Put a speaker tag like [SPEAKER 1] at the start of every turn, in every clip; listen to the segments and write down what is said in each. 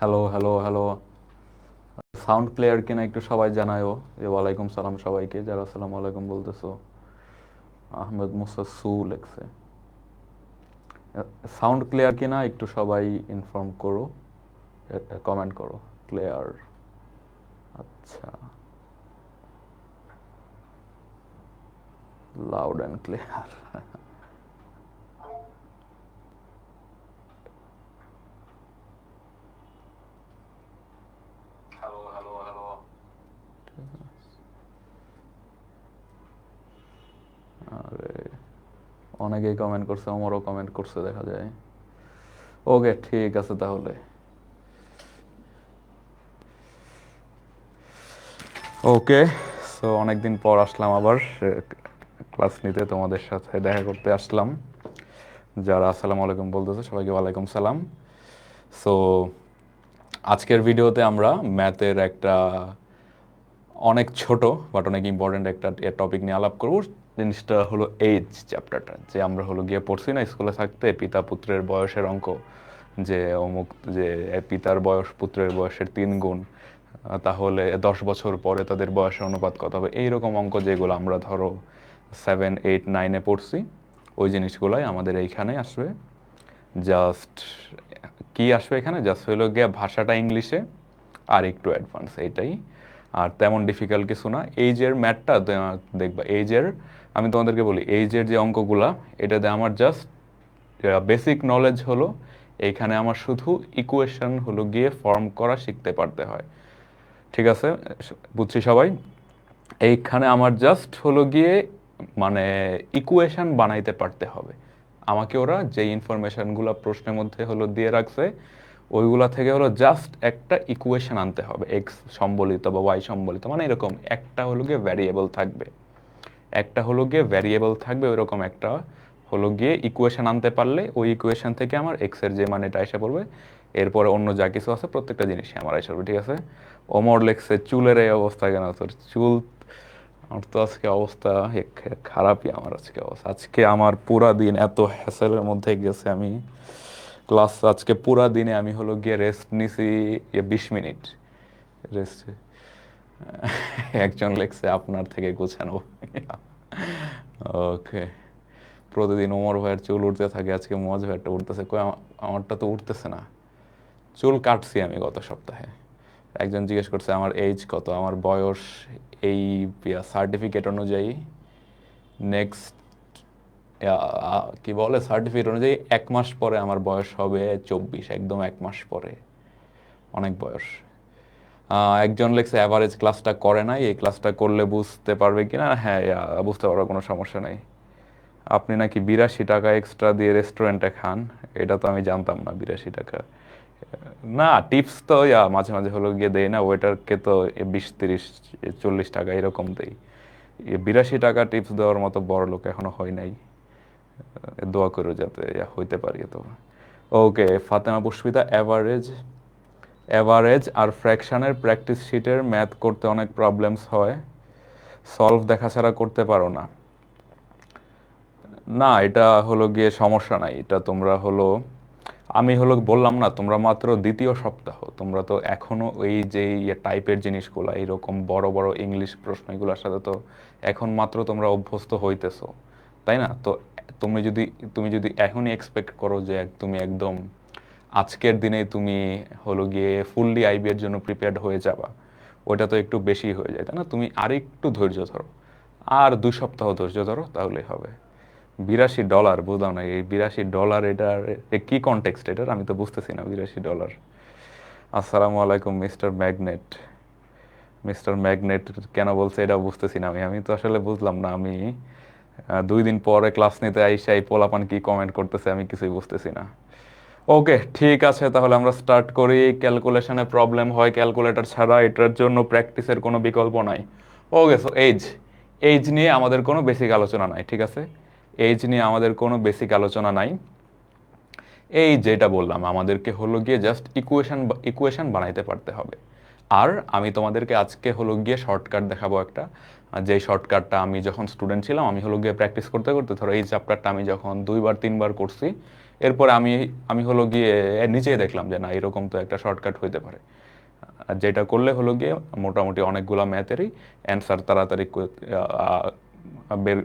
[SPEAKER 1] Hello hello hello, sound clear কিনা একটু সবাই জানায়ও। ওয়ালাইকুম সালাম সবাইকে, যারা আসসালামু আলাইকুম বলতেছো। আহমেদ মুসা সু লেখছে। সাউন্ড ক্লিয়ার কিনা একটু সবাই ইনফর্ম করো, কমেন্ট করো। ক্লিয়ার? আচ্ছা, loud and clear. Hello hello hello. আরে, অনেকেই কমেন্ট করছে, আমারও কমেন্ট করছে দেখা যায়। ওকে, ঠিক আছে তাহলে। ওকে, সো অনেকদিন পর আসলাম আবার ক্লাস নিতে, তোমাদের সাথে দেখা করতে আসলাম। যারা আসসালামু আলাইকুম বলতেছে সবাইকে ওয়ালাইকুম সালাম। সো আজকের ভিডিওতে আমরা ম্যাথের একটা অনেক ছোট বাট অনেক ইম্পর্টেন্ট একটা টপিক নিয়ে আলাপ করব। জিনিসটা হলো এইজ চ্যাপ্টারটা, যে আমরা হলো গিয়ে পড়ছি না স্কুলে থাকতে, পিতা পুত্রের বয়সের অঙ্ক, যে অমুক, যে পিতার বয়স পুত্রের বয়সের 3 গুণ, তাহলে 10 বছর পরে তাদের বয়সের অনুপাত কত হবে। এইরকম অঙ্ক যেগুলো আমরা ধরো 7, 8, 9-এ পড়ছি, ওই জিনিসগুলাই আমাদের এইখানে আসবে। জাস্ট কি আসবে এখানে, জাস্ট হইলো গিয়ে ভাষাটা ইংলিশে আর একটু অ্যাডভান্স, এইটাই। আর তেমন ডিফিকাল্ট কিছু না। এইজের ম্যাথটা দেখবা, এইজের, আমি তোমাদেরকে বলি এইজের যে অঙ্কগুলা, এটাতে আমার জাস্ট বেসিক নলেজ হলো এইখানে আমার শুধু ইকুয়েশন হলো গিয়ে ফর্ম করা শিখতে পারতে হয়। ঠিক আছে, বুঝছি সবাই। এইখানে আমার জাস্ট হলো গিয়ে মানে ইকুয়েশন বানাইতে পারতে হবে। আমাকে ওরা যে ইনফরমেশনগুলো প্রশ্নের মধ্যে হলো দিয়ে রাখছে, ওইগুলা থেকে হলো জাস্ট একটা ইকুয়েশন আনতে হবে, এক্স সম্বলিত বা ওয়াই সম্বলিত, মানে এরকম একটা হলো গিয়ে ভ্যারিয়েবল থাকবে, একটা হলো গিয়ে ভ্যারিয়েবল থাকবে, ওইরকম একটা হলো গিয়ে ইকুয়েশন আনতে পারলে ওই ইকুয়েশন থেকে আমার এক্স এর যে মানেটা এসে পড়বে, এরপরে অন্য যা কিছু আছে প্রত্যেকটা জিনিসই আমার এসে পড়বে। ঠিক আছে। ওমর লেখছে চুলের এই অবস্থা কেন তোর চুল? আমার তো আজকে অবস্থা খারাপই, আমার আজকে অবস্থা, আজকে আমার পুরা দিন এত হ্যাসেলের মধ্যে গেছে। আমি ক্লাস আজকে পুরা দিনে আমি হলো গিয়ে রেস্ট নিছি 20 মিনিট রেস্ট। একজন লেখছে আপনার থেকে গোছানো। ওকে, প্রতিদিন ওমর ভাইয়ের চুল উঠতে থাকে, আজকে মজ ভাইয়েরটা উঠতেছে, কই আমারটা তো উঠতেছে না। চুল কাটছি আমি গত সপ্তাহে। একজন জিজ্ঞেস করছে আমার এজ কত, আমার বয়স এই সার্টিফিকেট অনুযায়ী নেক্সট, কি বলে, সার্টিফিকেট অনুযায়ী 1 মাস পরে আমার বয়স হবে 24, একদম 1 মাস পরে। অনেক বয়স। একজন লেখছে অ্যাভারেজ ক্লাসটা করে নাই, এই ক্লাসটা করলে বুঝতে পারবে কিনা। হ্যাঁ, বুঝতে পারবে, কোনো সমস্যা নেই। আপনি নাকি 82 টাকা এক্সট্রা দিয়ে রেস্টুরেন্টে খান, এটা তো আমি জানতাম না। 82 টাকা না, টিপস তো মাঝে মাঝে হলো গিয়ে দেই না ওয়েটারকে, তো 20, 30, 40 টাকা এরকম দেই। 82 টাকা টিপস দেওয়ার মতো বড় লোক এখনো হয় নাই। দোয়া করো যাতে হইতে পারি তো। ওকে, ফাতেমা পুষ্পিতা, অ্যাভারেজ, অ্যাভারেজ আর ফ্র্যাকশনের প্র্যাকটিস শিটের ম্যাথ করতে অনেক প্রবলেমস হয়, সলভ দেখা ছাড়া করতে পারো না। না, এটা হলো গিয়ে সমস্যা নাই, এটা তোমরা হলো, আমি হলো বললাম না, তোমরা মাত্র দ্বিতীয় সপ্তাহ, তোমরা তো এখনো ওই যে টাইপের জিনিসগুলো, এইরকম বড় বড় ইংলিশ প্রশ্ন এগুলোর সাথে তো এখন মাত্র তোমরা অভ্যস্ত হইতেছো, তাই না? তো তুমি যদি এখনই এক্সপেক্ট করো যে তুমি একদম আজকের দিনে তুমি হলো গিয়ে ফুললি আইবি এর জন্য প্রিপেয়ার্ড হয়ে যাবা, ওটা তো একটু বেশি হয়ে যায়, তাই না? তুমি আরেকটু ধৈর্য ধরো, আর 2 সপ্তাহ ধৈর্য ধরো, তাহলেই হবে। $82 বুঝলাম না, এই $82 এটার কি কনটেক্সট এটার, আমি তো বুঝতেছি না। $82। আসসালামু আলাইকুম মিস্টার ম্যাগনেট। মিস্টার ম্যাগনেট কেন বলছে এটা বুঝতেছি না। আমি তো আসলে বুঝলাম না। আমি 2 দিন পরে ক্লাস নিতে আইসা এই পোলাপান কি কমেন্ট করতেছে আমি কিছুই বুঝতেছি না। ওকে, ঠিক আছে, তাহলে আমরা স্টার্ট করি। ক্যালকুলেশনে প্রবলেম হয় ক্যালকুলেটর ছাড়া, এটার জন্য প্র্যাকটিসের কোনো বিকল্প নাই। ওকে, সো এইজ, এইজ নিয়ে আমাদের কোনো বেসিক আলোচনা নাই। ঠিক আছে, এইজ নিয়ে আমাদের কোনো বেসিক আলোচনা নাই। এই যেটা বললাম, আমাদেরকে হলো গিয়ে জাস্ট ইকুয়েশন বানাইতে পারতে হবে। আর আমি তোমাদেরকে আজকে হলো গিয়ে শর্টকাট দেখাবো একটা, যেই শর্টকাটটা আমি যখন স্টুডেন্ট ছিলাম, আমি হলো গিয়ে প্র্যাকটিস করতে করতে, ধরো এই চ্যাপ্টারটা আমি যখন 2 বার 3 বার করছি, এরপর আমি আমি হলো গিয়ে নিচেই দেখলাম যে না এরকম তো একটা শর্টকাট হইতে পারে, আর যেটা করলে হলো গিয়ে মোটামুটি অনেকগুলো ম্যাথেরই অ্যান্সার তাড়াতাড়ি বের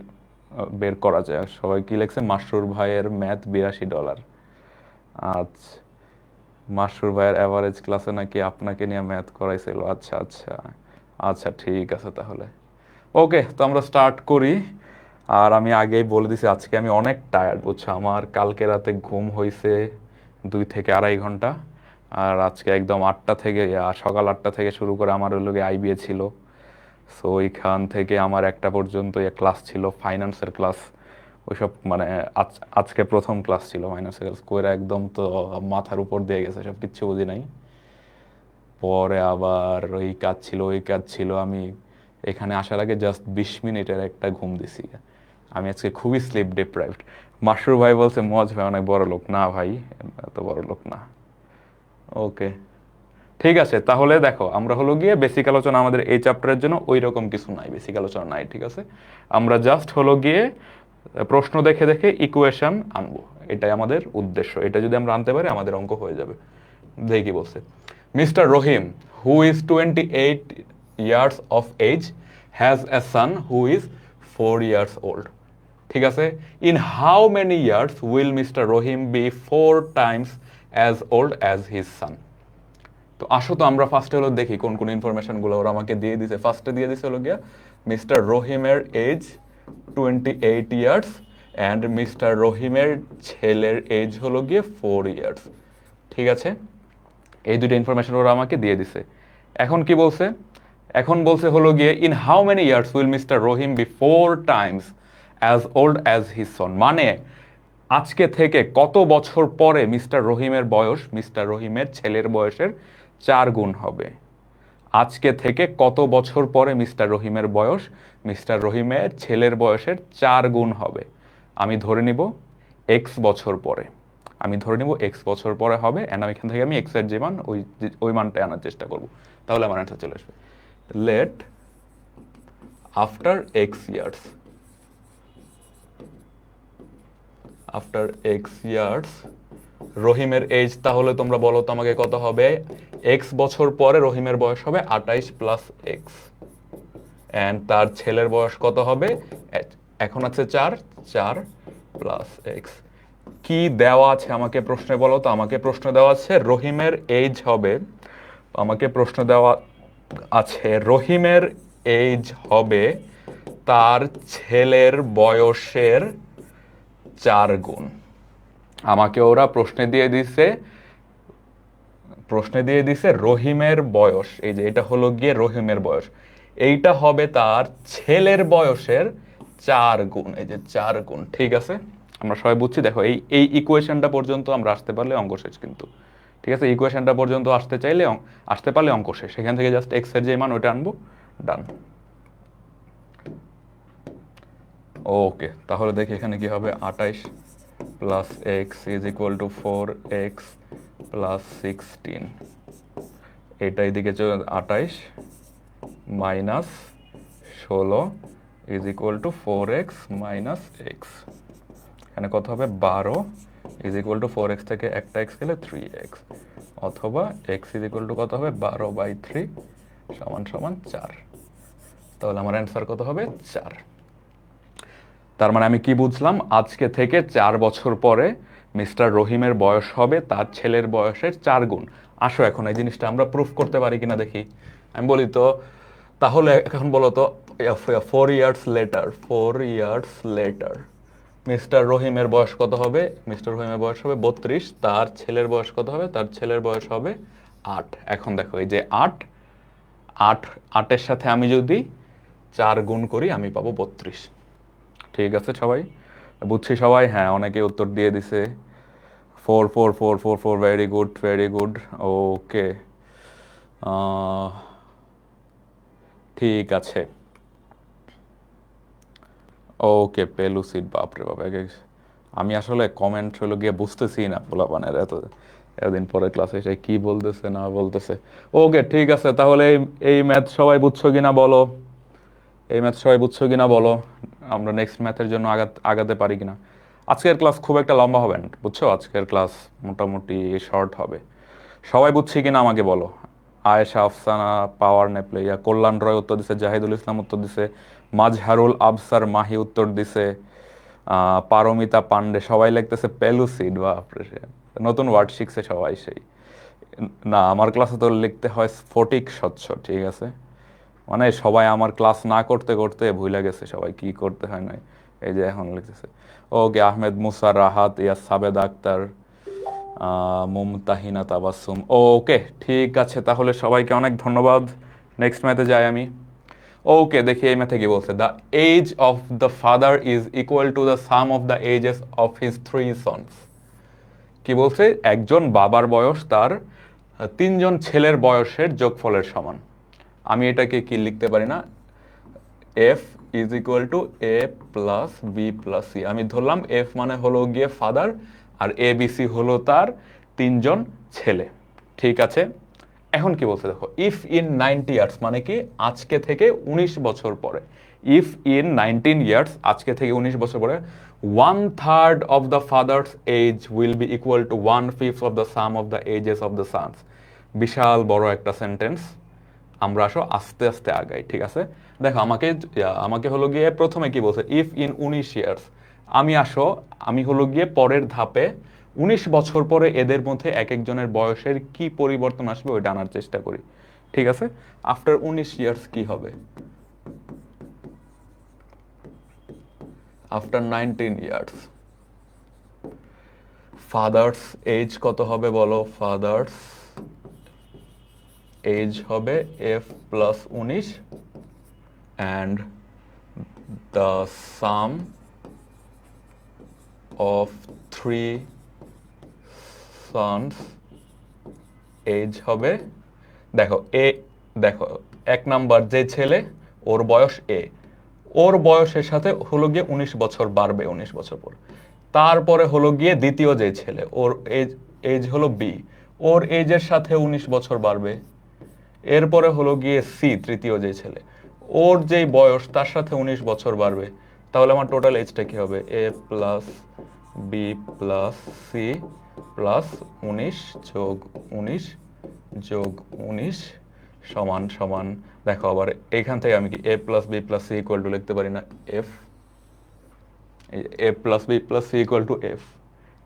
[SPEAKER 1] বের করা যায়। সবাই কি লিখছে, মাসরুর ভাইয়ের ম্যাথ $82। আচ্ছা, মাসরুর ভাইয়ের অ্যাভারেজ ক্লাসে নাকি আপনাকে নিয়ে ম্যাথ করাইছিল। আচ্ছা আচ্ছা আচ্ছা, ঠিক আছে তাহলে। ওকে, তো আমরা স্টার্ট করি। আর আমি আগেই বলে দিছি আজকে আমি অনেক টায়ার্ড, বুঝছো, আমার কালকে রাতে ঘুম হয়েছে 2 থেকে 2.5 ঘন্টা। আর আজকে একদম 8টা থেকে সকাল 8টা থেকে শুরু করে আমার ওই লোকে আইবিএ ছিল। সো ওইখান থেকে আমার 1টা পর্যন্ত ক্লাস ছিল, ফাইন্যান্সের ক্লাস। ওইসব মানে আজকে প্রথম ক্লাস ছিল ফাইন্যান্সের ক্লাস করে, একদম তো মাথার উপর দিয়ে গেছে, সব কিচ্ছু বুঝি নাই। পরে আবার ওই কাজ ছিল ওই কাজ ছিল, আমি এখানে আসার আগে জাস্ট 20 মিনিটের একটা ঘুম দিছি। আমি আজকে খুবই স্লিপ ডিপ্রাইভড। মাসরুর ভাই বলছে মজ ভাই অনেক বড় লোক, না ভাই এত বড় লোক না। ওকে, ঠিক আছে তাহলে দেখো, আমরা হলো গিয়ে বেসিক আলোচনা আমাদের এই চ্যাপ্টারের জন্য ওই রকম কিছু নাই, বেসিক আলোচনা নাই, ঠিক আছে। আমরা জাস্ট হলো গিয়ে প্রশ্ন দেখে দেখে ইকুয়েশন আনবো, এটাই আমাদের উদ্দেশ্য। এটা যদি আমরা আনতে পারি আমাদের অঙ্ক হয়ে যাবে। দেখি কি বলছে। Mister Rahim, who is 28 years of age, has a son who is 4 years old। ঠিক আছে, in how many years will mister Rahim be 4 times as old as his son। তো আসো তো আমরা ফার্স্টে হলো দেখি কোন কোন ইনফরমেশনগুলো ওরা আমাকে দিয়ে দিছে। ফার্স্টে দিয়ে দিছে হলো গিয়া মিস্টার রহিমের এজ 28 years অ্যান্ড মিস্টার রহিমের ছেলের এজ হলো গিয়ে 4 years। ঠিক আছে, এই দুটো ইনফরমেশন ওরা আমাকে দিয়ে দিছে। এখন কি বলছে, এখন বলছে হলো গিয়ে in how many years will mister Rahim be 4 times as old as his son। মানে আজকে থেকে কত বছর পরে মিস্টার রহিমের বয়স মিস্টার রহিমের ছেলের বয়সের 4 গুণ হবে। আজকে থেকে কত বছর পরে মিস্টার রহিমের বয়স মিস্টার রহিমের ছেলের বয়সের 4 গুণ হবে। আমি ধরে নিব এক্স বছর পরে, আমি ধরে নিব এক্স বছর পরে হবে, অ্যান্ড আমি এখান থেকে আমি এক্স এর যে মান ওই মানটা আনার চেষ্টা করব, তাহলে আমার অ্যান্সার চলে আসবে। Let after X years, after X years রহিমের এজ, তাহলে তোমরা বলো তো আমাকে কত হবে। এক্স বছর পরে রহিমের বয়স হবে 28 প্লাস এক্স, অ্যান্ড তার ছেলের বয়স কত হবে, এখন আছে 4 প্লাস এক্স। কি দেওয়া আছে আমাকে প্রশ্নে বলো তো। আমাকে প্রশ্ন দেওয়া আছে রহিমের এজ হবে, আমাকে প্রশ্ন দেওয়া আছে রহিমের এজ হবে তার ছেলের বয়সের 4 গুণ। আমাকে ওরা প্রশ্নে দিয়ে দিছে রহিমের বয়স, এই যে এটা হলো গিয়ে রহিমের বয়স, এইটা হবে তার ছেলের বয়সের 4 গুণ, এই যে 4 গুণ। ঠিক আছে, আমরা সবাই বুঝছি। দেখো এই এই ইকুয়েশনটা পর্যন্ত আমরা আসতে পারলে অঙ্ক শেষ কিন্তু। ঠিক আছে, ইকুয়েশনটা পর্যন্ত আসতে পারলে অঙ্ক শেষ। সেখান থেকে জাস্ট এক্স এর যে মান ওইটা আনবো, ডান। ওকে, তাহলে দেখি এখানে কি হবে। 28 plus x is equal two 4x plus 16। এটা এদিকে 28 minus 16 is equal two 4x minus x. এখানে কত হবে 12 ইজ ইকুয়াল টু 4x থেকে একটা এক্স গেলে 3x, অথবা এক্স ইজ ইকুয়াল টু কত হবে 12/3 সমান সমান 4। তাহলে আমার অ্যান্সার কত হবে 4। তার মানে আমি কি বুঝলাম, আজকে থেকে 4 বছর পরে মিস্টার রহিমের বয়স হবে তার ছেলের বয়সের 4 গুণ। আসো এখন এই জিনিসটা আমরা প্রুফ করতে পারি কিনা দেখি। আমি বলি তো, তাহলে এখন বলো তো 4 years later মিস্টার রহিমের বয়স কত হবে। মিস্টার রহিমের বয়স হবে 32, তার ছেলের বয়স কত হবে, তার ছেলের বয়স হবে 8। এখন দেখো এই যে 8 সাথে আমি যদি 4 গুণ করি আমি পাবো 32। ঠিক আছে সবাই বুঝছি সবাই, হ্যাঁ অনেকে উত্তর দিয়ে দিছে 4 ভেরি গুড ভেরি গুড। ওকে, ঠিক আছে। ওকে, পেলুসিড, বাপরে বাপ, আমি আসলে কমেন্ট হলো গিয়ে বুঝতেছি না পোলাপানের এতদিন পরে ক্লাসে এসে কি বলতেছে না বলতেছে। ওকে, ঠিক আছে তাহলে এই ম্যাথ সবাই বুঝছো কিনা বলো, এই ম্যাথ সবাই বুঝছো কিনা বলো, আমরা নেক্সট ম্যাথের জন্য আগাতে পারি কিনা। আজকের ক্লাস খুব একটা লম্বা হবে না, বুঝছো? আজকের ক্লাস মোটামুটি শর্ট হবে। সবাই বুঝছি কিনা আমাকে বলো। আয়েশা আফসানা, পাওয়ার নেপলে, কল্যাণ রয় উত্তর দিছে, জাহিদুল ইসলাম উত্তর দিছে, মাজহারুল আবসার মাহি উত্তর দিছে, পারমিতা পান্ডে, সবাই লিখতেছে পেলুসিড। বাপরে, নতুন ওয়ার্ড শিখছে সবাই সেই। না, আমার ক্লাসে তো লিখতে হয় স্ফটিক স্বচ্ছ, ঠিক আছে? মানে সবাই আমার ক্লাস না করতে করতে ভুলে গেছে সবাই কি করতে হয় না। এই যে এখন লিখতেছে। ওকে, আহমেদ মুসা, রাহাত, সাবেদ আক্তার, মুমতাহিনা তাবাসসুম। ওকে, ঠিক আছে, তাহলে সবাইকে অনেক ধন্যবাদ। নেক্সট ম্যাথে যাই আমি। ওকে, দেখি এই ম্যাথে কি বলছে। The age of the father is equal to the sum of the ages of his three sons. কি বলছে? একজন বাবার বয়স তার তিনজন ছেলের বয়সের যোগফলের সমান। আমি এটাকে কি লিখতে পারি না, F is equal to A plus B plus C. আমি ধরলাম এফ মানে হলো গিয়ে ফাদার, আর এ বি সি হলো তার তিনজন ছেলে। ঠিক আছে, এখন কি বলছে দেখো, ইফ ইন 90 ইয়ার্স মানে কি আজকে থেকে 19 বছর পরে, ইফ ইন 19 ইয়ার্স আজকে থেকে 19 বছর পরে, 1/3 of the father's age will be equal to 1/5 of the sum of the ages of the sons. বিশাল বড় একটা সেন্টেন্স। আমরা আসো আস্তে আস্তে আগাই, ঠিক আছে? দেখো আমাকে আমাকে হলো গিয়ে প্রথমে কি বলছে, ইফ ইন 19 ইয়ার্স। আমি হলো গিয়ে পরের ধাপে 19 বছর পরে এদের মধ্যে এক একজনের বয়সের কি পরিবর্তন আসবে ওইটা আনার চেষ্টা করি, ঠিক আছে? আফটার 19 ইয়ার্স কি হবে? আফটার 19 ইয়ার্স ফাদার্স এজ কত হবে বলো? ফাদার্স এজ হবে F plus 19 and the sum of three sons age হবে, দেখো দেখো এক নাম্বার যে ছেলে ওর বয়স এ, ওর বয়সের সাথে হলো গিয়ে 19 বছর বাড়বে 19 বছর পর। তারপরে হলো গিয়ে দ্বিতীয় যে ছেলে ওর এজ হলো বি, ওর এজের সাথে 19 বছর বাড়বে। এরপরে হলো গিয়ে সি, তৃতীয় যে ছেলে, ওর যেই বয়স তার সাথে 19 বছর বাড়বে। তাহলে আমার টোটাল এজটা কি হবে? A plus B plus c plus 19 যোগ 19 যোগ 19 সমান সমান, দেখো আবার এখান থেকে আমি কি a plus B plus c equal to লিখতে পারি না f, a plus B plus c equal to f.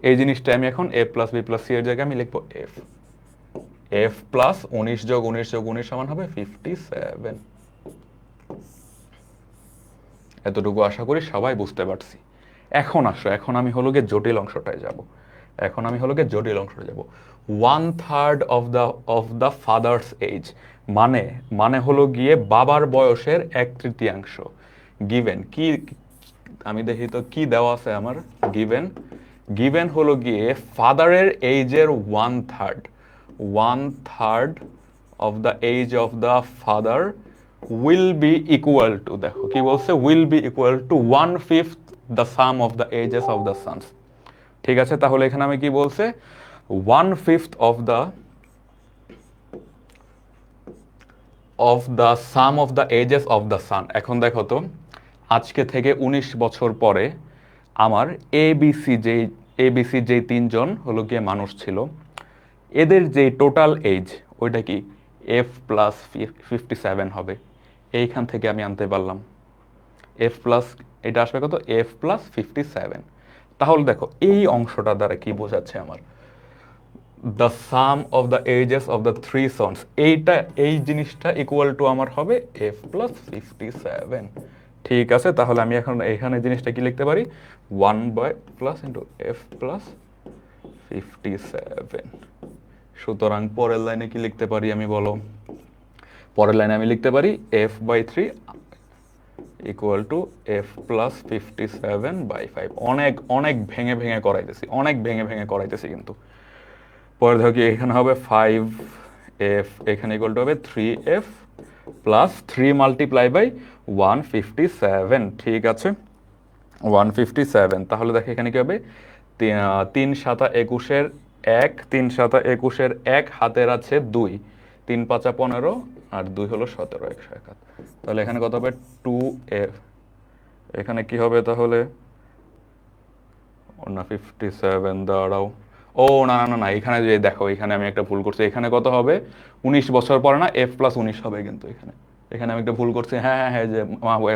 [SPEAKER 1] এই জিনিসটা আমি এখন a plus B plus C এর জায়গায় আমি লিখবো এফ। এফ প্লাস 19 যোগ 19 যোগ 19 সমান হবে 57। এতটুকু আশা করি সবাই বুঝতে পারছি। এখন আসো, এখন আমি হলো গিয়ে জটিল অংশটায় যাব। এখন আমি হলো গিয়ে জটিল অংশটায় যাব। 1/3 অফ দ্য ফাদার্স এজ মানে মানে হলো গিয়ে বাবার বয়সের 1/3। গিভেন কি, আমি দেখি তো কি দেওয়া আছে আমার। গিভেন গিভেন হলো গিয়ে ফাদারের এইজের 1/3, 1/3 of the age of the father will be equal to, দেখো কি বলছে, will be equal to 1/5 the sum of the ages of the sons। ঠিক আছে, তাহলে এখানে আমি কি বলছে, 1/5 of the sum of the ages of the son। এখন দেখো তো, আজকে থেকে 19 বছর পরে আমার এবিসি যেই তিনজন হলো গিয়ে মানুষ ছিল, এদের যে টোটাল এজ ওইটা কি এফ প্লাস 57 হবে। এইখান থেকে আমি আনতে পারলাম এফ প্লাস, এটা আসবে কত, এফ প্লাস 57। তাহলে দেখো এই অংশটা দ্বারা কি বোঝাচ্ছে আমার, the sum of the ages of the three sons, এই জিনিসটা ইকুয়াল টু আমার হবে এফ প্লাস 57। ঠিক আছে, তাহলে আমি এখন এখানে জিনিসটা কি লিখতে পারি, 1 by plus into F plus 57। সুতরাং পরের লাইনে কি লিখতে পারি আমি বলো? পরের লাইনে আমি লিখতে পারি F by 3 equal to F plus 57/5। অনেক অনেক ভেঙে ভেঙে করাইতেছি, অনেক ভেঙে ভেঙে করাইতেছি কিন্তু। পরে দেখো কি এখানে হবে 5f, এখানে ইকুয়াল টু হবে 3f প্লাস 3 মাল্টিপ্লাই বাই 157। ঠিক আছে, 157। তাহলে দেখো এখানে কি হবে, 3 7 21-এর 1, 3 7 21-এর 1 হাতের আছে 2, 3 5 15 আর 2 হলো 17, 171। তাহলে এখানে কত হবে 2f, এখানে কি হবে তাহলে না 57 দাঁড়াও, ও না না না না, এখানে যে দেখো এখানে আমি একটা ভুল করছি, এখানে কত হবে 19 বছর পরে না f প্লাস 19 হবে, কিন্তু এখানে এখানে আমি একটা ভুল করছি, হ্যাঁ হ্যাঁ হ্যাঁ, যে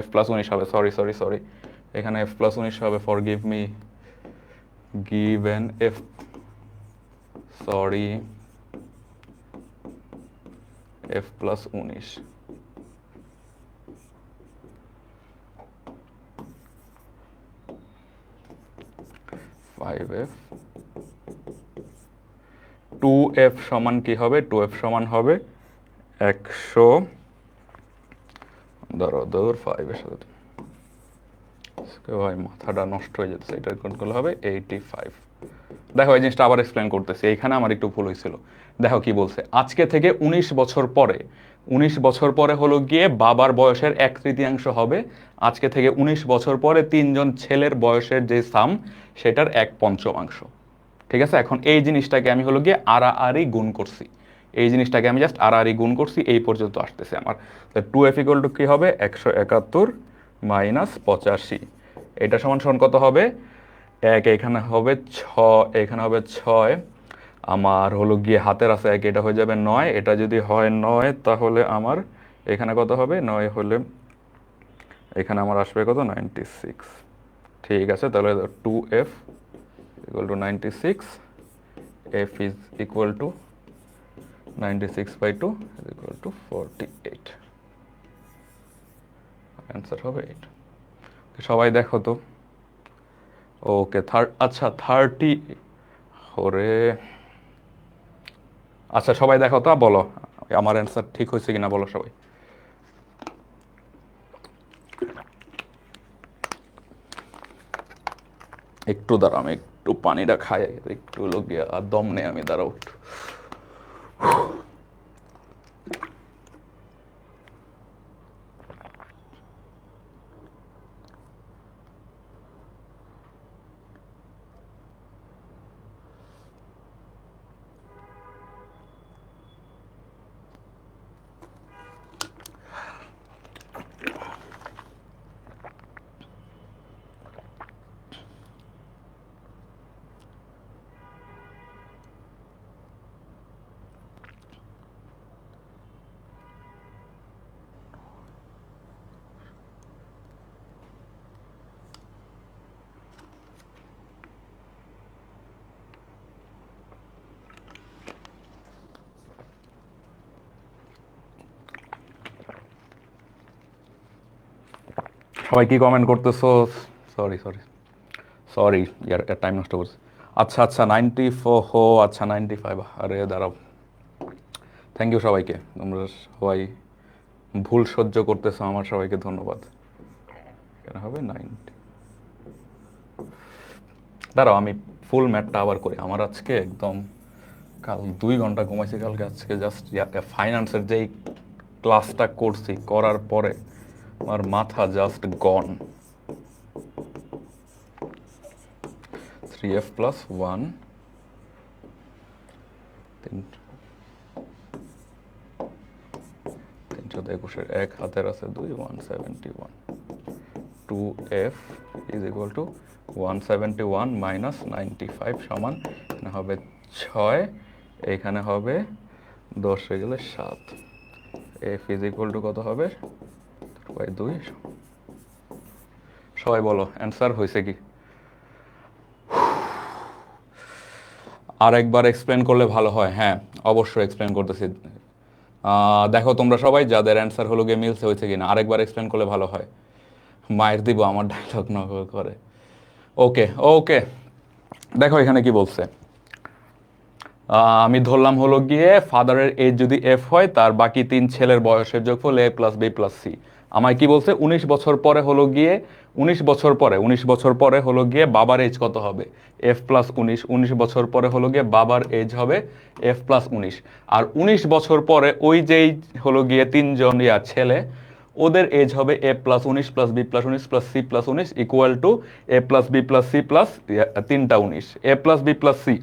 [SPEAKER 1] f প্লাস 19 হবে, সরি সরি সরি, এখানে f প্লাস 19 হবে, for give me, given f, sorry, f plus 19, 5f, 2f সমান কি হবে, 2f সমান হবে 100, ধরো ধর 5 এর সাথে ভাই মাথাটা নষ্ট হয়ে যেতেছে, এটা করলে হবে 85। দেখো এই জিনিসটা আবার এক্সপ্লেন করতেছি, এইখানে আমার একটু ভুল হয়েছিল। দেখো কি বলছে, আজকে থেকে 19 বছর পরে, 19 বছর পরে হলো গিয়ে বাবার বয়সের 1/3 হবে, আজকে থেকে 19 বছর পরে তিনজন ছেলের বয়সের যে সাম সেটার 1/5। ঠিক আছে, এখন এই জিনিসটাকে আমি হলো গিয়ে আড়াআড়ি গুণ করছি, এই জিনিসটাকে আমি জাস্ট আড়াআড়ি গুণ করছি, এই পর্যন্ত আসতেছে আমার। 2f ইকুয়াল টু কি হবে, 171 মাইনাস 85, এটা সমান সমান কত হবে, এক, এখানে হবে 6, এখানে হবে 6, আমার হলো গিয়ে হাতের আছে 1, এটা হয়ে যাবে 9, এটা যদি হয় 9 তাহলে আমার এখানে কত হবে, 9 হলে এখানে আমার আসবে কত, 96। ঠিক আছে, তাহলে 2f equal to 96, f is equal two 96/2 is equal to 48, answer হবে 8। সবাই দেখো তো, ওকে আচ্ছা 30, ওরে আচ্ছা সবাই দেখো তো, বলো আমার অ্যান্সার ঠিক হয়েছে কিনা, বলো সবাই। একটু দাঁড়াও, আমি একটু পানিটা খাই, একটু লোক আর দম নেই আমি, দাঁড়াও একটু। সবাই কি কমেন্ট করতেছো, সরি সরি সরি, ইয়ার টাইম নষ্ট করছি। আচ্ছা আচ্ছা 94, হো আচ্ছা 95, আরে দাঁড়াও, থ্যাংক ইউ সবাইকে, তোমরা সবাই ভুল সহ্য করতেছো আমার, সবাইকে ধন্যবাদ। কেন হবে 90, দাঁড়াও আমি ফুল ম্যাথটা আবার করি, আমার আজকে একদম কাল 2 ঘন্টা ঘুমাইছি কালকে, আজকে জাস্ট ফাইন্যান্সের যেই ক্লাসটা করছি, করার পরে আমার মাথা জাস্ট গন। 3f প্লাস 1, 321 এক হাতের আছে 2, 171, 2f is equal two 171 minus 95 সমান, এখানে হবে 6, এইখানে হবে 10 হয়ে গেলে 7, f ইজ ইকুয়াল টু কত হবে 2। সবাই বলো অ্যান্সার হয়েছে কি, আর একবার এক্সপ্লেন করলে ভালো হয়। হ্যাঁ অবশ্যই এক্সপ্লেন করতেছি, দেখো তোমরা সবাই যাদের অ্যান্সার হলো গিয়ে মিলছে হয়েছে কিনা, আরেকবার এক্সপ্লেন করলে ভালো হয়, মায়ের দিব আমার ডায়লগ নকল করে। ওকে ওকে, দেখো এখানে কি বলছে, আমি ধরলাম হলো গিয়ে ফাদারের এজ যদি এফ হয়, তার বাকি 3 ছেলের বয়সের যোগফল এ প্লাস বি প্লাস সি। আমায় কি বলছে, 19 বছর পরে হলো গিয়ে 19 বছর পরে 19 বছর পরে হলো গিয়ে বাবার এজ কত হবে, এফ প্লাস 19, 19 বছর পরে হলো গিয়ে বাবার এজ হবে এফ প্লাস 19, আর 19 বছর পরে ওই যেই হলো গিয়ে 3 জন ছেলে, ওদের এজ হবে a plus 19 plus B plus 19 plus c plus 19 equal to A plus B plus c plus 3টা 19, a plus B plus c,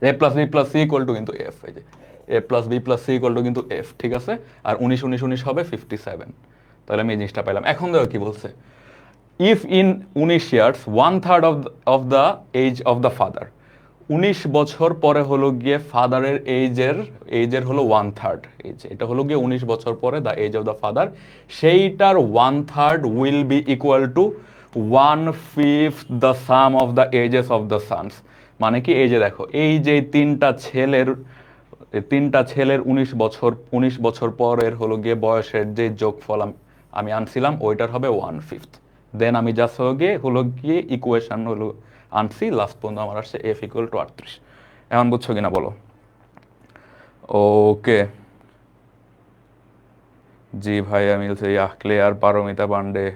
[SPEAKER 1] a plus B plus c equal to কিন্তু এফ, এই যে a plus B plus c equal to কিন্তু f, ঠিক আছে। আর 19 19 19 হবে 57, তাহলে আমি এই জিনিসটা পাইলাম। এখন দেখো কি বলছে, if in 19 years 1/3 of the age of the father, 19 বছর পরে হলো গিয়ে ফাদারের এইজের হলো 1/3 এজ, এটা হলো গিয়ে 19 বছর পরে the age of the father, সেইটার 1/3 will be equal to 1/5 the sum of the ages of the sons. মানে কি, এই যে দেখো, এই যে তিনটা ছেলের 19 বছর পরের হলো গিয়ে বয়সের যে যোগফল আমি আনছিলাম, ওইটার হবে 1/5। দেন আমি জাস্ট হলো গিয়ে ইকুয়েশন হলো আনছি, লাস্ট পর্যন্ত আমার আসছে এফ ইকুয়াল টু 38। এখন বুঝছো কিনা বলো? ওকে, জি ভাইয়া মিলছে, ক্লিয়ার। পারমিতা পান্ডে,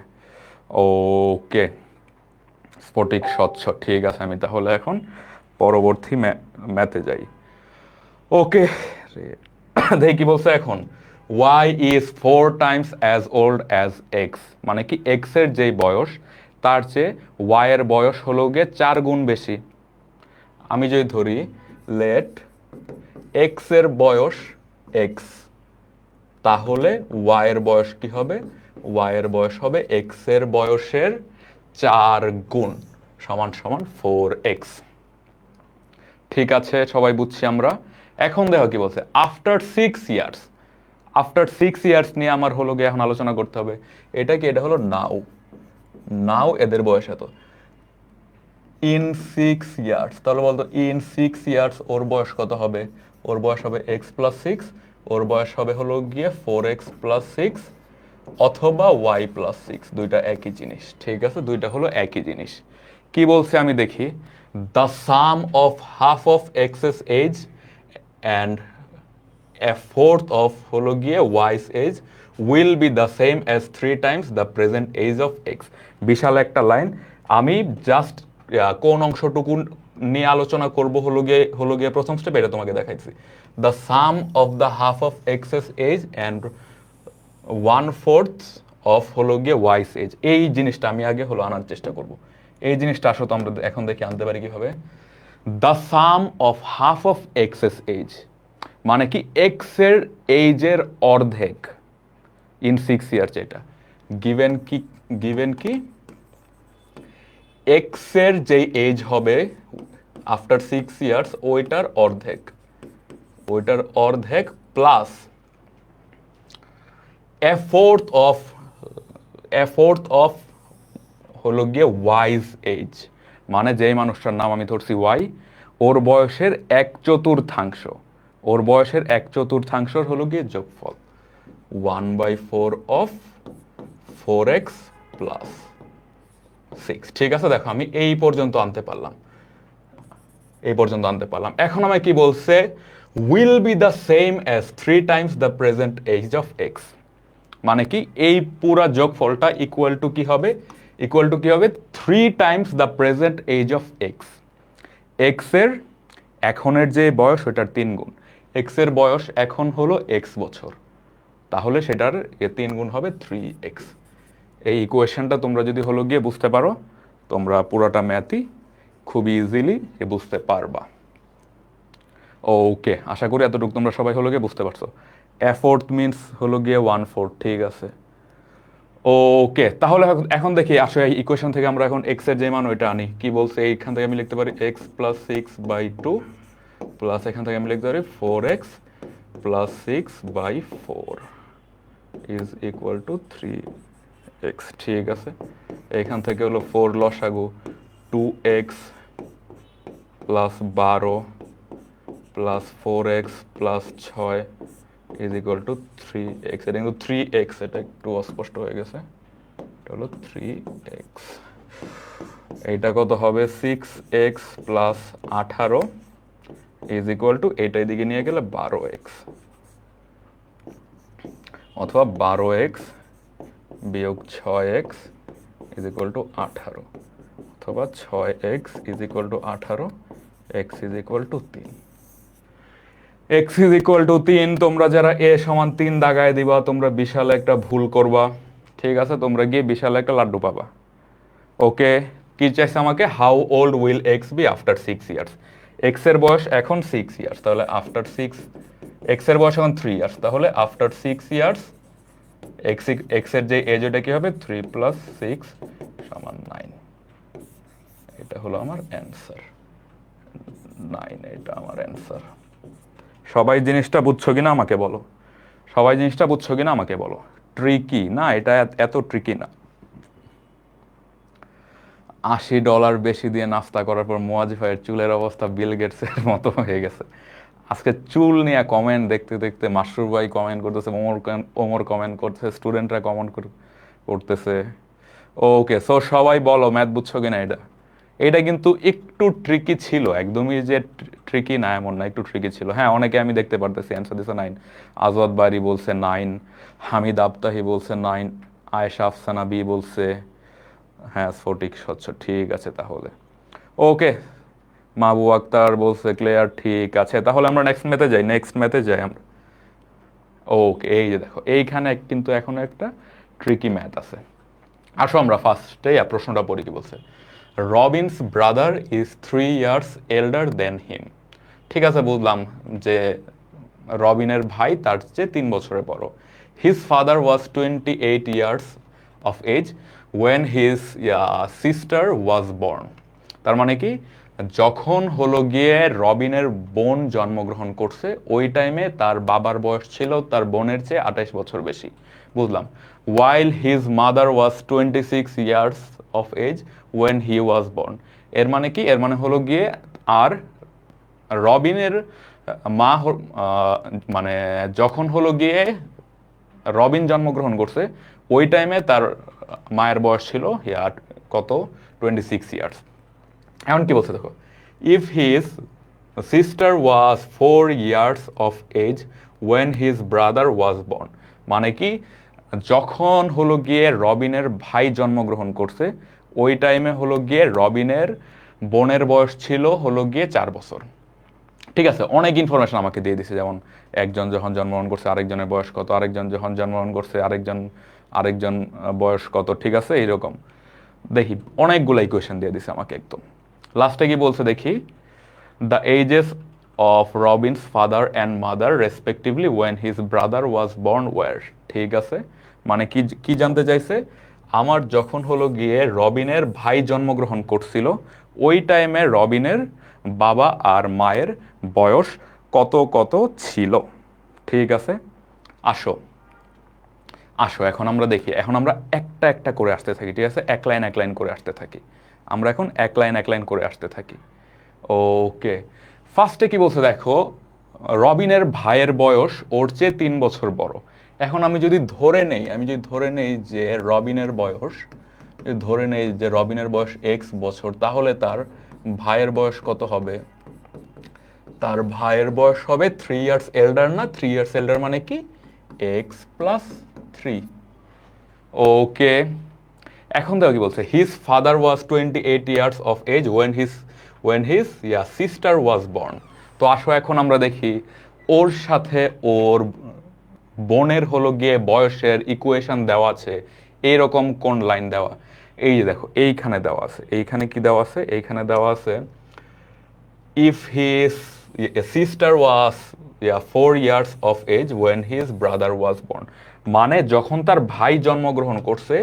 [SPEAKER 1] ওকে। স্ফটিক স্বচ্ছ, ঠিক আছে। আমি তাহলে এখন পরবর্তী ম্যাথে যাই। ওকে, দেখি কি বলছে এখন। y is 4 times as old as x, মানে কি x এর যেই বয়স তার চেয়ে y এর বয়স হলো গিয়ে 4 গুণ বেশি। আমি যদি ধরি লেট x এর বয়স x, তাহলে y এর বয়স কি হবে? y এর বয়স হবে x এর বয়সের 4 গুণ, সমান সমান 4x। ঠিক আছে, সবাই বুঝছি আমরা। এখন দেখো কি বলছে, আফটার 6 ইয়ার্স। আফটার 6 ইয়ার্স নিয়ে আমার হলো গিয়ে এখন আলোচনা করতে হবে। এটা কি? এটা হলো নাও এদের বয়স এত। ইন 6 ইয়ার্স, তাহলে বলতো ইন 6 ইয়ার্স ওর বয়স কত হবে? ওর বয়স হবে x+6, ওর বয়স হবে হলো গিয়ে 4x+6 অথবা y+6, দুইটা একই জিনিস। ঠিক আছে, দুইটা হলো একই জিনিস। কি বলছে আমি দেখি, the sum of half of X's age and a fourth of হলো গিয়ে y's age will be the same as 3 times the present age of x। বিশাল একটা লাইন। আমি জাস্ট কোন অংশটুকু নিয়ে আলোচনা করব হলো গিয়ে প্রথম স্টেপ, এটা তোমাকে দেখাইছি। The sum of the half of X's age and 1/4 of হলো গিয়ে y's age, এই জিনিসটা আমি আগে হলো আনার চেষ্টা করব। এই জিনিসটা আসলে আমরা এখন দেখি আনতে পারি কিভাবে। The sum of half of X's age, মানে কি এক্স এর এইজের অর্ধেক ইন 6 ইয়ার্স, এটা গিভেন কি এক্স এর যে এজ হবে আফটার 6 ইয়ার্স ওইটার অর্ধেক প্লাস এ ফোর্থ অফ হলো গিয়ে ওয়াইজ এজ, মানে যেই মানুষটার নাম আমি ধরছি ওয়াই, ওর বয়সের 1/4 হলো গিয়ে যোগফল 1/4 অফ 4x+6। ঠিক আছে, দেখো আমি এই পর্যন্ত আনতে পারলাম। এখন আমায় কি বলছে, will be the same as 3 times the present age of X, মানে কি এই পুরা যোগফলটা ইকুয়াল টু কি হবে? 3 times the present age of X. X এর এখনের যে বয়স ওটার 3 গুণ। এক্স এর বয়স এখন হলো এক্স বছর, তাহলে সেটার 3 গুণ হবে 3x। এই ইকুয়েশনটা তোমরা যদি হলো গিয়ে বুঝতে পারো, তোমরা পুরোটা ম্যাথই খুবই ইজিলি বুঝতে পারবা। ওকে, আশা করি এতটুকু তোমরা সবাই হলো গিয়ে বুঝতে পারছো। এ ফোর্থ মিনস হলো গিয়ে 1/4, ঠিক আছে। ওকে, তাহলে এখন দেখি আসলে এই ইকুয়েশন থেকে আমরা এখন x এর যে মান ওইটা আনি। কি বলছে, এইখান থেকে আমি লিখতে পারি x+6/2 প্লাস এখান থেকে আমি লিখতে পারি 4x+6/4 is equal two 3x। ঠিক আছে, এখান থেকে হলো 4 লসাগু 2x plus 12 plus 4x plus 6 is equal two 3x। এটা কিন্তু 3x, এটা একটু অস্পষ্ট হয়ে গেছে, এটা হলো 3x। এইটা কত হবে? 6x plus 18 is equal two, এইটা এদিকে নিয়ে গেলে 12x, অথবা 12x বিয়োগ 6x ইজ ইকুয়াল টু 18, অথবা 6x is equal two 18, x is equal two 3। x is equal two 3, তোমরা যারা a সমান 3 দাগায় দিবা তোমরা বিশাল একটা ভুল করবা। ঠিক আছে, তোমরা গিয়ে বিশাল একটা লাড্ডু পাবা। ওকে, কি চাইছে আমাকে? How old will X be after 6 years. X এর বয়স এখন 6 ইয়ার্স, তাহলে আফটার 6, এক্স এর বয়স এখন 3 ইয়ার্স, তাহলে আফটার 6 ইয়ার্স এক্স এর যে এজ ওটা কি হবে? 3+6 আমার 9, এটা হলো আমার অ্যান্সার 9, এটা আমার অ্যান্সার। সবাই জিনিসটা বুঝছো কিনা আমাকে বলো, সবাই জিনিসটা বুঝছো কিনা আমাকে বলো। ট্রিকি না, এটা এত ট্রিকি না। $80 বেশি দিয়ে নাস্তা করার পর মুয়াজি ভাইয়ের চুলের অবস্থা বিল গেটসের মতো হয়ে গেছে। আজকে চুল নিয়ে কমেন্ট দেখতে দেখতে মাসরুর ভাই কমেন্ট করতেছে, ওমর কমেন্ট করতেছে, স্টুডেন্টরা কমেন্ট করতেছে। ওকে, সো সবাই বলো ম্যাথ বুঝছো কিনা এটা। এটা কিন্তু একটু ট্রিকি ছিল, একদমই যে ট্রিকি না এমন না, একটু ট্রিকি ছিল। হ্যাঁ, অনেকে আমি দেখতে পারতেছি অ্যান্সার দিছে 9। আজওয়াদ বারি বলছে 9, হামিদ আবতাহি বলছে 9, আয়েশা আফসানা বি বলছে হ্যাঁ স্ফটিক স্বচ্ছ, ঠিক আছে তাহলে। ওকে, মাহবু আক্তার বলছে ক্লিয়ার, ঠিক আছে তাহলে আমরা নেক্সট ম্যাথে যাই আমরা। ওকে, এই যে দেখো এইখানে কিন্তু এখনো একটা ট্রিকি ম্যাথ আছে। আসো আমরা ফার্স্টে প্রশ্নটা পড়ি কি বলছে। Robin's brother is 3 years elder than him. ঠিক আছে, বুঝলাম যে রবিনের ভাই তার চেয়ে 3 বছরের বড়। His father was 28 years of age when his sister was born. তার মানে কি, যখন হলো গিয়ে রবিনের বোন জন্মগ্রহণ করছে ওই টাইমে তার বাবার বয়স ছিল তার বোনের চেয়ে 28 বছর বেশি। বুঝলাম। While his mother was 26 years of age when he was born. এর মানে কি, এর মানে হলো গিয়ে আর রবিনের মা মানে যখন হলো গিয়ে রবিন জন্মগ্রহণ করছে ওই টাইমে তার মায়ের বয়স ছিল কত, 26 ইয়ার্স। এখন কি বলছে দেখো, if his sister was 4 years of age when his brother was born. মানে কি, যখন হলো গিয়ে রবিনের ভাই জন্মগ্রহণ করছে ওই টাইমে হলো গিয়ে রবিনের বোনের বয়স ছিল হলো গিয়ে 4 বছর। ঠিক আছে, অনেক ইনফরমেশন আমাকে দিয়ে দিছে, যেমন একজন যখন জন্মগ্রহণ করছে আরেকজনের বয়স কত, আরেকজন যখন জন্মগ্রহণ করছে আরেকজন বয়স কত। ঠিক আছে, এইরকম দেখি অনেকগুলাই কোয়েশ্চেন দিয়ে দিছে আমাকে একদম। লাস্টে কি বলছে দেখি, the ages of Robin's father and mother respectively when his brother was born were. ঠিক আছে, মানে কি কি জানতে চাইছে, আমার যখন হলো গিয়ে রবিনের ভাই জন্মগ্রহণ করছিল ওই টাইমে রবিনের বাবা আর মায়ের বয়স কত কত ছিল। ঠিক আছে, আসো আসো এখন আমরা দেখি, এখন আমরা একটা একটা করে আসতে থাকি। ঠিক আছে, এক লাইন করে আসতে থাকি আমরা, এখন এক লাইন করে আসতে থাকি। ওকে, ফার্স্টে কি বলছে দেখো, রবিনের ভাইয়ের বয়স ওর চেয়ে 3 বছর বড়। এখন আমি যদি ধরে নেই যে রবিনের বয়স এক্স বছর, তাহলে তার ভাইয়ের বয়স কত হবে, তার ভাইয়ের বয়স হবে 3 ইয়ার্স এল্ডার। না, 3 ইয়ার্স এল্ডার মানে কি এক্স প্লাস 3। ওকে, এখন দেখো কি বলছে, his father was 28 years of age when his sister was born. তো আসো এখন আমরা দেখি ওর সাথে ওর বোনের হলো গিয়ে বয়সের ইকুয়েশন দেওয়া আছে এইরকম কোন লাইন দেওয়া। এই যে দেখো এইখানে দেওয়া আছে, এইখানে কি দেওয়া আছে, এইখানে দেওয়া আছে if his sister was 4 years of age when his brother was born। মানে যখন তার ভাই জন্মগ্রহণ করছে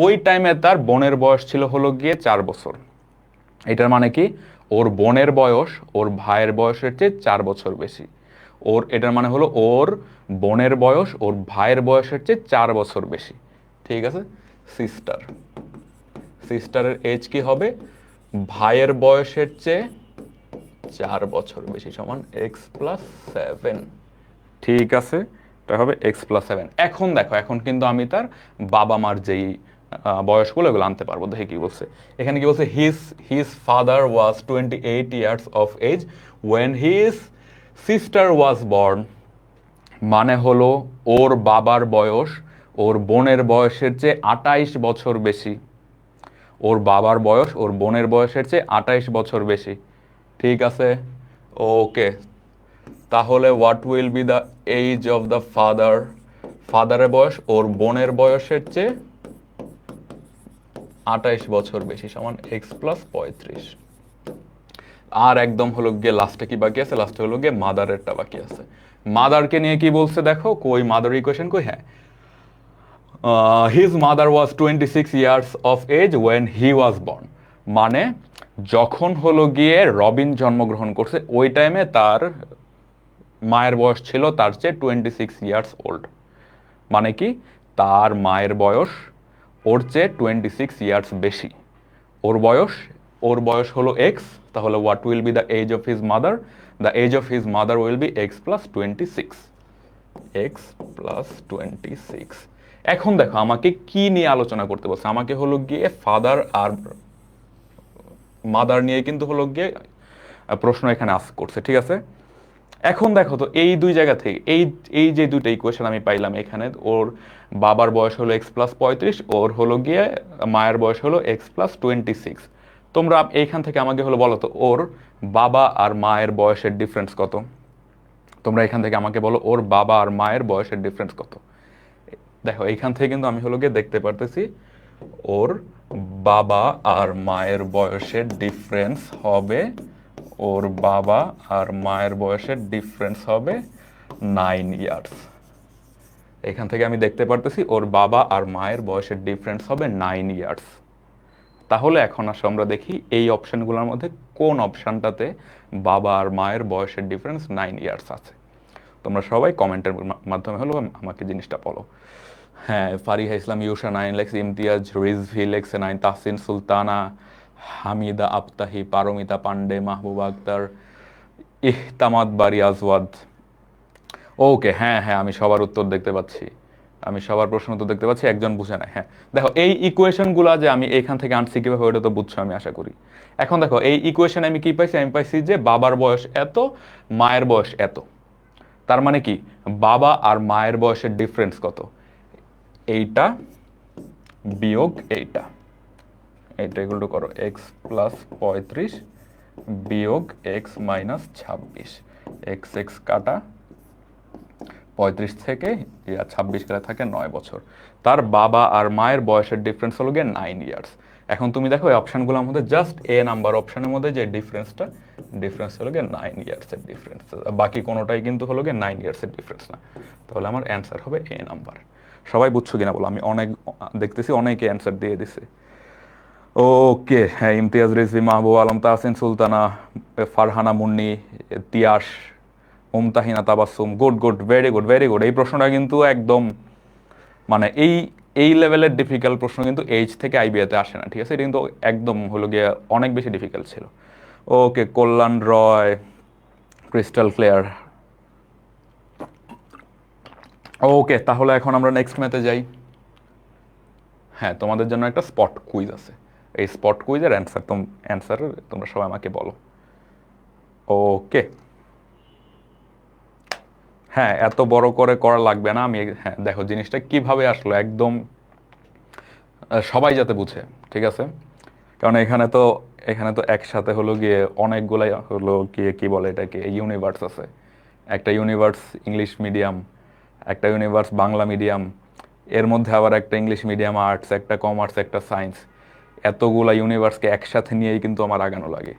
[SPEAKER 1] ওই টাইমে তার বোনের বয়স ছিল হলো গিয়ে 4 বছর। এটার মানে কি, ওর বোনের বয়স ওর ভাইয়ের বয়সের চেয়ে 4 বছর বেশি। এটার মানে হলো ওর বোনের বয়স ওর ভাইয়ের বয়সের চেয়ে 4 বছর বেশি। ঠিক আছে, সিস্টারের এজ কি হবে, ভাইয়ের বয়সের চেয়ে 4 বছর বেশি, সমান এক্স প্লাস 7। ঠিক আছে, এটা হবে এক্স প্লাস 7। এখন দেখো, এখন কিন্তু আমি তার বাবা মার যেই বয়সগুলো এগুলো আনতে পারবো। দেখে কি বলছে, এখানে কি বলছে, his father was 28 years of age when his sister was born. মানে হলো ওর বাবার বয়স ওর বোনের বয়সের চেয়ে 28 বছর বেশি। ওর বাবার বয়স ওর বোনের বয়সের চেয়ে 28 বছর বেশি। ঠিক আছে, ওকে, তাহলে what will be the age of the ফাদারের বয়স ওর বোনের বয়সের চেয়ে 28 বছর বেশি, সমান এক্স প্লাস 35। আর একদম হলো গিয়ে লাস্টে কি বাকি আছে, লাস্টে হলো গিয়ে মাদারেরটা বাকি আছে। মাদারকে নিয়ে কি বলছে দেখো, কই মাদার ইকুয়েশন কই, হ্যাঁ his mother was 26 years of age when he was born, মানে যখন হলো গিয়ে রবিন জন্মগ্রহণ করছে ওই টাইমে তার মায়ের বয়স ছিল তার চেয়ে 26 ইয়ার্স ওল্ড। মানে কি, তার মায়ের বয়স ওর চেয়ে 26 ইয়ার্স বেশি। ওর বয়স হলো এক্স, তাহলে what will be the age of his mother? The age of his mother will be x plus 26। X plus 26। এখন দেখো আমাকে কি নিয়ে আলোচনা করতে বলছে, আমাকে হলো গিয়ে ফাদার আর মাদার নিয়ে কিন্তু হলো গিয়ে প্রশ্ন এখানে আস্ক করছে, ঠিক আছে। এখন দেখো তো এই দুই জায়গা থেকে এই যে দুটো ইকুয়েশন আমি পাইলাম এখানে, ওর বাবার বয়স হলো এক্স প্লাস 35, ওর হলো গিয়ে মায়ের বয়স হলো এক্স প্লাস 26। তোমরা এইখান থেকে আমাকে হলো বলো তো ওর বাবা আর মায়ের বয়সের ডিফারেন্স কত? তোমরা এখান থেকে আমাকে বলো ওর বাবা আর মায়ের বয়সের ডিফারেন্স কত। দেখো এইখান থেকে কিন্তু আমি হলো গিয়ে দেখতে পারতেছি ওর বাবা আর মায়ের বয়সের ডিফারেন্স হবে, ওর বাবা আর মায়ের বয়সের ডিফারেন্স হবে 9 ইয়ার্স। এখান থেকে আমি দেখতে পারতেছি ওর বাবা আর মায়ের বয়সের ডিফারেন্স হবে 9 ইয়ার্স। তাহলে এখন আসো আমরা দেখি এই অপশনগুলোর মধ্যে কোন অপশনটাতে বাবা আর মায়ের বয়সের ডিফারেন্স 9 ইয়ার্স আছে। তোমরা সবাই কমেন্টের মাধ্যমে হলো আমাকে জিনিসটা বলো। হ্যাঁ, ফারিহা ইসলাম ইউশা 9 লেখছে, ইমতিয়াজ রিজভি লেখছে 9, তাহসিন সুলতানা, হামিদা আফতাহি, পারমিতা পান্ডে, মাহবুবা আক্তার, ইহতামাদ বারি আজওয়াদ। ওকে, হ্যাঁ হ্যাঁ, আমি সবার উত্তর দেখতে পাচ্ছি, আমি সবার প্রশ্ন উত্তর দেখতে পাচ্ছি, একজন বুঝে না। হ্যাঁ দেখো এই ইকুয়েশনগুলো যে আমি এখান থেকে আনছি কিভাবে, ওটা তো বুঝছো আমি আশা করি। এখন দেখো এই ইকুয়েশন আমি কি পাইছি, আমি পাইছি যে বাবার বয়স এত, মায়ের বয়স এত। তার মানে কি বাবা আর মায়ের বয়সের ডিফারেন্স কত? এইটা বিয়োগ এইটা, এইটা ইকুয়াল টু করো এক্স প্লাস 35 বিয়োগ এক্স মাইনাস 26। এক্স এক্স কাটা, 35 থেকে 26 গেলে থাকে 9 বছর। তার বাবা আর মায়ের বয়সের ডিফারেন্স হলো গিয়ে 9 ইয়ার্স। এখন তুমি দেখো এই অপশনগুলোর মধ্যে জাস্ট এ নাম্বার অপশনের মধ্যে যে ডিফারেন্স হলো গিয়ে 9 ইয়ার্সের ডিফারেন্স, বাকি কোনোটাই কিন্তু হলো গিয়ে 9 ইয়ার্সের ডিফারেন্স না। তাহলে আমার অ্যান্সার হবে এ নাম্বার। সবাই বুঝছো কিনা বলো, আমি অনেক দেখতেছি অনেকে অ্যান্সার দিয়ে দিছে। ওকে, হ্যাঁ, Imtiaz Rizvi, Mahbub Alam, Tahsin Sultana, Farhana Munni, Tias, Mumtahina Tabassum, good good, very good very good. এই প্রশ্নটা কিন্তু একদম মানে এই লেভেলের ডিফিকাল্ট প্রশ্ন কিন্তু এইচ থেকে আইবিএতে আসে না, ঠিক আছে। এটা কিন্তু একদম হলো গিয়ে অনেক বেশি ডিফিকাল্ট ছিল। ওকে, কল্যাণ রয়, ক্রিস্টাল ক্লিয়ার। ওকে, তাহলে এখন আমরা নেক্সট ম্যাথে যাই। হ্যাঁ, তোমাদের জন্য একটা স্পট কুইজ আছে, এই স্পট কুইজের অ্যান্সার তোমরা সবাই আমাকে বলো। ওকে, হ্যাঁ, এত বড় করে করা লাগবে না। আমি হ্যাঁ দেখো জিনিসটা কিভাবে আসলো, একদম সবাই যাতে বুঝে, ঠিক আছে। কারণ এখানে তো একসাথে হলো গিয়ে অনেকগুলাই হলো গিয়ে কি বলে এটাকে ইউনিভার্স আছে। একটা ইউনিভার্স ইংলিশ মিডিয়াম, একটা ইউনিভার্স বাংলা মিডিয়াম, এর মধ্যে আবার একটা ইংলিশ মিডিয়াম আর্টস, একটা কমার্স, একটা সায়েন্স। এতগুলা ইউনিভার্সকে একসাথে নিয়েই কিন্তু আমার আগানো লাগে।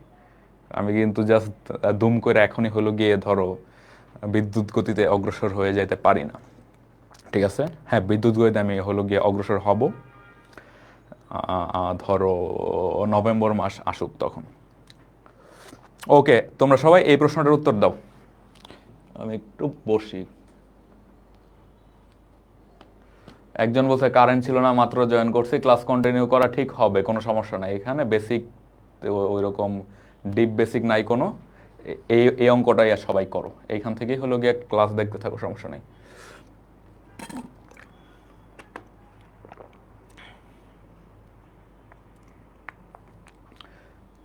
[SPEAKER 1] আমি কিন্তু জাস্ট দুম করে এখনই হলো গিয়ে ধরো বিদ্যুৎ গতিতে অগ্রসর হয়ে যেতে পারি না, ঠিক আছে। হ্যাঁ, বিদ্যুৎ গতিতে আমি হলো গিয়ে অগ্রসর হব ধরো নভেম্বর মাস আসুক তখন। ওকে, তোমরা সবাই এই প্রশ্নটার উত্তর দাও। আমি একটু বসি। একজন বলছে কারেন্ট ছিল না, মাত্র জয়েন করছি, ক্লাস কন্টিনিউ করা ঠিক হবে, কোনো সমস্যা নাই। এখানে বেসিক ওই রকম ডিপ বেসিক নাই কোনো, এই অঙ্কটাই আর সবাই করো, এইখান থেকেই হলো গিয়ে ক্লাস দেখতে থাকো, সমস্যা নেই।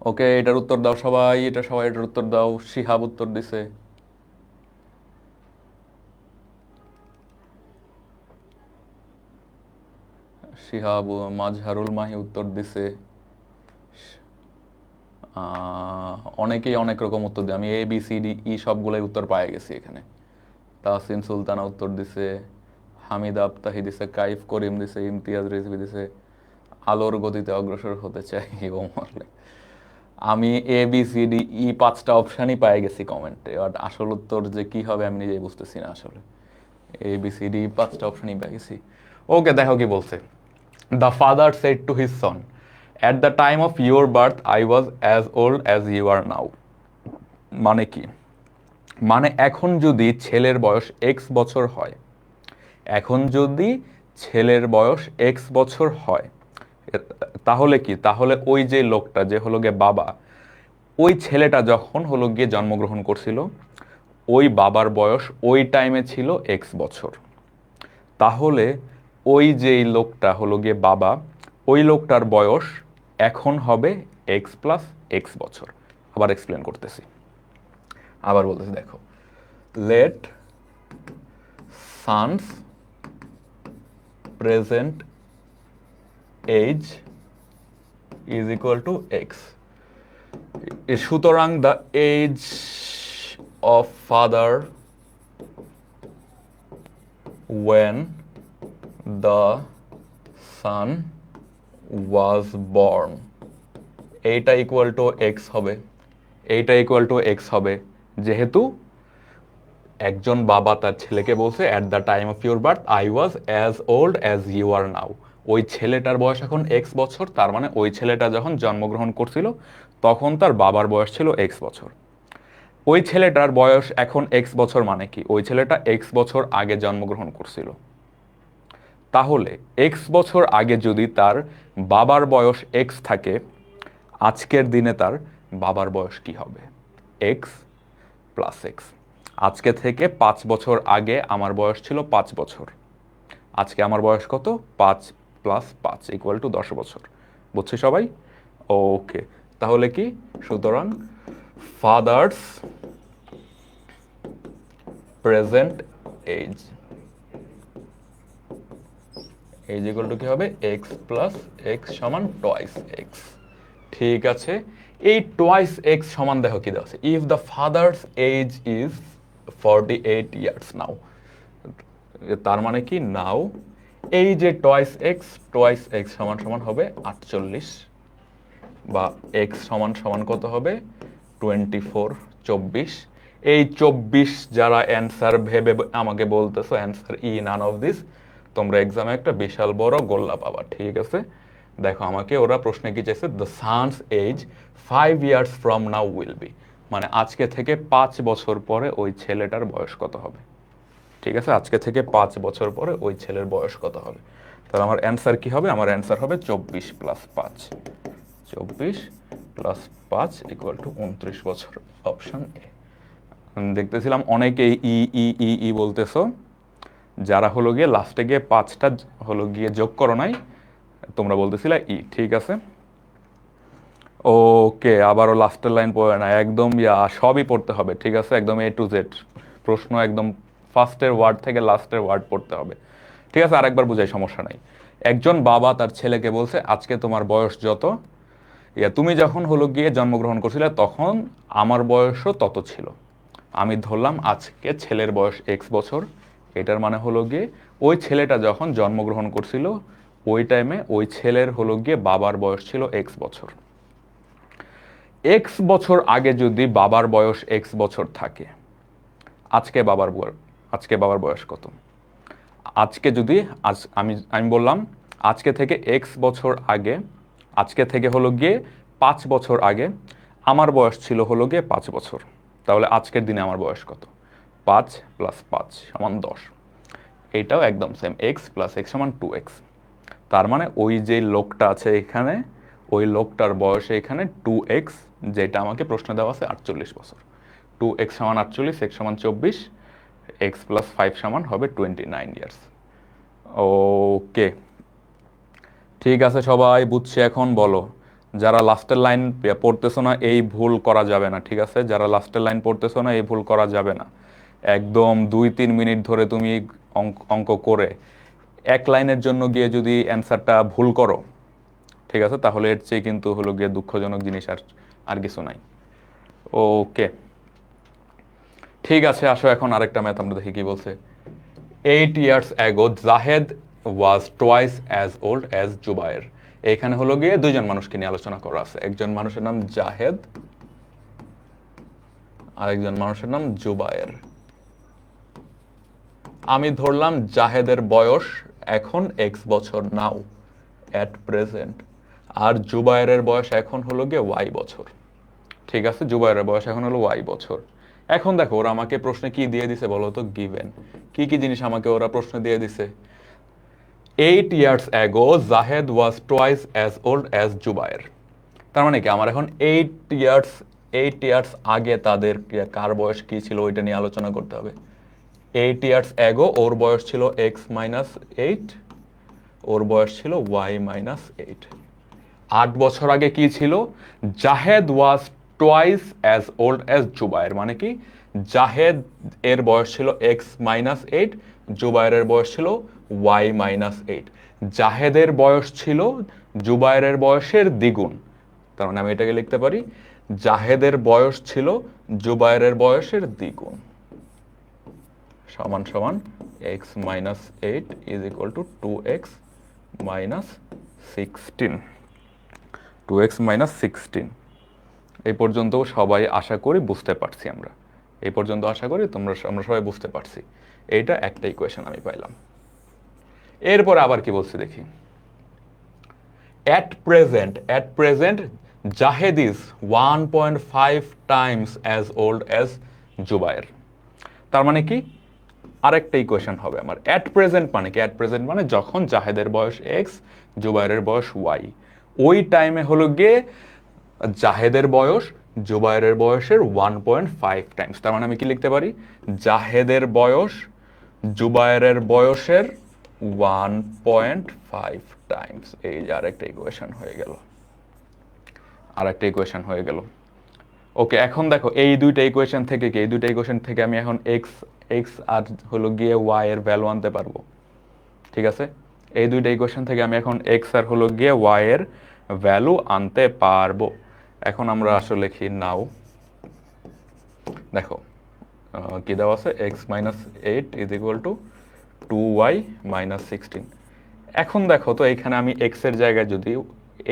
[SPEAKER 1] ওকে, এটার উত্তর দাও সবাই, সবাই এটার উত্তর দাও। শিহাব উত্তর দিছে, শিহাব, মাজহারুল মাহি উত্তর দিছে। অনেকেই অনেক রকম উত্তর দেয়, আমি এ বি সি ডি ই সবগুলোই উত্তর পাই গেছি এখানে। তাহসিন সুলতানা উত্তর দিছে, হামিদা আফতাহি দিছে, কাইফ করিম দিছে, ইমতিয়াজ রিজভি দিছে, আলোর গতিতে অগ্রসর হতে চাই ওমর। আমি এ বি সি ডি ই 5টা অপশানই পাই গেছি কমেন্টে, বাট আসল উত্তর যে কি হবে আমি নিজেই বুঝতেছি না আসলে। এ বি সি ডি 5টা অপশানই পাই গেছি। ওকে, দেখো কি বলছে। The father said to his son, at the time of your birth I was as old as you are now. মানে কি? মানে এখন যদি ছেলের বয়স এক্স বছর হয়, এখন যদি ছেলের বয়স এক্স বছর হয়, তাহলে কি, তাহলে ওই যে লোকটা যে হলো গিয়ে বাবা, ওই ছেলেটা যখন হলো গিয়ে জন্মগ্রহণ করছিল, ওই বাবার বয়স ওই টাইমে ছিল এক্স বছর। তাহলে ওই যে লোকটা হলো গিয়ে বাবা, ওই লোকটার বয়স এখন হবে এক্স প্লাস এক্স বছর। আবার এক্সপ্লেন করতেছি, আবার বলতেছি, দেখো। Let son's present age is equal to x. সুতরাং the age of father when the son was born, এইটা ইকুয়াল টু এক্স হবে, এইটা ইকুয়াল টু এক্স হবে, যেহেতু একজন বাবা তার ছেলেকে বলছে at the time of your birth I was as old as you are now. ওই ছেলেটার বয়স এখন এক্স বছর, তার মানে ওই ছেলেটা যখন জন্মগ্রহণ করছিল তখন তার বাবার বয়স ছিল এক্স বছর। ওই ছেলেটার বয়স এখন এক্স বছর মানে কি, ওই ছেলেটা এক্স বছর আগে জন্মগ্রহণ করছিল। তাহলে এক্স বছর আগে যদি তার বাবার বয়স এক্স থাকে, আজকের দিনে তার বাবার বয়স কি হবে? X plus x. আজকে থেকে 5 বছর আগে আমার বয়স ছিল 5 বছর, আজকে আমার বয়স কত? 5 প্লাস 5 ইকুয়াল টু 10 বছর। বুঝছি সবাই? ওকে, তাহলে কি, সুতরাং father's present age age equal to কি হবে? এক্স প্লাস এক্স সমান টোয়াইস এক্স। ঠিক আছে, এই টোয়াইস এক্স সমান দেখো কি দেওয়া আছে, if the father's age is 48 years now. তার মানে কি, নাও এই যে টোয়াইস এক্স সমান সমান হবে 48, বা এক্স সমান সমান কত হবে? 24, 24। এই 24 যারা অ্যান্সার ভেবে আমাকে বলতেছো answer E none of this, তোমরা এক্সামে একটা বিশাল বড় গোল্লা পাবা। ঠিক আছে, দেখো আমাকে ওরা প্রশ্নে কি চাইছে, the son's age 5 years from now will be, মানে আজকে থেকে 5 বছর পরে ওই ছেলেটার বয়স কত হবে। ঠিক আছে, আজকে থেকে 5 বছর পরে ওই ছেলের বয়স কত হবে। তাহলে আমার অ্যান্সার কি হবে? আমার অ্যান্সার হবে 24 প্লাস 5, 24 প্লাস 5 ইকুয়াল টু 29 বছর, অপশন এ। দেখতেছিলাম অনেকেই ই ই ই ই বলতেছো, যারা হলো গিয়ে লাস্টে গিয়ে 5টা হলো গিয়ে যোগ করো নাই, তোমরা বলতেছিলে ই। ঠিক আছে, ওকে, আবারও লাস্টের লাইন পড়ে না, একদম সবই পড়তে হবে। ঠিক আছে, একদম এ টু জেড প্রশ্ন, একদম ফার্স্টের ওয়ার্ড থেকে লাস্টের ওয়ার্ড পড়তে হবে। ঠিক আছে, আরেকবার বুঝাই, সমস্যা নাই। একজন বাবা তার ছেলেকে বলছে আজকে তোমার বয়স যত, তুমি যখন হলো গিয়ে জন্মগ্রহণ করছিলে তখন আমার বয়সও তত ছিল। আমি ধরলাম আজকে ছেলের বয়স এক্স বছর, এটার মানে হলো গিয়ে ওই ছেলেটা যখন জন্মগ্রহণ করছিল ওই টাইমে ওই ছেলের হলো গিয়ে বাবার বয়স ছিল এক্স বছর। এক্স বছর আগে যদি বাবার বয়স এক্স বছর থাকে, আজকে বাবার বয়স কত? আজকে যদি আমি বললাম আজকে থেকে এক্স বছর আগে, আজকে থেকে হলো গিয়ে 5 বছর আগে আমার বয়স ছিল হলো গিয়ে 5 বছর, তাহলে আজকের দিনে আমার বয়স কত? 5 প্লাস 5 সমান 10। এইটাও একদম সেম, এক্স প্লাস এক্স সমান 2x। তার মানে ওই যে লোকটা আছে এখানে, ওই লোকটার বয়সে এখানে 2x, যেটা আমাকে প্রশ্ন দেওয়া আছে 48 বছর। 2x সমান 48, x সমান 24, x প্লাস 5 সমান হবে 29 ইয়ার্স। ওকে, ঠিক আছে, সবাই বুঝছে এখন? বলো, যারা লাস্টের লাইন পড়তেছো না এই ভুল করা যাবে না। ঠিক আছে, যারা লাস্টের লাইন পড়তেছো না এই ভুল করা যাবে না। একদম 2-3 মিনিট ধরে তুমি অঙ্ক করে 1 লাইনের জন্য গিয়ে যদি অ্যান্সারটা ভুল করো, ঠিক আছে, তাহলে এর চেয়ে কিন্তু হলো গিয়ে দুঃখজনক জিনিস আর কিছু নাই। ওকে, ঠিক আছে, আসো এখন আরেকটা ম্যাথ আমরা দেখি কি বলছে। 8 years ago Zahed was twice as old as Zubair. এখানে হলো গিয়ে দুইজন মানুষকে নিয়ে আলোচনা করা আছে, একজন মানুষের নাম জাহেদ, আরেকজন মানুষের নাম জুবায়ের। আমি ধরলাম জাহেদের বয়স এখন এক্স বছর নাও অ্যাট প্রেজেন্ট, আর জুবায়েরের বয়স এখন হলো গিয়ে ওয়াই বছর। ঠিক আছে, জুবায়েরের বয়স এখন হলো ওয়াই বছর। এখন দেখো ওরা আমাকে প্রশ্নে কি দিয়ে দিছে বলো তো, গিভেন কি কি জিনিস আমাকে ওরা প্রশ্ন দিয়ে দিছে। 8 years ago Zahed was twice as old as Zubair. তার মানে কি আমার এখন 8 years আগে তাদের কার বয়স কি ছিল ওইটা নিয়ে আলোচনা করতে হবে। 8 years ago ওর বয়স ছিল x-8, ওর বয়স ছিল y-8। 8 বছর আগে কি ছিল, Zahed was twice as old as Zubair, মানে কি জাহেদ এর বয়স ছিল x-8, জুবায়ের বয়স ছিল y-8। জাহেদের বয়স ছিল জুবায়ের বয়সের দ্বিগুণ। তার মানে আমি এটাকে লিখতে পারি জাহেদের বয়স ছিল জুবায়ের বয়সের দ্বিগুণ, সমান সমান x-8 is equal two 2x-16। 2x-16। এই পর্যন্ত সবাই আশা করি বুঝতে পারছি আমরা, এই পর্যন্ত আশা করি আমরা সবাই বুঝতে পারছি। এইটা একটা ইকুয়েশন আমি পাইলাম। এরপর আবার কি বলছি দেখি। at present Zahed is 1.5 times as old as Zubair. তার মানে কি আরেকটা ইকুয়েশন হবে আমার। অ্যাট প্রেজেন্ট মানে কি, অ্যাট প্রেজেন্ট মানে যখন জাহেদের বয়স এক্স, জুবায়ের বয়স ওয়াই, ওই টাইমে হলো গিয়ে জাহেদের বয়স জুবায়ের বয়সের 1.5 টাইমস। তার মানে আমি কি লিখতে পারি, জাহেদের বয়স জুবায়ের বয়সের 1.5 টাইমস। এই যে আরেকটা ইকুয়েশন হয়ে গেল, আরেকটা ইকুয়েশন হয়ে গেল। ওকে, এখন দেখো এই দুইটা ইকুয়েশন থেকে কি, এই দুইটা ইকুয়েশন থেকে আমি এখন এক্স আর হলো গিয়ে ওয়াই এর ভ্যালু আনতে পারবো। ঠিক আছে, এই দুইটা ইকুয়েশন থেকে আমি এখন এক্স আর হলো গিয়ে ওয়াই এর ভ্যালু আনতে পারবো। এখন আমরা আসলে লিখি নাও, দেখো কি দেওয়া আছে, x-8 is equal two 2y-16। এখন দেখো তো এখানে আমি এক্স এর জায়গায় যদি,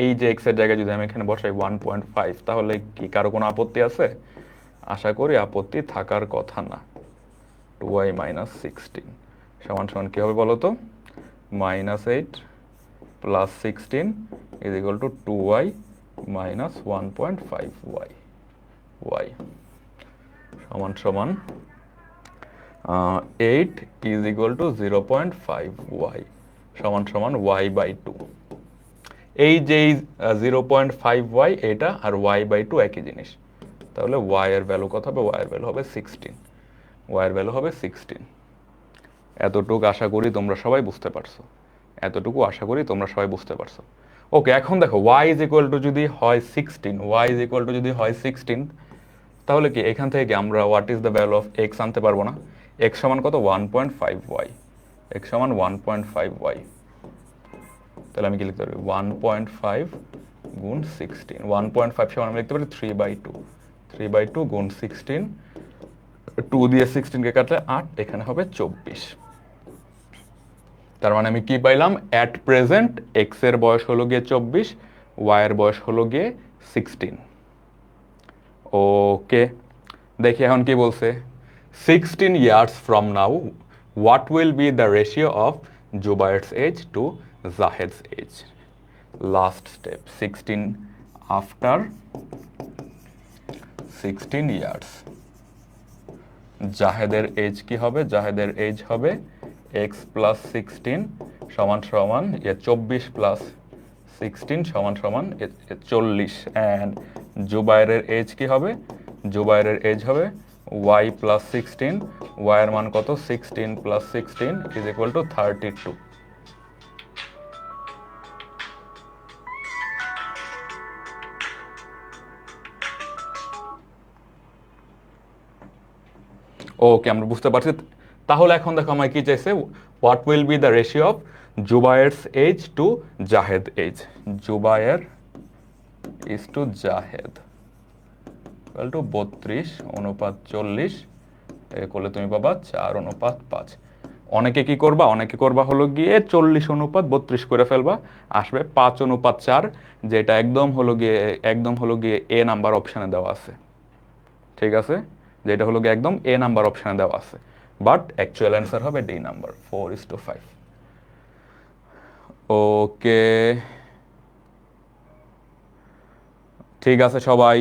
[SPEAKER 1] এই যে এক্স এর জায়গায় যদি আমি এখানে বসাই 1.5, তাহলে কি কারো কোনো আপত্তি আছে? আশা করি আপত্তি থাকার কথা না। 2y-16 সমান সমান কি হবে বলো তো, -8 plus 16 is equal two 2y-1.5y, y সমান সমান 8 ইজ ইকুয়াল টু 0.5y সমান সমান y/2। এই যে 0.5y এটা আর y/2 একই জিনিস, তাহলে y এর ভ্যালু কত হবে, y এর ভ্যালু হবে 16, y এর ভ্যালু হবে 16। এতটুকু আশা করি তোমরা সবাই বুঝতে পারছো, এতটুকু আশা করি তোমরা সবাই বুঝতে পারছো। ওকে, এখন দেখো y ইজ ইকুয়াল টু যদি হয় 16, y ইজ ইকুয়াল টু যদি হয় 16, তাহলে কি এখান থেকে আমরা what is the value of x আনতে পারবো না? x সমান কত, 1.5y, x সমান 1.5y। তাহলে আমি কি লিখতে পারি, 1.5 গুণ 16, 1.5 সমান আমি লিখতে পারি 3/2, 3/2 গুণ 16, 2 দিয়ে 16 কে কাটলে 8, এখানে হবে 24। তার মানে আমি কি পাইলাম, অ্যাট প্রেজেন্ট এক্স এর বয়স হলো গিয়ে 24, ওয়াই এর বয়স হলো গিয়ে 16। ওকে, দেখি এখন কি বলছে। 16 years from now what will be the ratio of Jubair's age to Zahed's age? Last step, 16 after 16 years জাহেদের age কি হবে, জাহেদের এজ হবে x প্লাস 16 সমান সমান 24 প্লাস 16 সমান সমান 40, অ্যান্ড জুবায়ের এজ কি হবে, জুবায়ের এজ হবে y প্লাস 16, y এর মান কত, 16 plus 16 is equal to 32। Okay, আমরা বুঝতে পারছি। তাহলে এখন দেখো আমায় কি চাইছে, what will be the ratio of Zubair's age to Zahed age. Zubair is to Zahed equal to 32:40, করলে তুমি পাবা 4:5। অনেকে কি করবা, অনেকে করবা হলো গিয়ে 40:32 করে ফেলবা, আসবে 5:4, যেটা একদম হলো গিয়ে এ নাম্বার অপশানে দেওয়া আছে। ঠিক আছে, যেটা হলো গিয়ে একদম এ নাম্বার অপশানে দেওয়া আছে, বাট অ্যাকচুয়াল অ্যান্সার হবে ডি নাম্বার, 4:5। ওকে, ঠিক আছে সবাই,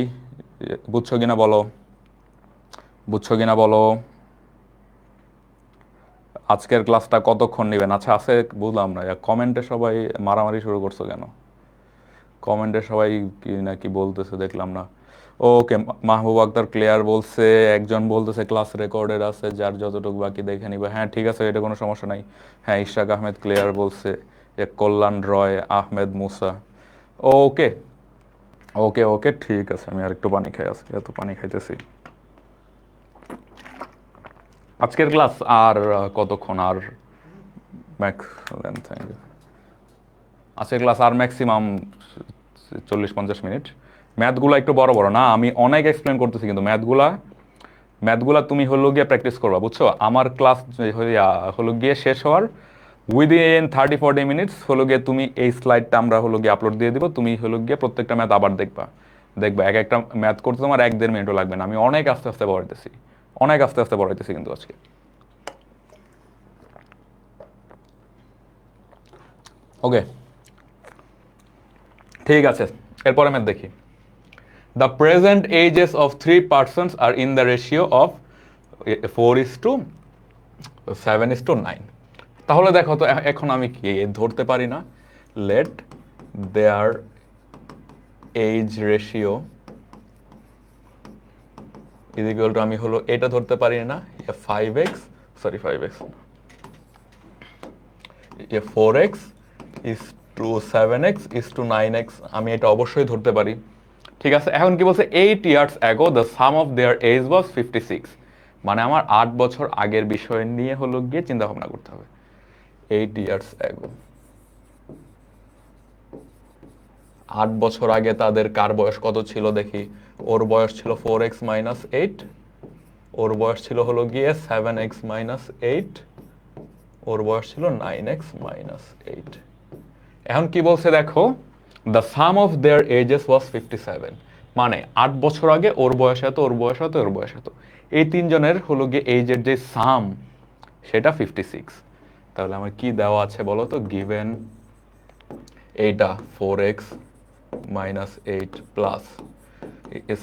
[SPEAKER 1] বুঝছো কিনা বলো, বুঝছো কিনা বলো। আজকের ক্লাসটা কতক্ষণ নেবেন? আচ্ছা আছে, বুঝলাম না, কমেন্টে সবাই মারামারি শুরু করছো কেন? কমেন্টে সবাই কি না কি বলতেছে দেখলাম না। ওকে, মাহবুব আক্তার ক্লিয়ার বলছে, একজন বলতেছে ক্লাস রেকর্ডের আছে, যার যতটুকু বাকি দেখে নিবে। হ্যাঁ ঠিক আছে, এটা কোনো সমস্যা নাই। হ্যাঁ ইশরাক আহমেদ ক্লিয়ার বলছে, যে কল্যাণ রয়, আহমেদ মুসা। ওকে ওকে ওকে, ঠিক আছে, আমি আর একটু পানি খাই, আজকে এত পানি খাইতেছি। আজকের ক্লাস আর কতক্ষণ? আর ম্যাক্স লেন্থ, আজকের ক্লাস আর ম্যাক্সিমাম 40-50 মিনিট। ম্যাথগুলো একটু বড় বড় না, আমি অনেক এক্সপ্লেন করতেছি, কিন্তু ম্যাথগুলা তুমি হলো গিয়ে প্র্যাকটিস করবা, বুঝছো? আমার ক্লাস হলো গিয়ে শেষ হওয়ার উইদিন 30-40 মিনিটস হলো গিয়ে তুমি এই স্লাইডটা আমরা হলো গিয়ে আপলোড দিয়ে দিব, তুমি হলো গিয়ে প্রত্যেকটা ম্যাথ আবার দেখবা। দেখবা এক একটা ম্যাথ করতে তোমার 1-1.5 মিনিটও লাগবে না। আমি অনেক আস্তে আস্তে পড়াইতেছি, অনেক আস্তে আস্তে পড়াইতেছি কিন্তু আজকে। ওকে, ঠিক আছে, এরপরে ম্যাথ দেখি। The present ages of 3 persons are in the ratio of 4:7:9. তাহলে দেখো তো, এখন আমি কি ধরতে পারি না? Let their age ratio is equal to, আমি হলো এটা ধরতে পারি না, 5x, sorry 5x, 4x is to 7x is to 9x, আমি এটা অবশ্যই ধরতে পারি। ঠিক আছে, এখন কি বলছে? 8 years ago the sum of their age was 56, মানে আমার 8 বছর আগের বিষয় নিয়ে হলো গিয়ে চিন্তা ভাবনা করতে হবে। 8 years ago, 8 বছর আগে তাদের কার বয়স কত ছিল দেখি। ওর বয়স ছিল 4x-8, ওর বয়স ছিল হলো গিয়ে 7x-8, ওর বয়স ছিল 9x-8। এখন কি বলছে দেখো, the sum of their ages was 57, মানে 8 বছর আগে ওর বয়স এত, ওর বয়স এত, ওর বয়স এত, এই তিনজনের হলো গিয়ে এইজের যে সাম সেটা 56। তাহলে আমার কি দেওয়া আছে বলো তো? গিভেন এইটা 4x-8 plus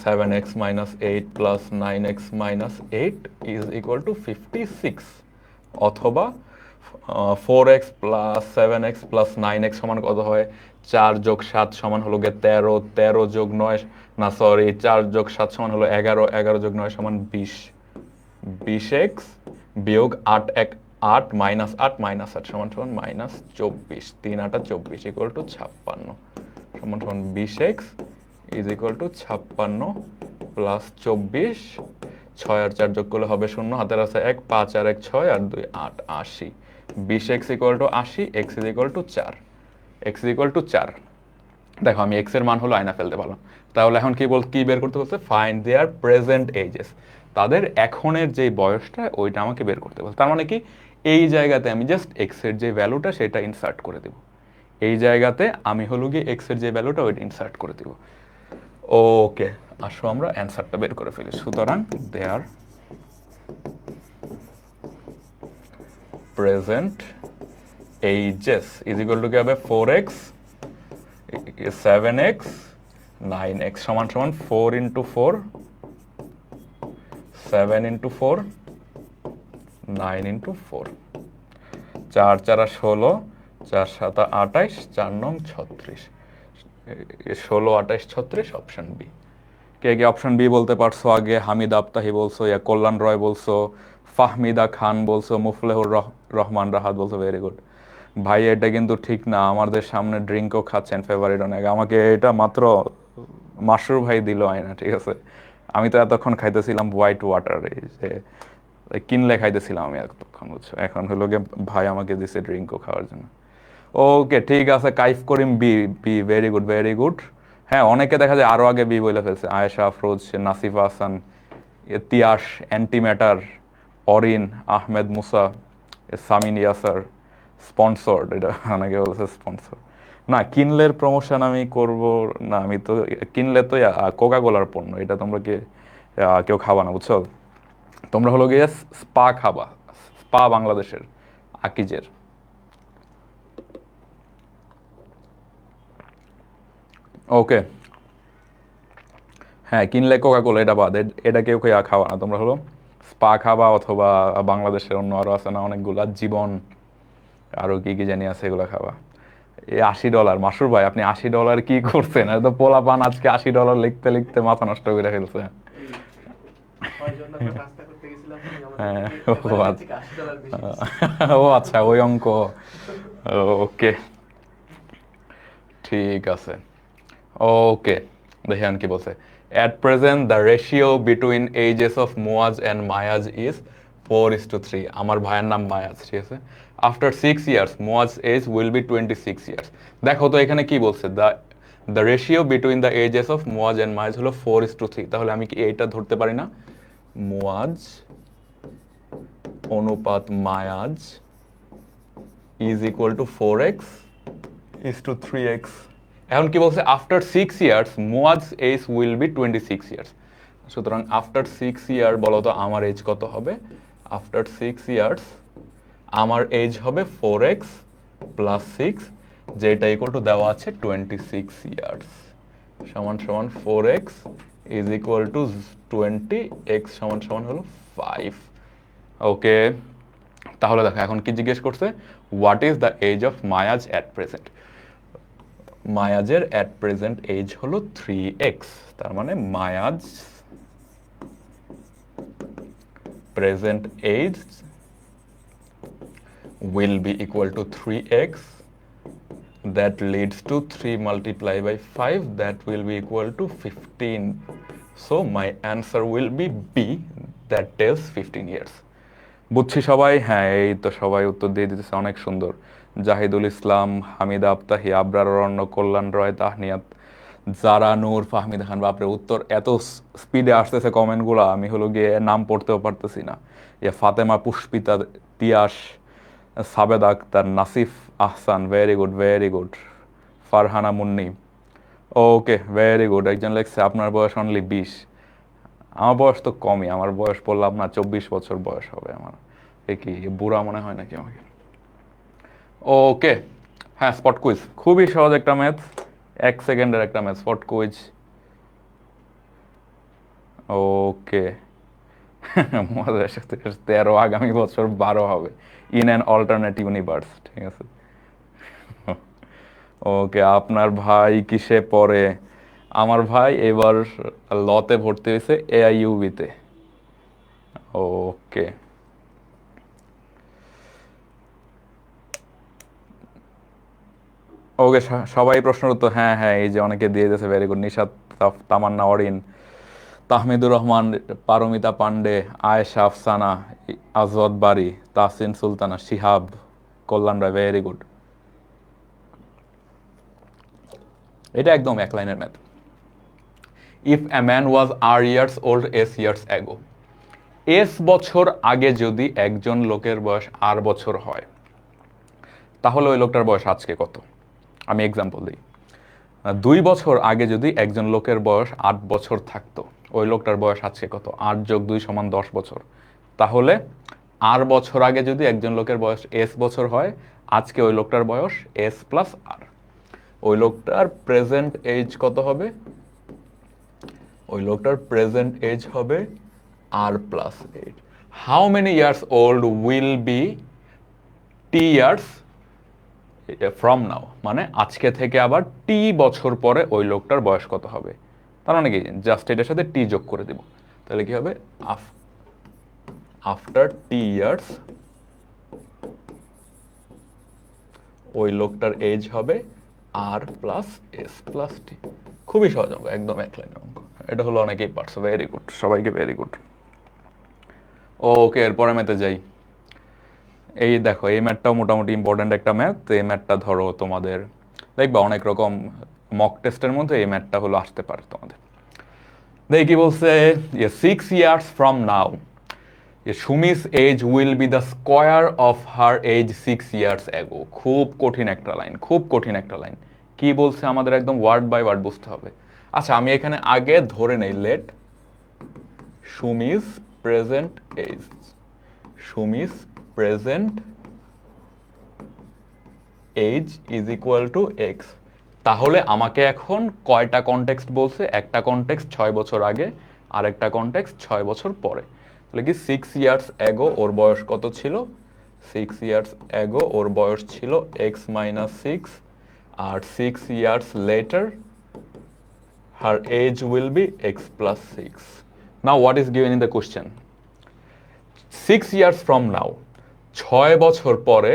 [SPEAKER 1] 7x-8 plus 9x-8 is equal two 56, অথবা 4x plus 7x plus 9x সমান কত হয়? 4+7 সমান হলো গিয়ে 13, 13+9, না সরি, 4+7 সমান হলো 11, 11+9 সমান 20, 20x বিয়োগ 8 মাইনাস 8 মাইনাস 8 সমান সমান -24, 3×8 = 24 ইকুয়াল টু 56 সমান সমান 20x is equal two 56 plus 24, 6 আর 4 যোগ করলে হবে 0, হাতের আছে 1, 5 আর 1 6 আর 2 8, 80, 20x equal to 80, x is equal two 4, x is equal two 4। দেখো আমি x এর মান হলো আয়না ফেলতে পারলাম। তাহলে এখন কি বের করতে বলছে? ফাইন্ড দেয়ার প্রেজেন্ট এজেস, তাদের এখনের যে বয়সটা ওইটা আমাকে বের করতে বলছে। তার মানে কি, এই জায়গাতে আমি জাস্ট x এর যে ভ্যালুটা সেটা ইনসার্ট করে দেব, এই জায়গাতে আমি হলো গিয়ে x এর যে ভ্যালুটা ওইটা ইনসার্ট করে দেব। ওকে, আসো আমরা অ্যান্সারটা বের করে ফেলি। সুতরাং their present ages is equal to কি হবে? 4x, 7x, 9x সমান সমান 4 × 4, 7 × 4, 9 × 4, 4 4 16, 4 7 28, 4 9 36, 16 28 36, অপশন বি। কে কে অপশন বি বলতে পারছো আগে? হামিদ আফতাহি বলছো, ইয়া কল্যাণ রয় বলছো, ফাহমিদা খান বলছো, মুফলেহুর রহমান রাহাত বলছো, ভেরি গুড। ভাই এটা কিন্তু ঠিক না, আমাদের সামনে ড্রিঙ্কও খাচ্ছেন ফেভারিট অনেক, আমাকে এটা মাত্র মাসরুর ভাই দিল আয়না, ঠিক আছে? আমি তো এতক্ষণ খাইতেছিলাম হোয়াইট ওয়াটার, এই যে কিনলে খাইতেছিলাম আমি এতক্ষণ, বুঝছো? এখন হলো গিয়ে ভাই আমাকে দিছে ড্রিঙ্কও খাওয়ার জন্য। ওকে ঠিক আছে, Kaif Karim b, b very good, very good. হ্যাঁ অনেকে দেখা যায় আরো আগে বি বলে ফেলছে, আয়েশা আফরোজ, নাসিফা হাসান, তিয়াস, অ্যান্টিম্যাটার, অরিন, আহমেদ মুসা, সামিন ইয়াসার, স্পন্সর্ড, এটা অনেকে বলছে স্পন্সর। না, কিনলের প্রমোশন আমি করব না, আমি তো কিনলে তো কোকা কোলার পণ্য, এটা তোমরা কি কেউ খাবা না, বুঝছো? তোমরা হলো গিয়ে স্পা খাবা, স্পা বাংলাদেশের, আকিজের। ওকে, হ্যাঁ কিনলে কোকা কোলা এটা বাদ, এটা কেউ কেউ খাওয়া না তোমরা, হলো স্পা খাবা অথবা বাংলাদেশের অন্য আরো আছে না অনেকগুলা, জীবন আরো কি কি জানি আছে, এগুলো খাবা। এই $80, মাসুর ভাই আপনি $80 কি করছেন? আর তো পোলা পান আজকে $80 লিখতে লিখতে মাথা নষ্ট করে ফেলছে। হ্যাঁ ও আচ্ছা, ও আচ্ছা ওই অঙ্ক, ওকে ঠিক আছে। ওকে, দেখেন কি বলছে, at present the ratio between ages of Muaz and Mayaz is 4:3। আমার ভাইয়ের নাম মায়াজ, ঠিক আছে। After 6 years Muaz age will be 26 years। দেখো তো এখানে কি বলছে, the ratio between the ages of Muaz and Mayaz হলো 4:3। তাহলে আমি কি এইটা ধরতে পারি না, মুয়াজ অনুপাত Mayaz is equal two 4x:3x। এখন কি বলছে, after 6 years Muaz age will be 26 years। সুতরাং আফটার 6 year বলো তো আমার এজ কত হবে, আফটার 6 years আমার এজ হবে 4x প্লাস 6, যেটা ইকুয়াল টু দেওয়া আছে 26 years, সমান সমান 4x is equal to 20, x সমান সমান হলো 5। ওকে, তাহলে দেখো এখন কি জিজ্ঞেস করছে, what is the age of Maya's at present. মায়াজের অ্যাট প্রেজেন্ট এজ হলো 3x, তার মানে Maya's present age will be equal to 3x, that leads to 3 multiplied by 5, that will be equal to 15. So my answer will be B, that tells 15 years. বুঝছি সবাই, হ্যাঁ এই তো সবাই উত্তর দিয়ে দিতেছে, অনেক সুন্দর। জাহিদুল ইসলাম, হামিদা আফতাহি, আবরার অরণ্য, কল্যাণ রয়, তাহনিয়াত, জারা নূর, ফাহমিদা খান। বাপরে উত্তর এত স্পিডে আসতেছে কমেন্টগুলো, আমি হলো গিয়ে নাম পড়তেও পারতেছি না। Fatema, Pushpita, Tiyas, Sabed Akter, Nasif Ahsan, very good very good. Farhana Munni, okay very good. একজন লেখছে আপনার বয়স অনলি 20। আমার বয়স তো কমই, আমার বয়স বললাম না 24 বছর বয়স হবে আমার। এ কি বুড়া মনে হয় নাকি আমাকে? ওকে, হ্যাঁ স্পট কুইজ খুবই সহজ একটা ম্যাথ, 1 সেকেন্ডের একটা ম্যাথ, স্পট কুইজ। ওকে, 13 আগামী বছর 12 হবে, ইন অ্যান অল্টারনেট ইউনিভার্স, ঠিক আছে। ওকে, আপনার ভাই কিসে পড়ে? আমার ভাই এবার লতে ভর্তি হয়েছে, AIUB-তে। ওকে, ওকে সবাই প্রশ্নের উত্তর, হ্যাঁ হ্যাঁ এই যে অনেকে দিয়ে দিয়েছে, very good. Nishat, Tamanna, Orin, Tahmidur Rahman, Paromita Pandey, Ayesha Afsana, Azwad Bari, Tasin Sultana, Shihab, Kalyan Roy, very good. এটা একদম এক লাইনের math. If a man was r years old s years ago, s বছর আগে যদি একজন লোকের বয়স আর বছর হয়, তাহলে ওই লোকটার বয়স আজকে কত? আমি এক্সাম্পল দিই। 2 বছর আগে যদি একজন লোকের বয়স 8 বছর থাকতো, ওই লোকটার বয়স আজকে কত? 8 যোগ 2 সমান 10 বছর। তাহলে আর বছর আগে যদি একজন লোকের বয়স এস বছর হয়, আজকে ওই লোকটার বয়স এস প্লাস আর। ওই লোকটার প্রেজেন্ট এজ কত হবে? ওই লোকটার প্রেজেন্ট এজ হবে আর plus 8। How many years old will be T years from now, মানে আজকে থেকে আবার টি বছর পরে ওই লোকটার বয়স কত হবে? তার মানে কি, জাস্ট এটার সাথে টি যোগ করে দিব, তাহলে কি হবে, আফটার টি ইয়ার্স ওই লোকটার এজ হবে আর প্লাস এস প্লাস টি। খুবই সহজ অঙ্ক, একদম এক লাইনের অঙ্ক। এটা হলো অনেকেই পারছো, ভেরি গুড, সবাইকে ভেরি গুড। ওকে, এরপরে ম্যাথে যাই। এই দেখো এই ম্যাথটাও মোটামুটি ইম্পর্ট্যান্ট একটা ম্যাথ। এই ম্যাথটা ধরো তোমাদের দেখবা অনেক রকম মক টেস্টের মধ্যে এই ম্যাথটা হলো আসতে পারে তোমাদের। দেখি কি বলছে, 6 years from now Sumi's age will be the square of her age 6 years ago। খুব কঠিন একটা লাইন, খুব কঠিন একটা লাইন। কি বলছে আমাদের একদম ওয়ার্ড বাই ওয়ার্ড বুঝতে হবে। আচ্ছা আমি এখানে আগে ধরে নেই, let Sumi's present age, Sumi's present age is equal to x, তাহলে আমাকে এখন কয়টা কনটেক্সট বলছে? একটা কনটেক্সট 6 বছর আগে, আর একটা কনটেক্সট 6 বছর পরে। তাহলে কি 6 ইয়ার্স অ্যাগো ওর বয়স কত ছিল? 6 ইয়ার্স অ্যাগো ওর বয়স ছিল x মাইনাস 6, আর 6 years later her age will be x plus 6. Now what is given in the question? 6 years from now, 6 বছর পরে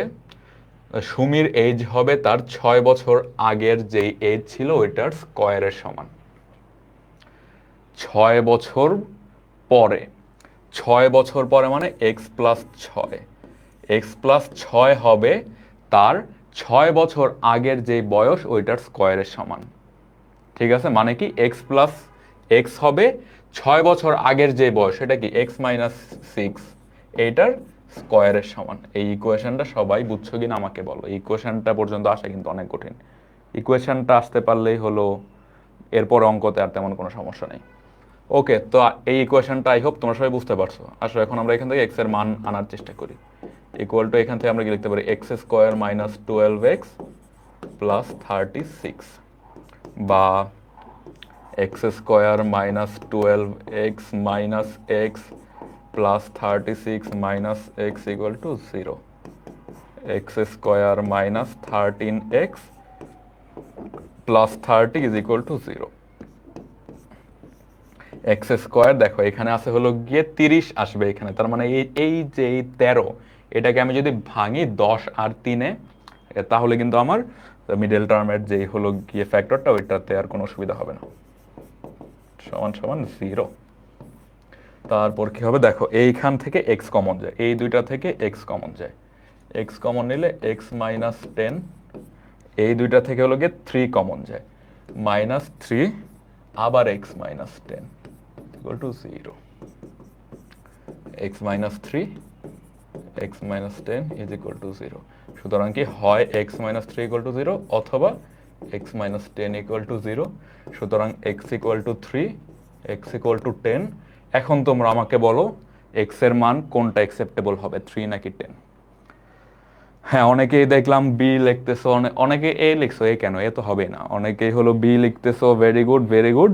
[SPEAKER 1] সুমির এজ হবে তার 6 বছর আগের যেই এজ ছিল ওইটার স্কয়ারের সমান। 6 বছর পরে, 6 বছর পরে মানে x প্লাস 6, x প্লাস 6 হবে তার 6 বছর আগের যেই বয়স ওইটার স্কয়ারের সমান। ঠিক আছে, মানে কি x প্লাস x হবে 6 বছর আগের যে বয়স, সেটা কি x মাইনাস 6 এইটার স্কয়ারের সমান। এই ইকুয়েশনটা সবাই বুঝছো কিনা আমাকে বলো। এই ইকুয়েশনটা পর্যন্ত আসা কিন্তু অনেক কঠিন। ইকুয়েশনটা আসতে পারলেই হলো, এরপর অঙ্কতে আর তেমন কোনো সমস্যা নেই। ওকে, তো এই ইকুয়েশনটা আই হোপ তোমরা সবাই বুঝতে পারছো। আসলে এখন আমরা এখান থেকে x এর মান আনার চেষ্টা করি। ইকুয়াল টু এখান থেকে আমরা কি লিখতে পারি? x square minus 12x plus 36, বা x square minus 12x minus x plus 36 minus x equal to 0, x square minus 13x plus 30 is equal two 0। x square দেখো এখানে আছে হলো গিয়ে 30 আসবে এখানে, তার মানে এই যে 13, এটাকে আমি যদি ভাঙি 10 আর 3-এ, তাহলে কিন্তু আমার মিডল টার্মের যে হলো গিয়ে ফ্যাক্টরটা ওইটাতে আর কোনো অসুবিধা হবে না, সমান সমান 0। তারপর কি হবে দেখো, এইখান থেকে x কমন যায়, এই দুইটা থেকে x কমন যায়, x কমন নিলে x মাইনাস 10, এই দুইটা থেকে হলো গিয়ে 3 কমন যায়, মাইনাস 3 আবার x minus 10 equal to 0, x minus 3 x minus 10 is equal two 0। সুতরাং কি হয় x মাইনাস 3 ইকুয়াল টু 0 অথবা x মাইনাস 10 ইকুয়াল টু 0। সুতরাং x equal to 3, x equal to 10। এখন তোমরা আমাকে বলো x এর মান কোনটা অ্যাকসেপ্টেবল হবে, 3 নাকি 10? হ্যাঁ, অনেকেই দেখলাম b লিখতেছো, অনেকে a লিখছো, এ কেন, এ তো হবে না। অনেকেই হলো b লিখতেছো, very good very good.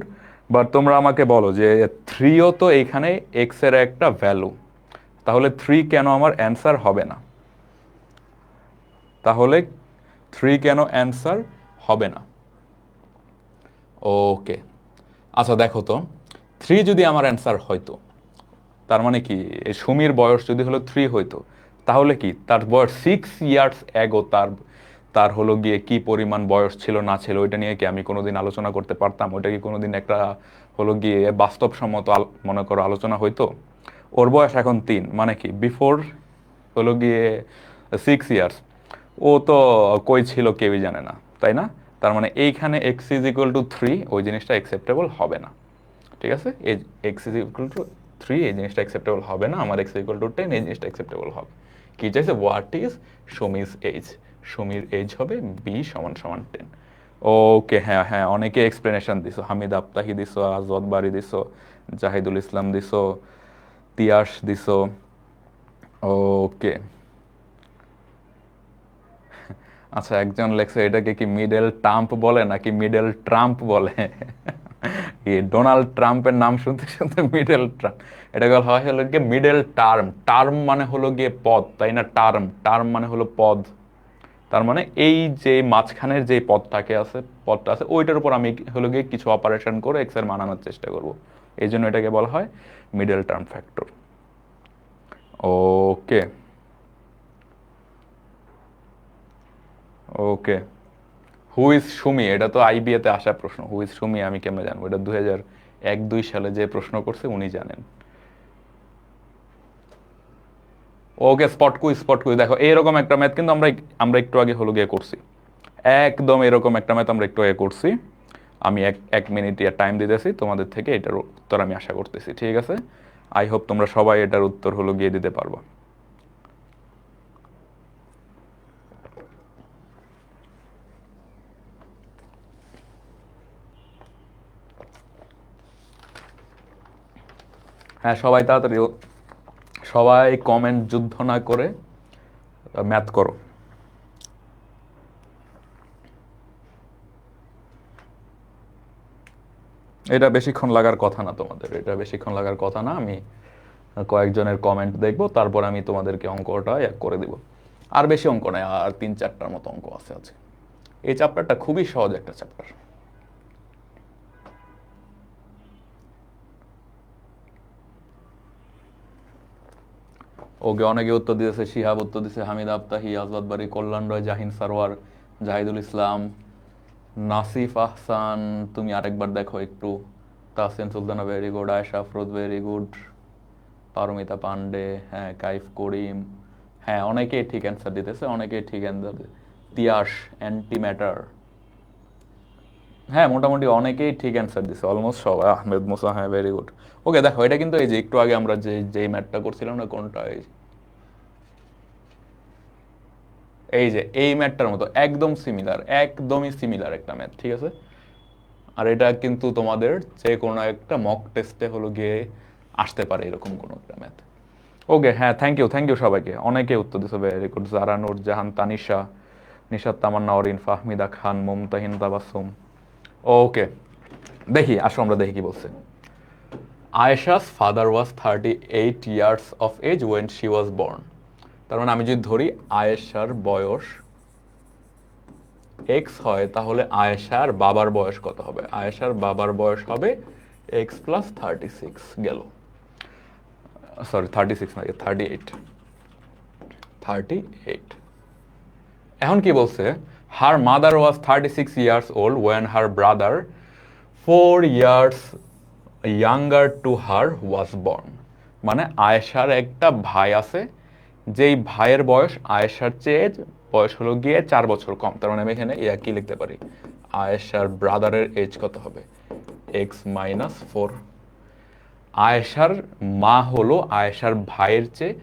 [SPEAKER 1] But তোমরা আমাকে বলো যে 3ও তো এইখানে x এর একটা ভ্যালু, তাহলে 3 কেন আমার অ্যান্সার হবে না? তাহলে 3 কেন অ্যান্সার হবে না? ওকে, আচ্ছা দেখো তো, 3 যদি আমার অ্যান্সার হয়তো, তার মানে কি এই সুমির বয়স যদি হলো 3 হইতো, তাহলে কি তার বয়স 6 ইয়ার্স অ্যাগো, তার হলো গিয়ে কি পরিমাণ বয়স ছিল না ছিল ওইটা নিয়ে কি আমি কোনোদিন আলোচনা করতে পারতাম? ওইটা কি কোনোদিন একটা হলো গিয়ে বাস্তবসম্মত মনে করো আলোচনা হইতো? ওর বয়স এখন 3, মানে কি বিফোর হলো গিয়ে 6 ইয়ার্স ও তো কই ছিল কেউই জানে না, তাই না? তার মানে এইখানে x ইজ ইকুয়াল টু 3, ওই জিনিসটা অ্যাকসেপ্টেবল হবে না। ঠিক আছে, এই x ইজ ইকুয়াল টু 3 এই জিনিসটা অ্যাকসেপ্টেবল হবে না, আমার x ইকুয়াল টু 10 এই জিনিসটা অ্যাকসেপ্টেবল হবে। কি চাইছে? What is Sumi's age? সুমির এজ হবে b সমান সমান 10। ওকে, হ্যাঁ হ্যাঁ, অনেকে এক্সপ্লেনেশন দিছো, হামিদ আফতাহি দিছো, আজওয়াদ বারি দিছো, জাহিদুল ইসলাম দিছো, তিয়াস দিছো। ওকে, আচ্ছা একজন লেখছে এটাকে কি মিডল টাম্প বলে নাকি মিডল ট্রাম্প বলে? ডোনাল্ড ট্রাম্পের নাম শুনতে শুনতে মিডল ট্রাম্প, এটা হয় হলো গিয়ে মিডল টার্ম। টার্ম মানে হলো গিয়ে পদ, তাই না? টার্ম, টার্ম মানে হলো পদ। তার মানে এই যে মাঝখানের যে পদটা আছে ওইটার উপর আমি হলো গিয়ে কিছু অপারেশন করে এক্স এর মান আনার চেষ্টা করব, এই জন্য এটাকে বলা হয় middle term factor. Okay okay, who is Sumi, এটা তো আইবিএতে আসা প্রশ্ন। হু ইজ সুমি আমি কেমনে জানবো? এটা 2001-2 সালে যে প্রশ্ন করছে উনি জানেন। ওকে, স্পট কুইজ দেখো, এইরকম একটা ম্যাথ কিন্তু আমরা একটু আগে হলো গিয়ে করছি, একদম এরকম একটা ম্যাথ আমরা একটু আগে করছি। আমি এক মিনিট টাইম দিতেছি তোমাদের থেকে, এটার উত্তর আমি আশা করতেছি। ঠিক আছে, আই হোপ তোমরা সবাই এটার উত্তর হলো গিয়ে দিতে পারবো। হ্যাঁ, সবাই তাড়াতাড়ি, সবাই কমেন্ট যুদ্ধ না করে ম্যাথ করো। এটা বেশিক্ষণ লাগার কথা না তোমাদের, এটা বেশিক্ষণ লাগার কথা না। আমি কয়েকজনের কমেন্ট দেখবো, তারপর আমি তোমাদেরকে অঙ্কটা এক করে দিব। আর বেশি অঙ্ক নাই, আর 3-4টার মতো অঙ্ক আছে আজকে। এই চ্যাপ্টারটা খুবই সহজ একটা চ্যাপ্টার। ওকে, অনেকে উত্তর দিয়েছে, শিহাব উত্তর দিয়েছে, হামিদ আফতাহি, আজবাদ বাড়ি, কল্যাণ রয়, জাহিন সারোয়ার, জাহিদুল ইসলাম, নাসিফ আহসান, তুমি আরেকবার দেখো একটু, Tasin Sultana very good, Ayesha Afroz very good, Paromita Pandey, হ্যাঁ, কাইফ করিম, হ্যাঁ, অনেকেই ঠিক অ্যান্সার দিতেছে, অনেকেই ঠিক অ্যান্সার। তিয়াস, অ্যান্টি ম্যাটার, হ্যাঁ, মোটামুটি অনেকেই ঠিক অ্যান্সার দিছে, অলমোস্ট সবাই। আহমেদ মুসা, হ্যাঁ, ভেরি গুড। ওকে, দেখো এটা কিন্তু এই যে একটু আগে আমরা যেই ম্যাথটা করছিলাম না, কোনটা, এই যে এই ম্যাথটার মতো একদম সিমিলার, একদমই সিমিলার একটা ম্যাথ, ঠিক আছে। আর এটা কিন্তু তোমাদের যে কোনো একটা মক টেস্টে হলো গিয়ে আসতে পারে এরকম কোনো একটা ম্যাথ। ওকে, হ্যাঁ, থ্যাংক ইউ সবাইকে, অনেকে উত্তর দিচ্ছে, very good. Zara Noor Jahan, Tanisha, Nishat Tamanna, Orin, Fahmida Khan, Mumtahin Tabassum. Okay, দেখি, আসো আমরা দেখি কি বলছে। Ayesha's father was 38 years of age when she was born. তার মানে আমি যদি ধরি আয়েশার বয়স এক্স হয়, তাহলে আয়েশার বাবার বয়স কত হবে? আয়েশার বাবার বয়স হবে এক্স প্লাস 36 গেল, সরি 36 না, 38। এখন কি বলছে? Her mother was 36 years old when her brother 4 years younger to her was born. মানে আয়েশার একটা ভাই আছে, যেই ভাইয়ের বয়স আয়েশার চেয়ে বয়স হলো গিয়ে 4 বছর কম। তার মানে আমি এখানে কি লিখতে পারি? আয়েশার ব্রাদারের এজ কত হবে? X minus 4। আয়েশার মা হলো আয়েশার ভাইয়ের চেয়ে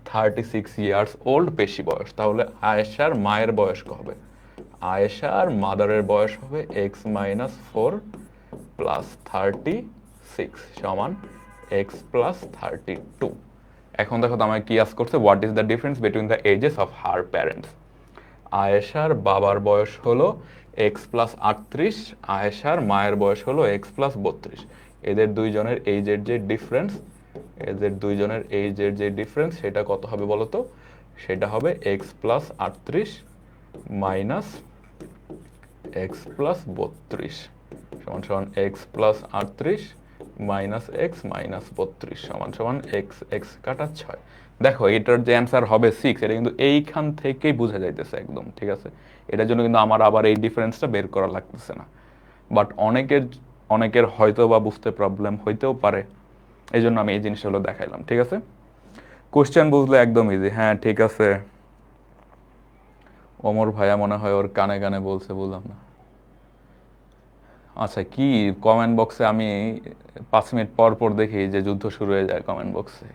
[SPEAKER 1] 36 ইয়ার্স ওল্ড বেশি বয়স, তাহলে আয়েশার মায়ের বয়স কত হবে? আয়েশার মাদারের বয়স হবে এক্স মাইনাস 4 প্লাস 36 সমান এক্স প্লাস 32। এখন দেখো তো আমায় কি আস করছে, what is the difference between the ages of her parents. আয়েশার বাবার বয়স হলো এক্স প্লাস 38, আয়েশার মায়ের বয়স হলো এক্স প্লাস 32। এদের দুইজনের এইজের যে ডিফারেন্স, সেটা কত হবে বলো তো? সেটা হবে x plus 38 minus x plus 32 সমান সমান x plus 38 minus x minus 32 সমান সমান এক্স, এক্স কাটা 6। দেখো এটার যে অ্যান্সার হবে 6, এটা কিন্তু এইখান থেকেই বোঝা যাইতেছে একদম, ঠিক আছে। এটার জন্য কিন্তু আমার আবার এই ডিফারেন্সটা বের করা লাগতেছে না। বাট অনেকের হয়তো বা বুঝতে প্রবলেম হইতেও পারে, এই জন্য আমি এই জিনিসগুলো দেখাইলাম, ঠিক আছে। কোশ্চেন বুঝলে একদম ইজি, হ্যাঁ, ঠিক আছে। ওমর ভাইয়া মনে হয় ওর কানে কানে বলছে, বললাম না। আচ্ছা, কি কমেন্ট বক্সে আমি 5 মিনিট পর পর দেখি যে যুদ্ধ শুরু হয়ে যায় কমেন্ট বক্সে।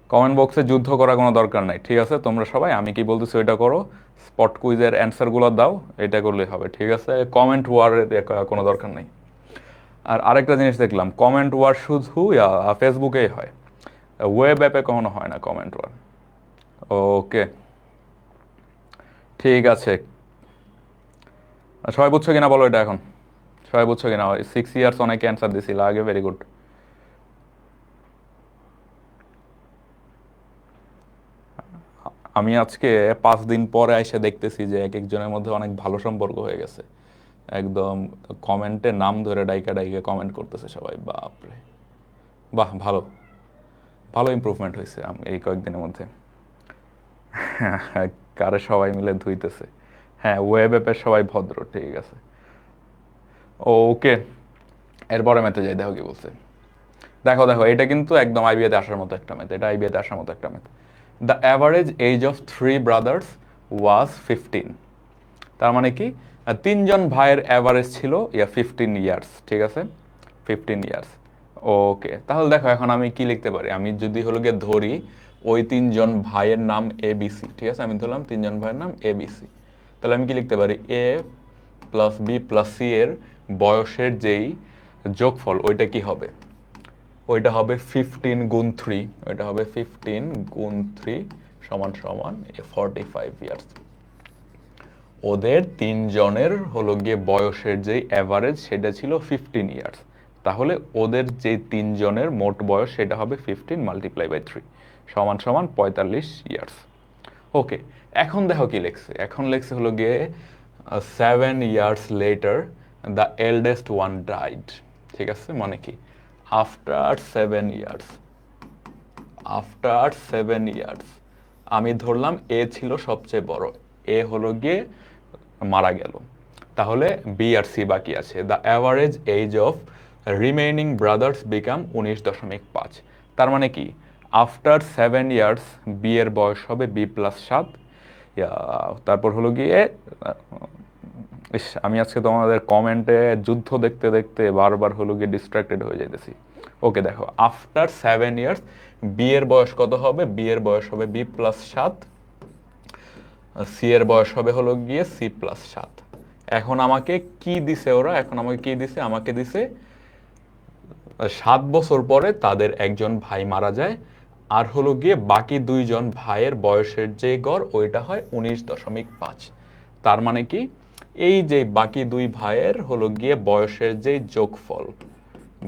[SPEAKER 1] কমেন্ট বক্সে যুদ্ধ করার কোনো দরকার নাই, ঠিক আছে। তোমরা সবাই আমি কি বলতেছি ওইটা করো, স্পট কুইজের অ্যান্সারগুলো দাও, এটা করলেই হবে, ঠিক আছে। কমেন্ট ওয়ারে কোনো দরকার নেই। আর আরেকটা জিনিস দেখলাম, কমেন্ট ওয়ার শুধু ফেসবুকেই হয়, ওয়েব অ্যাপে কখনো হয় না কমেন্ট ওয়ার। ওকে, ঠিক আছে। সবাই বুঝছো কিনা বলো এটা এখন? সবাই বুঝছো কিনা? 6 ইয়ার্স অনেকে অ্যান্সার দিছিল আগে, ভেরি গুড। আমি আজকে 5 দিন পরে এসে দেখতেছি যে এক একজনের মধ্যে অনেক ভালো সম্পর্ক হয়ে গেছে, একদম কমেন্টে নাম ধরে ডাইকা ডাইকা কমেন্ট করতেছে সবাই, বাপরে, বাহ, ভালো ভালো ইমপ্রুভমেন্ট হয়েছে এই কয়েকদিনের মধ্যে। কারে সবাই মিলে ধুইতেছে, হ্যাঁ, ওয়েব অ্যাপের সবাই ভদ্র, ঠিক আছে। ওকে, এরপরে ম্যাথে যাই, দেখো কি বলছে। দেখো দেখো, এটা কিন্তু একদম আইবিএতে আসার মতো একটা ম্যাথ, এটা আইবিএতে আসার মতো একটা math. The average age of 3 brothers was 15। তার মানে কি, 3জন ভাইয়ের অ্যাভারেজ ছিল 15 ইয়ার্স, ঠিক আছে, 15 ইয়ার্স। ওকে, তাহলে দেখো এখন আমি কি লিখতে পারি, আমি যদি হলো গিয়ে ধরি ওই 3জন ভাইয়ের নাম ABC, ঠিক আছে, আমি ধরলাম 3জন ভাইয়ের নাম ABC, তাহলে আমি কি লিখতে পারি, A plus B plus C এর বয়সের যেই যোগফল ওইটা কি হবে? ওইটা হবে 15 গুণ 3, ওইটা হবে 15 গুণ 3 সমান সমান 45 ইয়ার্স। ওদের 3জনের হলো গিয়ে বয়সের যে অ্যাভারেজ সেটা ছিল 15 ইয়ার্স, তাহলে ওদের যে তিনজনের মোট বয়স সেটা হবে 15 মাল্টিপ্লাই বাই 3 সমান সমান 45 ইয়ার্স। ওকে, এখন দেখো কি লেখছে, এখন লেখছে হলো গিয়ে 7 years later the eldest one died. ঠিক আছে, মানে কি আফটার 7 ইয়ার্স, আফটার 7 ইয়ার্স আমি ধরলাম এ ছিল সবচেয়ে বড়, এ হলো গিয়ে মারা গেল, তাহলে বি আর সি বাকি আছে। The average age of remaining brothers become 19.5। তার মানে কি আফটার 7 ইয়ার্স বি এর বয়স হবে B+7। তারপর হলো গিয়ে আমি আজকে তোমাদের কমেন্টে যুদ্ধ দেখতে দেখতে বারবার হলো গিয়ে ডিস্ট্রাক্টেড হয়ে যাইতেছি। ওকে দেখো, আফটার 7 ইয়ার্স বি এর বয়স কত হবে, বি এর বয়স হবে B+7, সি এর বয়স হবে হলো গিয়ে C+7। এখন আমাকে কি দিছে ওরা, এখন আমাকে কি দিছে, আমাকে দিছে 7 বছর পরে তাদের একজন ভাই মারা যায়, আর হলো গিয়ে বাকি দুইজন ভাইয়ের বয়সের যে গড় ওইটা হয় 19.5। তার মানে কি এই যে বাকি দুই ভাইয়ের হলো গিয়ে বয়সের যে যোগফল,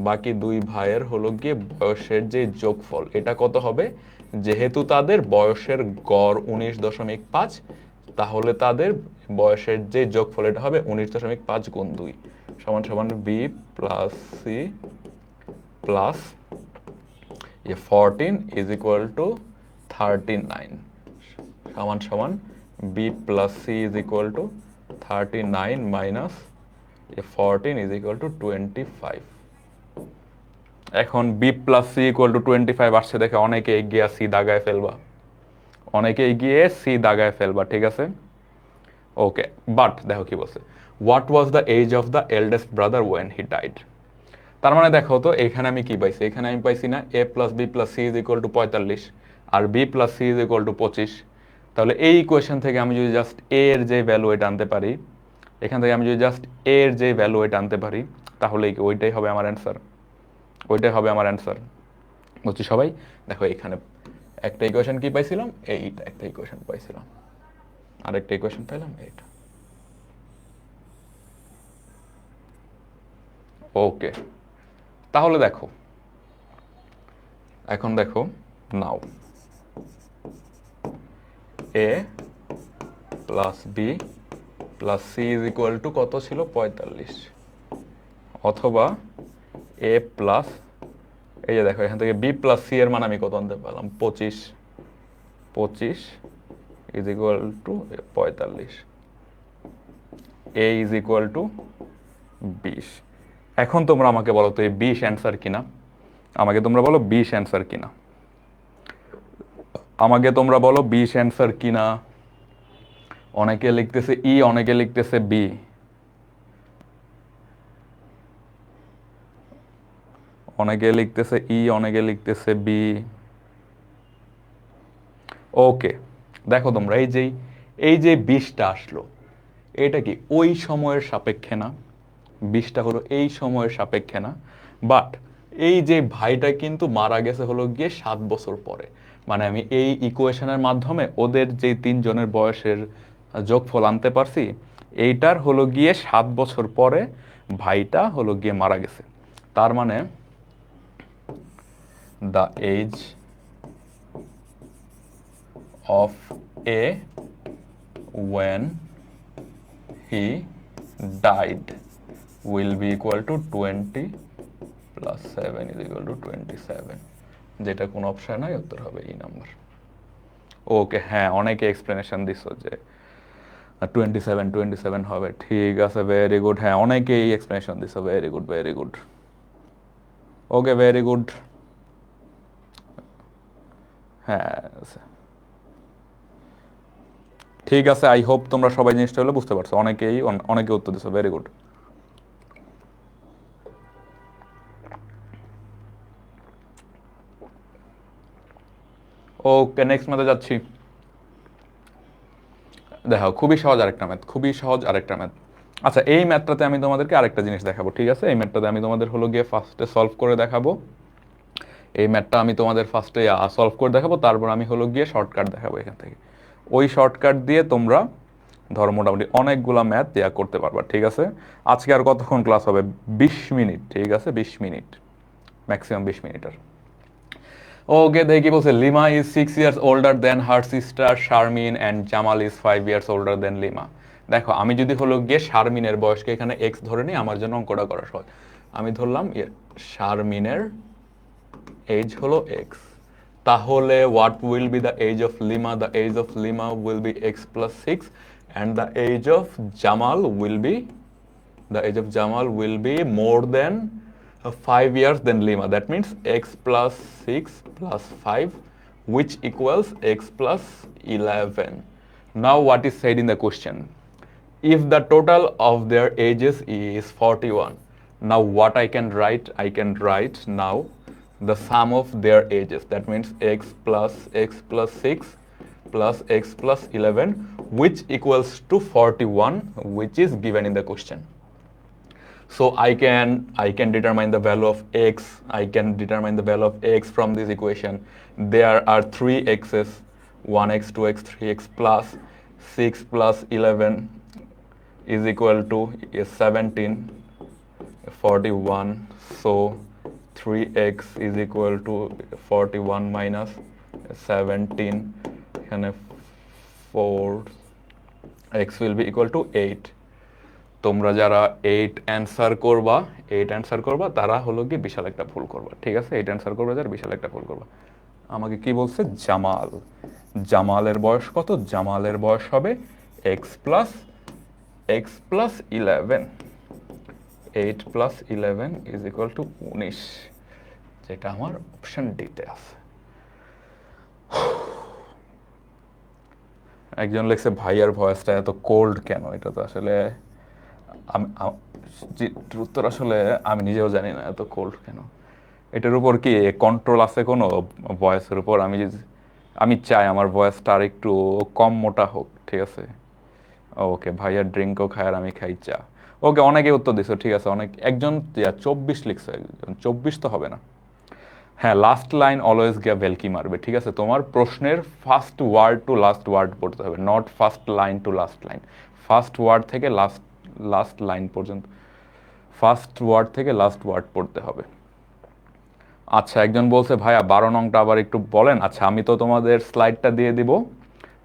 [SPEAKER 1] বাকি দুই ভাইয়ের হলো গিয়ে বয়সের যে যোগফল এটা কত হবে, যেহেতু তাদের বয়সের গড় 19.5, তাহলে তাদের বয়সের যে যোগফল এটা হবে 19.5 গুণ 2 সমান সমান B+C plus 14 is equal two 39 সমান সমান B+C is equal two 39 minus 14 is equal to 25। এখন B+C ইকুয়াল টু 25 আসছে দেখে অনেকে এগিয়ে সি দাগায় ফেলবা, অনেকে এগিয়ে সি দাগায় ফেলবা, ঠিক আছে। ওকে, বাট দেখো কি বলছে, what was the age of the eldest brother when he died. তার মানে দেখো তো এখানে আমি কি পাইছি, এখানে আমি পাইছি না A+B+C ইজ ইকুয়াল টু 45 আর B+C ইজ ইকুয়াল টু 25। তাহলে এই ইকুয়েশন থেকে আমি যদি জাস্ট এ এর যে ভ্যালু এটা আনতে পারি, এখান থেকে আমি যদি জাস্ট এ এর যে ভ্যালু এটা আনতে পারি, তাহলে ওইটাই হবে আমার অ্যান্সার, ওইটাই হবে আমার অ্যান্সার। বুঝছি সবাই? দেখো এখানে একটা ইকুয়েশন কি পাইছিলাম, এইটা একটা ইকুয়েশন পাইছিলাম, আরেকটা ইকুয়েশন পাইলাম এইটা। ওকে, তাহলে দেখো এখন দেখো now A plus B plus C is equal to কত ছিল 45, অথবা এ প্লাস, এই যে দেখো এখান থেকে B+C এর মান আমি কত আনতে পারলাম 25, 25 is equal to 45, A is equal to 20। এখন তোমরা আমাকে বলো তো এই 20 অ্যান্সার কিনা, আমাকে তোমরা বলো 20 অ্যান্সার কিনা, আমাকে তোমরা বলো 20 অ্যান্সার কিনা। অনেকে লিখতেছে ই, অনেকে লিখতেছে বি। অনেকে লিখতেছে ই, অনেকে লিখতেছে বি। ওকে, দেখো তোমরা এই যে 20টা আসলো, এটা কি ওই সময়ের সাপেক্ষে না, 20টা হলো এই সময়ের সাপেক্ষে না, বাট এই যে ভাইটা কিন্তু মারা গেছে হলো গিয়ে 7 বছর পরে, মানে আমি এই ইকুয়েশনের মাধ্যমে ওদের যে তিনজনের বয়সের যোগফল আনতে পারছি, এইটার হলো গিয়ে 7 বছর পরে ভাইটা হলো গিয়ে মারা গেছে। তার মানে the age of A when he died will be equal to 20 plus 7 is equal to 27, যেটা কোন অপশন নাই, উত্তর হবে এই নাম্বার। ওকে, হ্যাঁ অনেকে এক্সপ্লেনেশন দিছো যে 27 হবে, ঠিক আছে, ভেরি গুড। হ্যাঁ অনেকেই এক্সপ্লেনেশন দিছো, ভেরি গুড ভেরি গুড। ওকে, ভেরি গুড। হ্যাঁ ঠিক আছে, আই হোপ তোমরা সবাই জিনিসটা হলে বুঝতে পারছো, অনেকে উত্তর দিছো, ভেরি গুড। ওকে, নেক্সট ম্যাথে যাচ্ছি। দেখো খুবই সহজ আরেকটা ম্যাথ, খুবই সহজ আরেকটা ম্যাথ। আচ্ছা, এই ম্যাথটাতে আমি তোমাদেরকে আরেকটা জিনিস দেখাবো, ঠিক আছে। এই ম্যাথটাতে আমি তোমাদের হলো গিয়ে ফার্স্টে সলভ করে দেখাবো, এই ম্যাথটা আমি তোমাদের ফার্স্টে সলভ করে দেখাবো, তারপর আমি হলো গিয়ে শর্টকাট দেখাবো এখান থেকে। ওই শর্টকাট দিয়ে তোমরা ধরো মোটামুটি অনেকগুলা ম্যাথ ইয়া করতে পারবা, ঠিক আছে। আজকে আর কতক্ষণ ক্লাস হবে? 20 মিনিট, ঠিক আছে, 20 মিনিট, ম্যাক্সিমাম 20 মিনিটের। ওকে, দেখি কি বলছে। Lima is 6 years older then her sister Sharmin and Jamal is 5 years older then lima. দেখো আমি যদি হলো গিয়ে শারমিনের বয়সকে এখানে এক্স ধরে নিই, আমার জন্য অঙ্কটা করা সহজ। আমি ধরলাম শারমিনের এজ হলো এক্স, তাহলে what will be the age of Lima? The age of Lima will be x plus 6 and the age of Jamal will be more than 5 years than Lima. That means x plus 6 plus 5, which equals x plus 11. Now what is said in the question? If the total of their ages is 41. Now what I can write? I can write now the sum of their ages. That means x plus 6 plus x plus 11, which equals to 41, which is given in the question. So I can determine the value of x. I can determine the value of x from this equation. There are 3 x's, 1x, 2x, 3x plus 6 plus 11 is equal to 17, 41. So 3x is equal to 41 minus 17, and 4x will be equal to 8. তোমরা যারা 8 answer করবা তারা হলো কি বিশাল একটা ভুল করবা, ঠিক আছে। 8 অ্যান্সার করবা যারা বিশাল একটা ভুল করবা। আমাকে কি বলছে? জামালের বয়স কত? জামালের বয়স হবে x plus 11, 8 plus 11 is equal two 19, যেটা আমার অপশন ডিতে আছে। একজন লিখছে ভাইয়ার ভয়েসটা এত কোল্ড কেন? এটা তো আসলে উত্তর আসলে আমি নিজেও জানি না এত কোল্ড কেন। এটার উপর কি কন্ট্রোল আছে কোনো ভয়েসের উপর? আমি চাই আমার ভয়েসটা আর একটু কম মোটা হোক, ঠিক আছে। ওকে, ভাইয়া ড্রিঙ্কও খায় আর আমি খাই চা। ওকে, অনেকে উত্তর দিছো, ঠিক আছে। একজন 24 লিখছে, একজন 24 তো হবে না। হ্যাঁ, লাস্ট লাইন অলওয়েজ গিয়া ভেলকি মারবে, ঠিক আছে। তোমার প্রশ্নের first word to last word পড়তে হবে, not first line to last line. First word থেকে লাস্ট লাইন পর্যন্ত, ফার্স্ট ওয়ার্ড থেকে লাস্ট ওয়ার্ড পড়তে হবে। আচ্ছা, একজন বলছে ভাইয়া 12 নংটা আবার একটু বলেন। আচ্ছা, আমি তো তোমাদের স্লাইডটা দিয়ে দিব,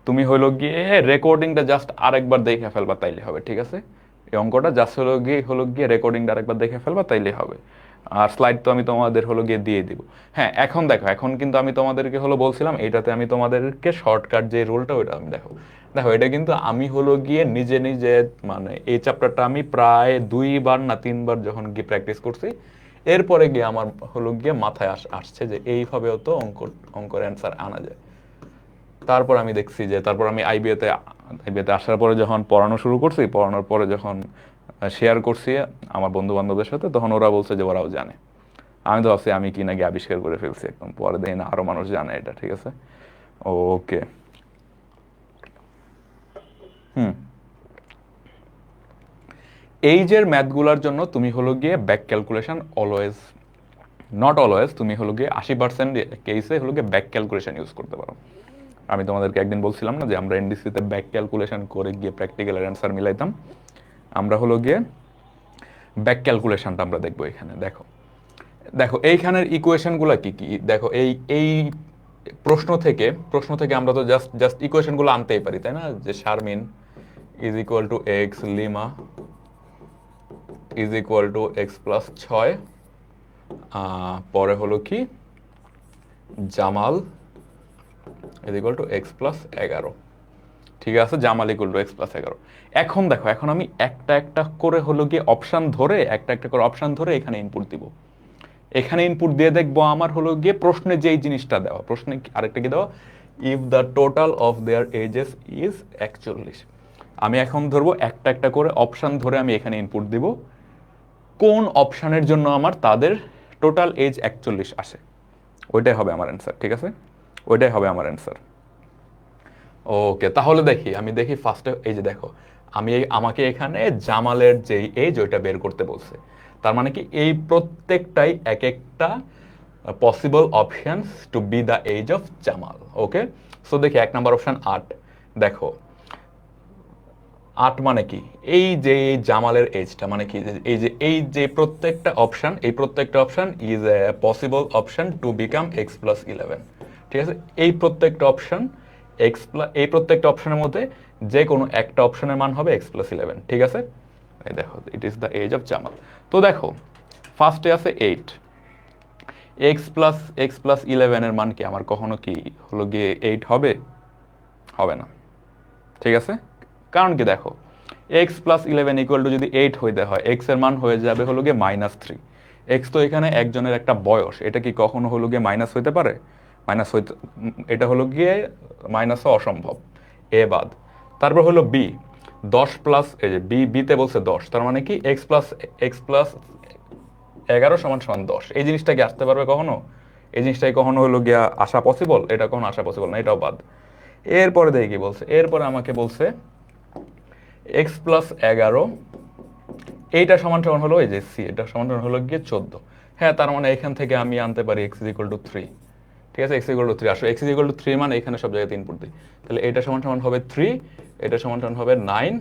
[SPEAKER 1] তুমি হইলো গিয়ে রেকর্ডিংটা জাস্ট আরেকবার দেখে ফেলবা, তাইলে হবে, ঠিক আছে। এই অঙ্কটা জাস্ট হলো গিয়ে রেকর্ডিংটা আরেকবার দেখে ফেলবা, তাইলে হবে। আর স্লাইড তো আমি তোমাদের হলো গিয়ে দিয়ে দিব। হ্যাঁ, এখন দেখো, এখন কিন্তু আমি তোমাদেরকে বলছিলাম এইটাতে আমি তোমাদেরকে শর্টকাট যে রুলটা ওইটা আমি দেখো এটা কিন্তু আমি হলো গিয়ে নিজে মানে এই চ্যাপ্টারটা আমি প্রায় 2বার না 3বার যখন গিয়ে প্র্যাকটিস করছি, এরপরে গিয়ে আমার হলো গিয়ে মাথায় আসছে যে এইভাবেও তো অঙ্কর অ্যান্সার আনা যায়। তারপর আমি দেখছি যে তারপর আমি আইবিএতে আসার পরে যখন পড়ানো শুরু করছি, পড়ানোর পরে যখন শেয়ার করছি আমার বন্ধু বান্ধবদের সাথে, তখন ওরা বলছে যে ওরাও জানে। আমি তো ভাবছি আমি কি নাকি আবিষ্কার করে ফেলছি একদম, পরে দেখি না আরো মানুষ জানে এটা, ঠিক আছে। ওকে, এইজের ম্যাথগুলোর জন্য তুমি হলো গিয়ে back calculation always, not always, তুমি হলো গিয়ে 80% কেসে হলো গিয়ে ব্যাক ক্যালকুলেশন ইউজ করতে পারো। আমি তোমাদেরকে একদিন বলছিলাম না যে আমরা এনডিসিতে ব্যাক ক্যালকুলেশন করে গিয়ে প্র্যাকটিক্যালের অ্যান্সার মিলাইতাম। আমরা হলো গিয়ে ব্যাক ক্যালকুলেশনটা আমরা দেখবো এখানে। দেখো এইখানের ইকুয়েশনগুলো কি কি। দেখো এই প্রশ্ন থেকে আমরা তো জাস্ট ইকুয়েশনগুলো আনতেই পারি, তাই না? যে Sharmin is equal to x, lima is equal to x plus 6, পরে হলো কি Jamal is equal to x plus 11, ঠিক আছে। Jamal equal to x plus 11। এখন দেখো, এখন আমি একটা করে হলো গিয়ে অপশান ধরে একটা করে অপশান ধরে এখানে ইনপুট দিব। এখানে ইনপুট দিয়ে দেখবো আমার হলো গিয়ে প্রশ্নে যেই জিনিসটা দেওয়া, প্রশ্নে আরেকটা কি দেওয়া, if the total of their ages is 41। আমি এখন ধরবো একটা করে অপশান ধরে আমি এখানে ইনপুট দিব, কোন অপশানের জন্য আমার তাদের টোটাল এজ 41 আসে, ওইটাই হবে আমার অ্যান্সার, ঠিক আছে। ওইটাই হবে আমার অ্যান্সার। ওকে, তাহলে আমি দেখি ফার্স্টে, এই যে দেখো আমাকে এখানে জামালের যেই এজ ওইটা বের করতে বলছে। তার মানে কি এই প্রত্যেকটাই একটা possible options to be the age of Jamal. Okay, so দেখি 1 নাম্বার অপশন 8। দেখো 8 মানে কি, এই যে জামালের এজটা মানে কি, এই যে প্রত্যেকটা অপশন, এই প্রত্যেকটা option is a possible option to become x plus 11। ঠিক আছে, এই প্রত্যেকটা অপশন এই প্রত্যেকটা অপশনের মধ্যে যে কোনো একটা অপশনের মান হবে এক্স প্লাস 11। ঠিক আছে, এই দেখো it is the age of Jamal. তো দেখো ফার্স্টে আছে 8, এক্স প্লাস 11 এর মান কি আমার কখনো কি হলো গিয়ে 8 হবে? হবে না। ঠিক আছে, কারণ কি দেখো এক্স প্লাস 11 ইকুয়াল টু যদি 8 হইতে হয়, এক্স এর মান হয়ে যাবে হলো গিয়ে -3। এক্স তো এখানে একজনের একটা বয়স, এটা কি কখনো হলো গিয়ে মাইনাস হইতে পারে? মাইনাস হইতে, এটা হলো গিয়ে মাইনাস অসম্ভব, এ বাদ। তারপর হলো বি, 10 প্লাস, এই যে বিতে বলছে 10, তার মানে কি এক্স প্লাস 11 সমান সমান 10। এই জিনিসটা কি আসতে পারবে কখনো? এই জিনিসটাই কখনো হলো গিয়া আসা পসিবল? এটা কখনো আসা পসিবল না, এটাও বাদ। এরপরে দেখি কি বলছে, এরপরে আমাকে বলছে এক্স প্লাস 11, এইটা সমান সমান হলো এই যে সি, এটা সমান সমান হলো গিয়ে 14। হ্যাঁ, তার মানে এখান থেকে আমি আনতে পারি এক্স ইজ ইকুয়াল টু 3। ঠিক আছে, এক্স ইকুয়াল টু 3, আসলে এক্স ইকুয়াল টু 3 মানে এখানে সব জায়গায় 3 দিই, তাহলে এটা সমান সমান হবে 3, এটা সমান সমান হবে 9,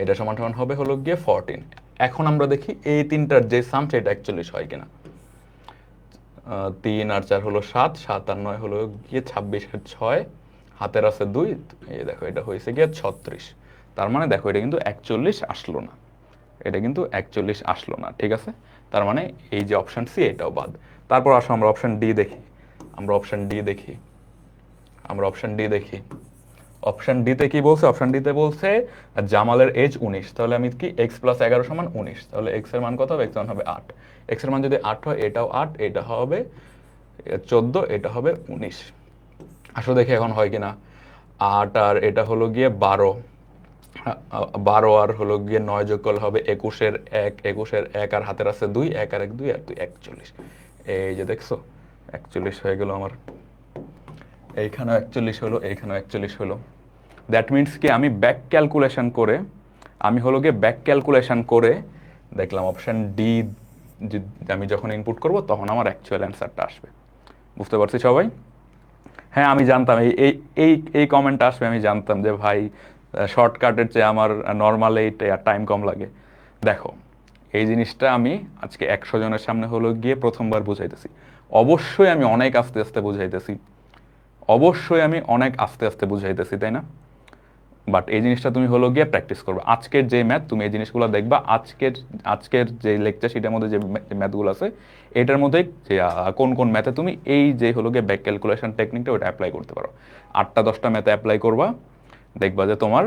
[SPEAKER 1] এটা সমান সমান হবে হলো গিয়ে 14। এখন আমরা দেখি এই তিনটার যে সাম সেটা 41 হয় কিনা। 3 আর 4 হলো 7, 7 আর 9 হলো গিয়ে 26 আর 6 হাতের আছে 2, এই দেখো এটা হয়েছে গিয়ে 36। তার মানে দেখো এটা কিন্তু 41 আসলো না, এটা কিন্তু 41 আসলো না। ঠিক আছে, তার মানে এই যে অপশন সি এটাও বাদ। তারপর আসো আমরা অপশন ডি দেখি, আমরা অপশন ডি দেখি, আমরা অপশন ডি দেখি। অপশন ডিতে কি বলছে? অপশন ডিতে বলছে জামালের এজ 19, তাহলে আমি কি এক্স প্লাস 11 সমান 19, তাহলে এক্স এর মান কত হবে? এক্স এর মান হবে 8। এক্স এর মান যদি 8 হয়, এটাও 8, এটা হবে 14, এটা হবে 19। আসলে দেখি এখন হয় কিনা। 8 আর এটা হলো গিয়ে 12, 12 আর হলো গিয়ে 9 যোগ করলে হবে 21-এর 1, 21-এর 1 আর হাতের আছে 2, 1 আর 1 2 আর 2 41। এই যে দেখছো 41 হয়ে গেল আমার, এইখানেও 41 হলো, এইখানেও 41 হলো। দ্যাট মিনস কি আমি ব্যাক ক্যালকুলেশন করে, আমি হলো গিয়ে ব্যাক ক্যালকুলেশন করে দেখলাম অপশন ডি আমি যখন ইনপুট করব তখন আমার অ্যাকচুয়াল অ্যান্সারটা আসবে। বুঝতে পারছি সবাই? হ্যাঁ, আমি জানতাম এই এই এই এই কমেন্টটা আসবে, আমি জানতাম যে ভাই শর্টকাটের চেয়ে আমার নর্মাল এইটা টাইম কম লাগে। দেখো এই জিনিসটা আমি আজকে 100 জনের সামনে হলো গিয়ে প্রথমবার বুঝাইতেছি। অবশ্যই আমি অনেক আস্তে আস্তে বুঝাইতেছি, অবশ্যই আমি অনেক আস্তে আস্তে বুঝাইতেছি, তাই না? বাট এই জিনিসটা তুমি হলো গিয়ে প্র্যাকটিস করবে। আজকের যে ম্যাথ তুমি এই জিনিসগুলো দেখবা, আজকের যে লেকচার সেটার মধ্যে যে ম্যাথগুলো আছে এটার মধ্যে যে কোন কোন ম্যাথে তুমি এই যে হলো গিয়ে ব্যাক ক্যালকুলেশন টেকনিকটা ওটা অ্যাপ্লাই করতে পারো। 8টা 10টা ম্যাথে অ্যাপ্লাই করবা, দেখবা যে তোমার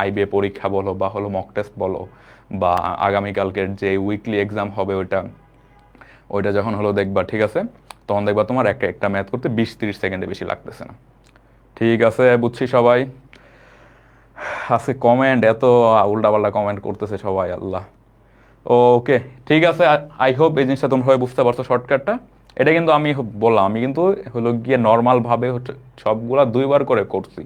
[SPEAKER 1] আইবিএ পরীক্ষা বলো বা হলো মক টেস্ট বলো বা আগামীকালকের যে উইকলি এক্সাম হবে ওইটা, ওইটা যখন হলো দেখবা, ঠিক আছে, তখন দেখবা তোমার একটা একটা ম্যাথ করতে 20-30 সেকেন্ডে বেশি লাগতেছে না। ঠিক আছে, বুঝছি সবাই? আছে কমেন্ট, এত উল্টাপাল্টা কমেন্ট করতেছে সবাই, আল্লাহ। ওকে, ঠিক আছে, আই হোপ এই জিনিসটা তোমরা বুঝতে পারছো শর্টকাটটা। এটা কিন্তু আমি বললাম, আমি কিন্তু হলো গিয়ে নর্মাল ভাবে হচ্ছে সবগুলা 2বার করে করছি,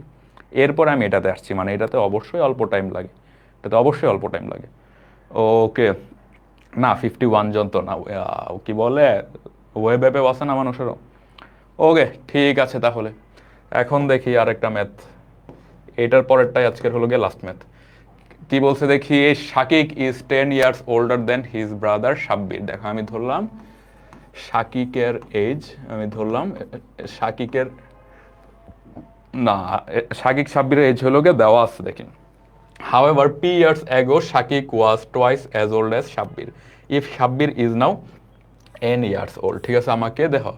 [SPEAKER 1] এরপর আমি এটাতে আসছি, মানে এটাতে অবশ্যই অল্প টাইম লাগে, এটাতে অবশ্যই অল্প টাইম লাগে। ওকে, না 51 জন তো না, কি বলে ওয়েব অ্যাপে আছে না মানুষেরও। ওকে, ঠিক আছে, তাহলে এখন দেখি আরেকটা ম্যাথ, এটার পরেরটাই আজকের হলো গিয়ে লাস্ট ম্যাথ। কি বলছে দেখি, Shakik is 10 years older than his brother Sabbir. দেখো আমি ধরলাম শাকিকের এজ, আমি ধরলাম শাকিকের, না শাকিক সাব্বিরের এজ হলো গিয়ে দেওয়া আছে দেখি। However, P years ago, Shakik was twice as old as Shabbir. If Shabbir is now n years old, ঠিক আছে, আমাকে দেখো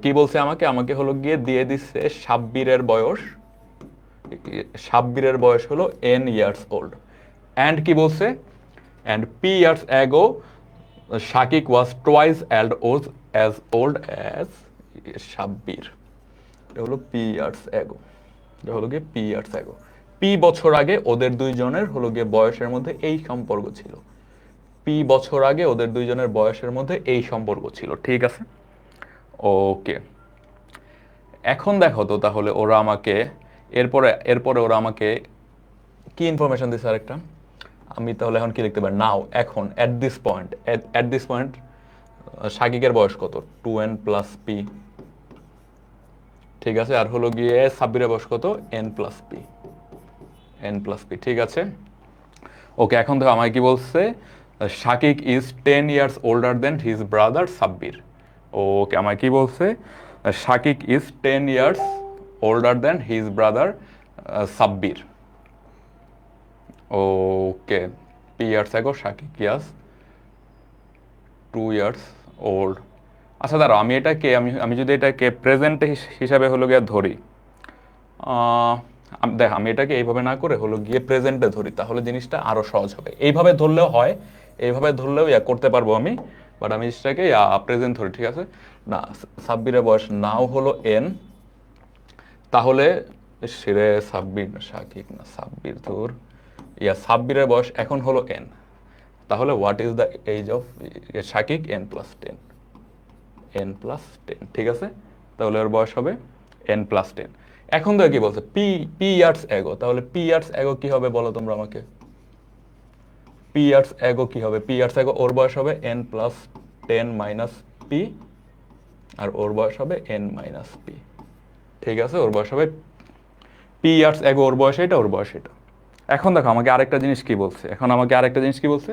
[SPEAKER 1] কি বলছে, আমাকে আমাকে হলো গিয়ে দিয়ে দিচ্ছে সাব্বিরের বয়স হলো n years old, and কি বলছে, and P years ago Shakik was twice as old as Shabbir. এটা হলো P years ago, এটা হলো গিয়ে P years ago, পি বছর আগে ওদের দুইজনের হলো গিয়ে বয়সের মধ্যে এই সম্পর্ক ছিল, পি বছর আগে ওদের দুইজনের বয়সের মধ্যে এই সম্পর্ক ছিল। ঠিক আছে, ওকে, এখন দেখো তো তাহলে ওরা আমাকে এরপরে এরপরে ওরা আমাকে কি ইনফরমেশন দিচ্ছে আরেকটা। আমি তাহলে এখন কি লিখতে পারি, নাও এখন অ্যাট দিস পয়েন্ট শাকিকের বয়স কত, 2n প্লাস পি। ঠিক আছে, আর হলো গিয়ে সাব্বিরের বয়স কত, n plus P. N plus P, ঠিক আছে। ওকে, এখন দেখো আমায় কি বলছে, Shakik is 10 years older than his brother Sabbir. Okay, আমায় কি বলছে, Shakik is 10 years older than his brother Sabbir. Okay, P years ago Shakik was 2 years old। আচ্ছা দাঁড়াও, আমি এটাকে আমি আমি যদি এটাকে প্রেজেন্ট হিসাবে হলো গিয়ে ধরি, দেখ আমি এটাকে এইভাবে না করে হলো গিয়ে প্রেজেন্টে ধরি, তাহলে জিনিসটা আরো সহজ হবে। এইভাবে ধরলেও হয়, এইভাবে ধরলেও করতে পারবো আমি, বাট আমি জিনিসটাকে প্রেজেন্ট ধরি, ঠিক আছে। না, সাব্বিরের বয়স নাও হলো এন, তাহলে সেরে সাব্বির না শাকিক না সাব্বির তোর সাব্বিরের বয়স এখন হলো এন, তাহলে what is the age of Shakik n+10, n+10, ঠিক আছে। তাহলে ওর বয়স হবে n+10। এখন তো কি বলছে, পি ইয়ার্স এগো, তাহলে পি ইয়ার্স এগো কি হবে বলো তোমরা আমাকে, পি ইয়ার্স এগো কি হবে, পি ইয়ার্স এগো ওর বয়স হবে n+10 মাইনাস পি, আর ওর বয়স হবে n-p, ঠিক আছে। ওর বয়স হবে পি ইয়ার্স এগো, ওর বয়স এটা, ওর বয়স এটা। এখন দেখো আমাকে আরেকটা জিনিস কি বলছে,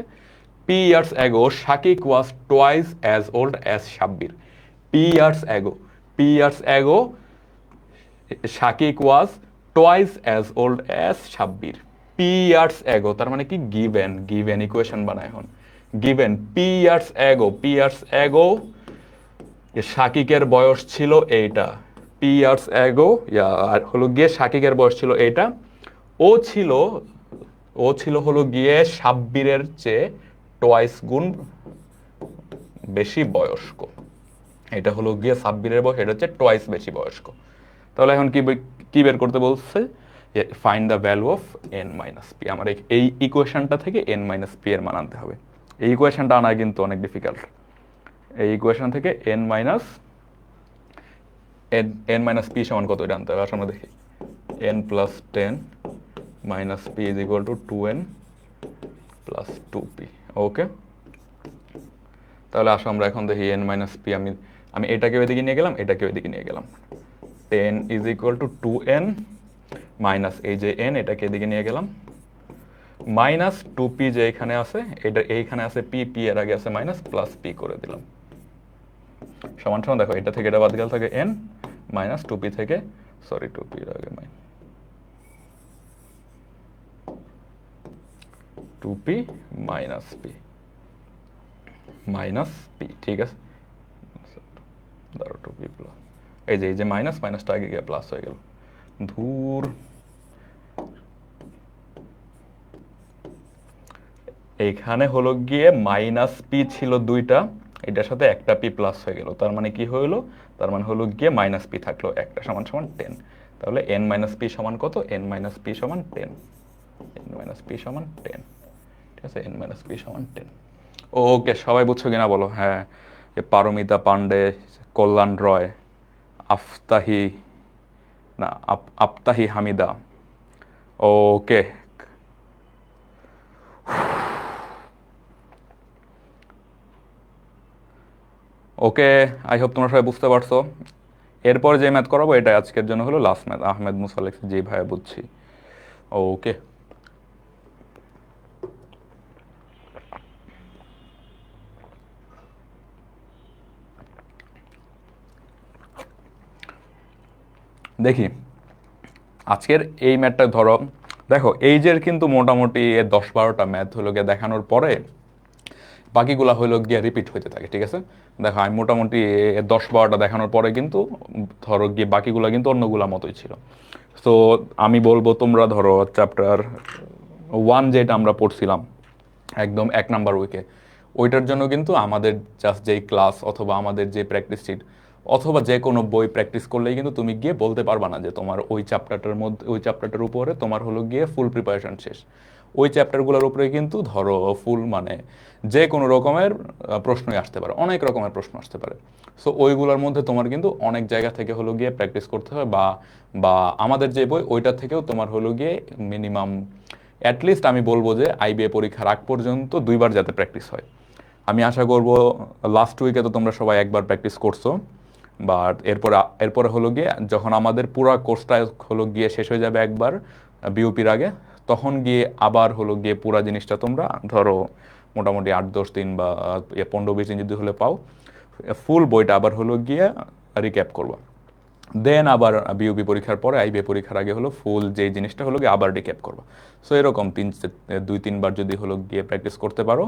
[SPEAKER 1] P years ago Shakik was twice as old as Sabbir. P years ago Shakik was twice as old as Sabbir. P years ago তার মানে কি, গিভেন ইকুয়েশন বানায় এখন, গিভেন পি ইয়ার্স এগো শাকিকের বয়স ছিল এইটা, পি ইয়ার্স এগো আর হলো গিয়ে শাকিকের বয়স ছিল এইটা, ও ছিল হলো গিয়ে সাব্বিরের চেয়ে টোয়াইস গুণ বেশি বয়স্ক। এটা হলো গিয়ে সাব্বিরের বয়স, এটা হচ্ছে টোয়াইস বেশি বয়স্ক। তাহলে এখন কি বের করতে বলছে, find the value of n-p। আমার এই ইকুয়েশনটা থেকে n-p এর মান আনতে হবে। এই ইকুয়েশনটা আনা কিন্তু অনেক ডিফিকাল্ট। এই ইকুয়েশন থেকে n-p সমান কত, এটা আনতে হবে। আসলে আমরা দেখি n+10 minus p is equal two 2n plus 2p। ওকে, তাহলে আসো আমরা এখন দেখি n-p, আমি এটাকে ওইদিকে নিয়ে গেলাম, এটাকে ওইদিকে নিয়ে গেলাম। 10 is equal two 2n minus এই যে n, এটাকে এদিকে নিয়ে গেলাম, মাইনাস 2p যে এখানে আছে, এটা এইখানে আছে p, এর আগে আছে মাইনাস, প্লাস p করে দিলাম, সমান সমান দেখো এটা থেকে এটা বাদ গেল, থাকে n মাইনাস 2p থেকে, সরি 2p এর আগে 2p মাইনাস p, ঠিক আছে। ধরো 2p প্লাস, এই যে মাইনাসটা আগে গিয়ে প্লাস হয়ে গেল, ধুর। এইখানে হলো গিয়ে মাইনাস পি ছিল দুইটা, এটার সাথে একটা পি প্লাস হয়ে গেল, তার মানে কি হলো, তার মানে হলো গিয়ে মাইনাস পি থাকলো একটা, সমান সমান 10। তাহলে n-p সমান কত, n-p সমান 10, n-p সমান 10, ঠিক আছে, n-p সমান 10। ওকে, সবাই বুঝছো কিনা বলো। হ্যাঁ, পারমিতা পান্ডে, কল্যাণ রয়, আফতাহি হামিদা। ওকে, ওকে, আই হোপ তোমরা সবাই বুঝতে পারছো। এরপর যে ম্যাথ করাবো এটা আজকের জন্য হলো লাস্ট ম্যাথ। আহমেদ মুসা লেখছে, জি ভাইয়া বুঝছি। ওকে, দেখি আজকের এই ম্যাথটা ধরো, দেখো এইজের কিন্তু মোটামুটি 10-12টা ম্যাথ হলো গিয়ে দেখানোর পরে বাকিগুলা হলো গিয়ে রিপিট হইতে থাকে, ঠিক আছে। দেখো আমি মোটামুটি 10-12টা দেখানোর পরে কিন্তু ধরো গিয়ে বাকিগুলা কিন্তু অন্যগুলা মতোই ছিল। তো আমি বলবো তোমরা ধরো চ্যাপ্টার 1 যেটা আমরা পড়ছিলাম একদম 1 নাম্বার উইকে, ওইটার জন্য কিন্তু আমাদের জাস্ট যেই ক্লাস অথবা আমাদের যে প্র্যাকটিস শিট অথবা যে কোনো বই প্র্যাকটিস করলেই কিন্তু তুমি গিয়ে বলতে পারবা না যে তোমার ওই চ্যাপ্টারটার উপরে তোমার হলো গিয়ে ফুল প্রিপারেশন শেষ। ওই চ্যাপ্টারগুলোর উপরে কিন্তু ধরো ফুল মানে যে কোনো রকমের প্রশ্নই আসতে পারে, অনেক রকমের প্রশ্ন আসতে পারে। সো ওইগুলোর মধ্যে তোমার কিন্তু অনেক জায়গা থেকে হলো গিয়ে প্র্যাকটিস করতে হবে, বা আমাদের যে বই ওইটার থেকেও তোমার হলো গিয়ে মিনিমাম অ্যাটলিস্ট আমি বলবো যে আইবিএ পরীক্ষার আগ পর্যন্ত 2বার যাতে প্র্যাকটিস হয়। আমি আশা করব লাস্ট উইকে তো তোমরা সবাই একবার প্র্যাকটিস করছো, বাট এরপরে হলো গিয়ে যখন আমাদের পুরো কোর্সটা হলো গিয়ে শেষ হয়ে যাবে একবার বিওপির আগে, তখন গিয়ে আবার হলো গিয়ে পুরা জিনিসটা তোমরা ধরো মোটামুটি 8-10 দিন বা 15-20 দিন যদি হলে পাও, ফুল বইটা আবার হলো গিয়ে রিক্যাপ করবা। দেন আবার বিউপি পরীক্ষার পরে আইবিএ পরীক্ষার আগে হলো ফুল যে জিনিসটা হলো গিয়ে আবার রিক্যাপ করবা। সো এরকম 2-3 বার যদি হলো গিয়ে প্র্যাকটিস করতে পারো,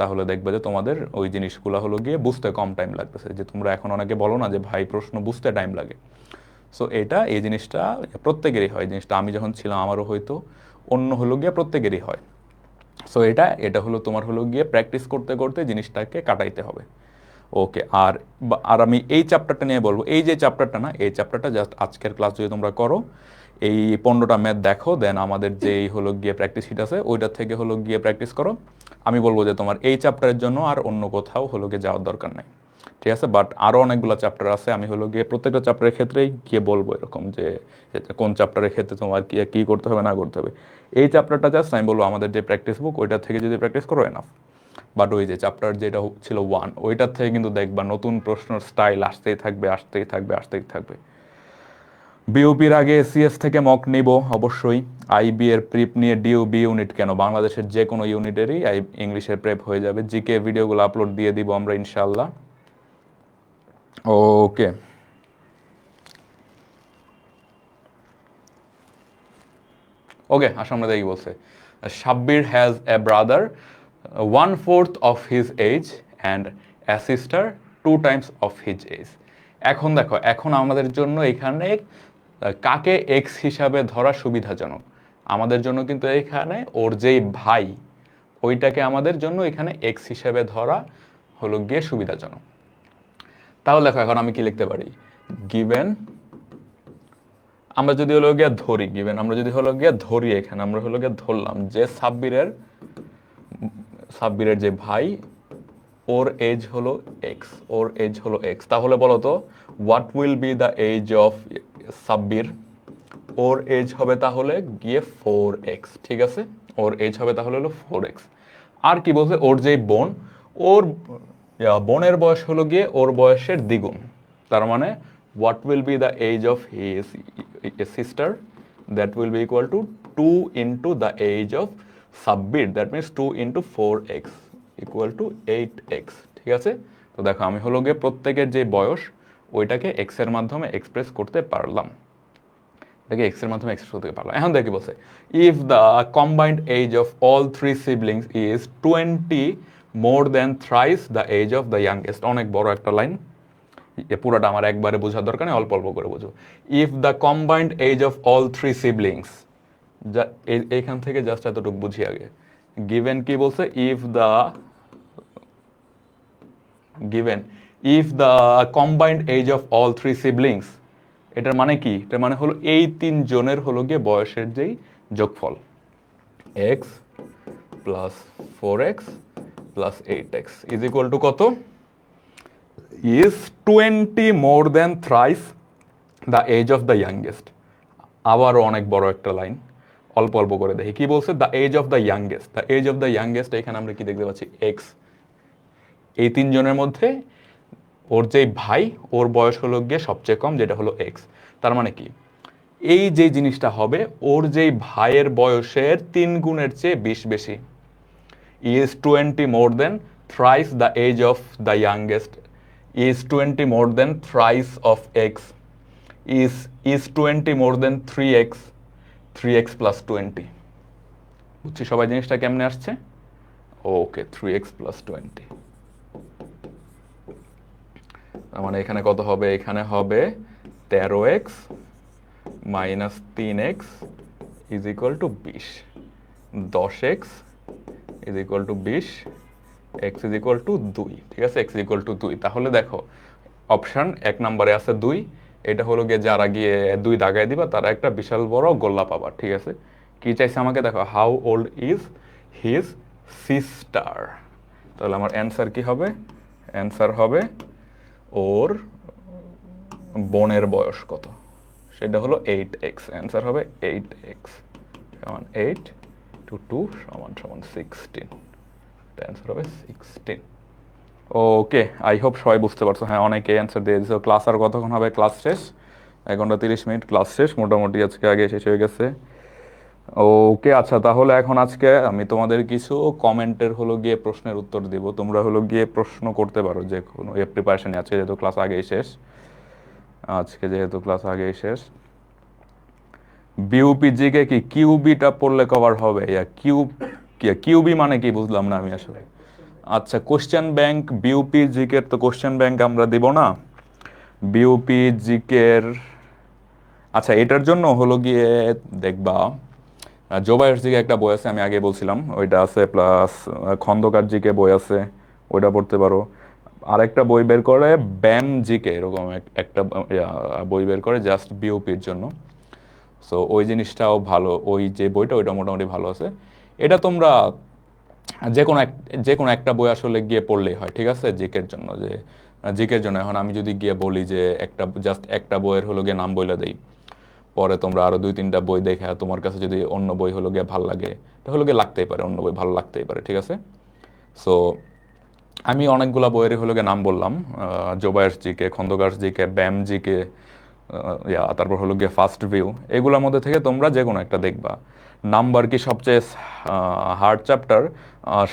[SPEAKER 1] তাহলে দেখবে যে তোমাদের ওই জিনিসগুলো হলো গিয়ে বুঝতে কম টাইম লাগতেছে। যে তোমরা এখন অনেকে বলো না যে ভাই প্রশ্ন বুঝতে টাইম লাগে, সো এই জিনিসটা প্রত্যেকেরই হয়। জিনিসটা আমি যখন ছিলাম আমারও হয়তো, অন্য হলো গিয়ে প্রত্যেকেরই হয়। সো এটা হলো তোমার হলো গিয়ে প্র্যাকটিস করতে করতে জিনিসটাকে কাটাইতে হবে। ওকে, আর আমি এই চ্যাপ্টারটা নিয়ে বলবো। এই যে চ্যাপ্টারটা না, এই চ্যাপ্টারটা জাস্ট আজকের ক্লাস যদি তোমরা করো, এই 15টা ম্যাথ দেখো, দেন আমাদের যেই হলো গিয়ে প্র্যাকটিস শিট আছে ওইটার থেকে হলো গিয়ে প্র্যাকটিস করো। আমি বলবো যে তোমার এই চ্যাপ্টারের জন্য আর অন্য কোথাও হলো গিয়ে যাওয়ার দরকার নাই, ঠিক আছে? বাট আরও অনেকগুলো চ্যাপ্টার আছে, আমি হলো গিয়ে প্রত্যেকটা চ্যাপ্টারের ক্ষেত্রেই গিয়ে বলবো এরকম যে কোন চ্যাপ্টারের ক্ষেত্রে তোমার কী করতে হবে না করতে হবে। এই চ্যাপ্টারটা জাস্ট আমি বলবো আমাদের যে প্র্যাকটিস বুক ওইটার থেকে যদি প্র্যাকটিস করো এনাফ। বাট ওই যে চ্যাপ্টার যেটা ছিল 1, ওইটার থেকে কিন্তু দেখবা নতুন প্রশ্নের স্টাইল আসতেই থাকবে আসতেই থাকবে আসতেই থাকবে। বিউপির আগে সিএস থেকে মক নিব অবশ্যই। আইবি এর প্রিপ নিয়ে ডিউবি ইউনিট কেন, বাংলাদেশের যে কোনো ইউনিটেরই ইংলিশের প্রেপ হয়ে যাবে। জিকে ভিডিওগুলো আপলোড দিয়ে দিব আমরা ইনশাল্লাহ। ওকে, ওকে আসলে আমরা দেখি বলছে Sabbir has a brother 1/4 of his age and a sister 2 times of his age. এখন দেখো, এখন আমাদের জন্য এখানে কাকে এক্স হিসাবে ধরা সুবিধাজনক? আমাদের জন্য কিন্তু এখানে ওর যেই ভাই ওইটাকে আমাদের জন্য এখানে এক্স হিসাবে ধরা হলো গিয়ে সুবিধাজনক। তাহলে দেখো এখন আমি কি লিখতে পারি, গিভেন আমরা যদি হলো গিয়ে ধরি, গিভেন আমরা যদি হলো গিয়ে ধরি, এখানে আমরা হলো গিয়ে ধরলাম যে সাব্বিরের যে ভাই ওর এজ হলো এক্স, ওর এজ হলো এক্স। তাহলে বলো তো what will be the age of Sabbir? ওর এজ হবে তাহলে গিয়ে 4x, ঠিক আছে? ওর এজ হবে তাহলে হলো 4x। আর কি বলছে, ওর যে বোন, ওর বোনের বয়স হলো গিয়ে ওর বয়সের দ্বিগুণ। তার মানে what will be the age of his sister? That will be equal to 2 into the age of Sabbir, that means 2 into 4x equal to 8x, ঠিক আছে? তো দেখো আমি হলো গিয়ে প্রত্যেকের যে বয়স ওইটাকে এক্স এর মাধ্যমে এক্সপ্রেস করতে পারলাম। দেখি এক্স এর মাধ্যমে এক্সপ্রেস করতে পারলাম। এখন দেখি বলছে if the combined age of all 3 siblings is 20 more than thrice the age of the youngest. অনেক বড় একটা লাইন, পুরোটা আমার একবারে বোঝার দরকার নেই, অল্প অল্প করে বুঝো। If the combined age of all 3 siblings, এইখান থেকে জাস্ট এতটুকু বুঝি আগে। গিভেন কি বলছে, if the combined age of all 3 siblings, এটার মানে কি? এটার মানে হলো এই 3 জনের হলো গিয়ে বয়সের যেই যোগফল x plus 4x plus 8x is equal to কত? Is 20 more than thrice the age of the youngest. আবারও অনেক বড় একটা লাইন, অল্প অল্প করে দেখি কি বলছে। The age of the youngest, the age of the youngest, এখানে আমরা কি দেখতে পাচ্ছি? এক্স। এই 3 জনের মধ্যে ওর যে ভাই ওর বয়স হলো গিয়ে সবচেয়ে কম, যেটা হলো এক্স। তার মানে কি, এই যে জিনিসটা হবে ওর যেই ভাইয়ের বয়সের 3 গুণের চেয়ে 20 বেশি। Is 20 more than thrice the age of the youngest, is 20 more than thrice of x, is 20 more than 3x, 3x plus 20। বুঝছি সবাই জিনিসটা কেমনে আসছে? Okay, 3x plus 20। তার মানে এখানে কত হবে? এখানে হবে 13x minus 3x is equal to 20, 10x is equal to 20, x is equal to 2, ঠিক আছে? x is equal to 2। তাহলে দেখো অপশন 1 নম্বরে আছে 2, এটা হলো গিয়ে যারা গিয়ে 2 দাগায় দিবা তারা একটা বিশাল বড় গোল্লা পাবা, ঠিক আছে? কি চাইছে আমাকে? দেখো how old is his sister. তাহলে আমার অ্যান্সার কি হবে? অ্যান্সার হবে ওর বোনের বয়স কত, সেটা হলো 8x। অ্যান্সার হবে 8x সমান 8 টু 2 সমান 16। অ্যান্সার হবে 16। ওকে, আই হোপ সবাই বুঝতে পারছো। হ্যাঁ, অনেকে অ্যান্সার দিয়ে দিয়েছো। ক্লাস আর কতক্ষণ হবে? ক্লাস শেষ 1 ঘন্টা 30 মিনিট, ক্লাস শেষ মোটামুটি আজকে আগে শেষ হয়ে গেছে। ওকে, আচ্ছা, তাহলে এখন আজকে আমি তোমাদের কিছু কমেন্টের হলো গিয়ে প্রশ্নের উত্তর দিব। তোমরা হলো গিয়ে প্রশ্ন করতে পারো যে কোনো প্রিপারেশনে। আজকে যেহেতু ক্লাস আগেই শেষ, বিউপিজি কে কি কিউবিটা পড়লে কভার হবে? কিউবি মানে কি বুঝলাম না আমি আসলে। আচ্ছা, কোশ্চেন ব্যাংক বিউপিজি কে তো কোশ্চেন ব্যাংক আমরা দিব না। বিউপিজি এর, আচ্ছা, এটার জন্য হলো গিয়ে দেখবা জোবায়ের জিকে একটা বই আছে, আমি আগে বলছিলাম ওইটা আছে, প্লাস খন্দকার জিকে বই আছে, ওইটা পড়তে পারো। আরেকটা বই বের করে ব্যাম জিকে, এরকম একটা বই বের করে জাস্ট বিওপির জন্য। সো ওই জিনিসটাও ভালো, ওই যে বইটা ওইটা মোটামুটি ভালো আছে। এটা তোমরা যে কোনো যে কোনো একটা বই আসলে গিয়ে পড়লেই হয়, ঠিক আছে, জিকের জন্য। যে জিকের জন্য এখন আমি যদি গিয়ে বলি যে একটা জাস্ট একটা বইয়ের হলো গিয়ে নাম বইলা দেই, পরে তোমরা আরো দুই তিনটা বই দেখে তোমার কাছে যদি অন্য বই হলো গিয়ে ভালো লাগে, তাহলে গিয়ে লাগতেই পারে, অন্য বই ভালো লাগতেই পারে, ঠিক আছে। সো আমি অনেকগুলা বইয়ের হলো গিয়ে নাম বললাম, জোবায়ের জিকে, খন্দকার জিকে, ব্যাম জিকে, তারপর হলো গিয়ে ফার্স্ট ভিউ। এগুলোর মধ্যে থেকে তোমরা যে কোনো একটা দেখবা। নাম্বার কি সবচেয়ে হার্ড চ্যাপ্টার?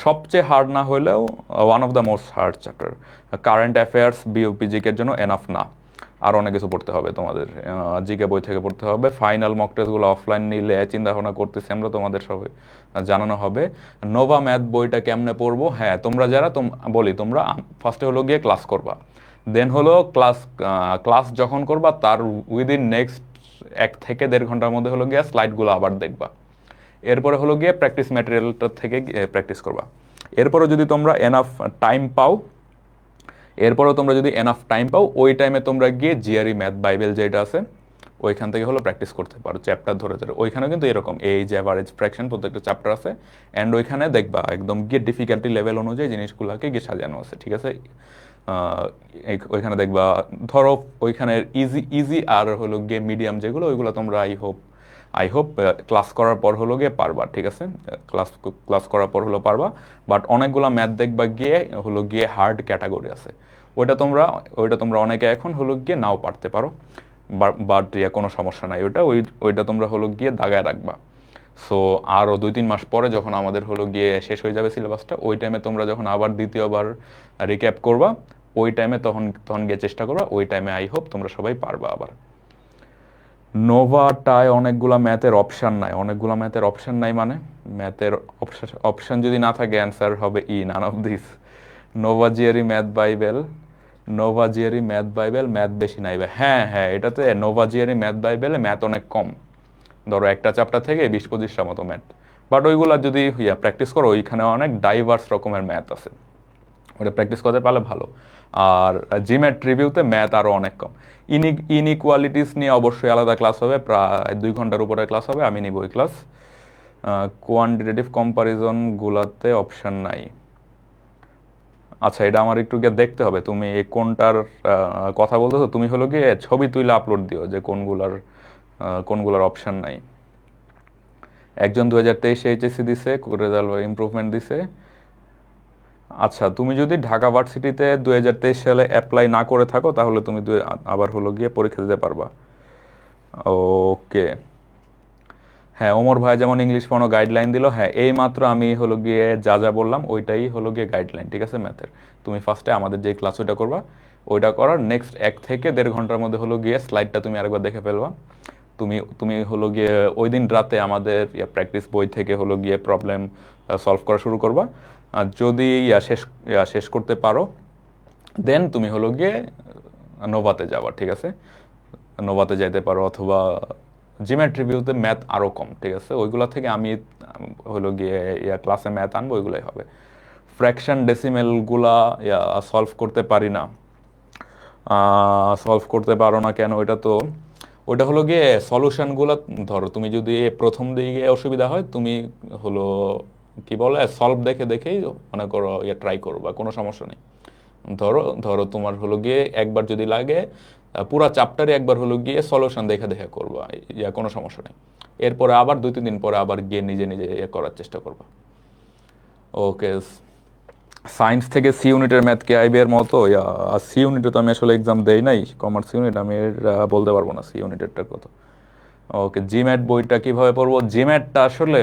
[SPEAKER 1] সবচেয়ে হার্ড না হলেও one of the most hard chapter. Current affairs BUP জিকের জন্য এনাফ না, আর অনেক কিছু পড়তে হবে তোমাদের। জিকে বই থেকে পড়তে হবে। ফাইনাল মক টেস্টগুলো অফলাইন নিলে চিন্তা ভাবনা করতেছি আমরা, তোমাদের সবাই জানানো হবে। নোভা ম্যাথ বইটা কেমনে পড়বো? হ্যাঁ, তোমরা যারা বলি তোমরা ফার্স্টে হলো গিয়ে ক্লাস করবা, দেন হলো ক্লাস যখন করবা তার উইদিন নেক্সট 1 থেকে 1.5 ঘন্টার মধ্যে হলো গিয়ে স্লাইডগুলো আবার দেখবা। এরপরে হলো গিয়ে প্র্যাকটিস ম্যাটেরিয়ালটা থেকে প্র্যাকটিস করবা। এরপরে যদি তোমরা টাইম পাও এরপরেও তোমরা যদি এনাফ টাইম পাও, ওই টাইমে তোমরা গিয়ে জিআরই ম্যাথ বাইবেল যেটা আছে ওইখান থেকে হলো প্র্যাকটিস করতে পারো চ্যাপ্টার ধরে ধরে। ওইখানে কিন্তু এরকম এইজ, অ্যাভারেজ, ফ্র্যাকশন প্রত্যেকটা চ্যাপ্টার আছে। অ্যান্ড ওইখানে দেখবা একদম গিয়ে ডিফিকাল্টি লেভেল অনুযায়ী জিনিসগুলোকে গিয়ে সাজানো আছে, ঠিক আছে। ওইখানে দেখবা, ধরো ওইখানে ইজি ইজি আর হলো গিয়ে মিডিয়াম যেগুলো, ওইগুলো তোমরা আই হোপ ক্লাস করার পর হলো গিয়ে পারবা, ঠিক আছে। ক্লাস ক্লাস করার পর হলো পারবা। বাট অনেকগুলো ম্যাথ দেখবা গিয়ে হলো গিয়ে হার্ড ক্যাটাগরি আছে, ওইটা তোমরা ওইটা তোমরা অনেকে এখন হলো গিয়ে নাও পারতে পারো। বাট কোনো সমস্যা নাই, ওইটা তোমরা হলো গিয়ে দাগায় রাখবা। সো আরও 2-3 মাস পরে যখন আমাদের হলো গিয়ে শেষ হয়ে যাবে সিলেবাসটা, ওই টাইমে তোমরা যখন আবার দ্বিতীয়বার রিক্যাপ করবা, ওই টাইমে তখন তখন গিয়ে চেষ্টা করবা, ওই টাইমে আই হোপ তোমরা সবাই পারবা আবার। নোভাটায় অনেকগুলা ম্যাথের অপশন নাই মানে? ম্যাথের অপশন যদি না থাকে অ্যান্সার হবে E, none of this. Nova GRE math bible, Nova GRE math bible, math বেশি নাই ভাই। হ্যাঁ হ্যাঁ, এটাতে নোভা জিআরই ম্যাথ বাইবেলে ম্যাথ অনেক কম। ধরো একটা চ্যাপ্টার থেকে 20-25টা মতো ম্যাথ। বাট ওইগুলা যদি প্র্যাকটিস করো, ওইখানে অনেক ডাইভার্স রকমের ম্যাথ আছে, ওটা প্র্যাকটিস করতে পারলে ভালো। আর জিম্যাট রিভিউতে ম্যাথ আরও অনেক কম। ইনইকুয়ালিটিস নিয়ে অবশ্যই আলাদা ক্লাস হবে, প্রায় 2 ঘন্টার উপরে ক্লাস হবে, আমি নিব ওই ক্লাস। কোয়ান্টিটেটিভ কম্পারিজন গুলাতে অপশন নাই। আচ্ছা, এটা আমার একটু গিয়ে দেখতে হবে, তুমি কোনটার কথা বলতেছো। তুমি হলো গিয়ে ছবি তুলে আপলোড দিও যে কোনগুলার অপশন নাই। একজন 2023 এইচএসসি দিছে, রেজাল্ট ইমপ্রুভমেন্ট দিছে। আচ্ছা, তুমি যদি ঢাকা ভার্সিটিতে 2023 সালে অ্যাপ্লাই না করে থাকো, তাহলে তুমি আবার হলো গিয়ে পরীক্ষা দিতে পারবা। ওকে। হ্যাঁ, ওমর ভাই যেমন ইংলিশ পড়ানো গাইডলাইন দিল, হ্যাঁ এই মাত্র আমি হলো গিয়ে যা যা বললাম ওইটাই হলো গিয়ে গাইডলাইন, ঠিক আছে, ম্যাথের। তুমি ফার্স্টে আমাদের যে ক্লাস ওইটা করবা, ওইটা করার নেক্সট 1 থেকে 1.5 ঘন্টার মধ্যে হলো গিয়ে স্লাইডটা তুমি আরেকবার দেখে ফেলবা। তুমি তুমি হলো গিয়ে ওই দিন রাতে আমাদের প্র্যাকটিস বই থেকে হলো গিয়ে প্রবলেম সলভ করা শুরু করবা। আর যদি শেষ করতে পারো, দেন তুমি হলো গিয়ে নোভাতে যাবা, ঠিক আছে। নোভাতে যাইতে পারো, অথবা জিম্যাট রিভিউতে ম্যাথ আরও কম, ঠিক আছে, ওইগুলা থেকে আমি হলো গিয়ে ক্লাসে ম্যাথ আনবো, ওইগুলাই হবে। ফ্র্যাকশন ডেসিমেলগুলা সলভ করতে পারি না। সলভ করতে পারো না কেন? ওটা হলো গিয়ে সলিউশনগুলো, ধরো তুমি যদি প্রথম দিকে অসুবিধা হয়, তুমি হলো কি বলে সলভ দেখে দেখেই মনে করো ট্রাই করো, বা কোনো সমস্যা নেই। ধরো ধরো তোমার হলো গিয়ে একবার যদি লাগে, পুরা চ্যাপ্টারে একবার হলো গিয়ে সলিউশন দেখে দেখে করবা, কোনো সমস্যা নেই। এরপরে আবার 2-3 দিন পরে আবার গিয়ে নিজে নিজে করার চেষ্টা করবা। ওকে। সায়েন্স থেকে সি ইউনিটের ম্যাথ কি আইবি এর মতো? সি ইউনিটে তো আমি আসলে এক্সাম দেই নাই, কমার্স ইউনিট, আমি বলতে পারবো না সি ইউনিটেরটার কথা। ওকে, জিম্যাট বইটা কিভাবে পড়বো? জিম্যাটটা আসলে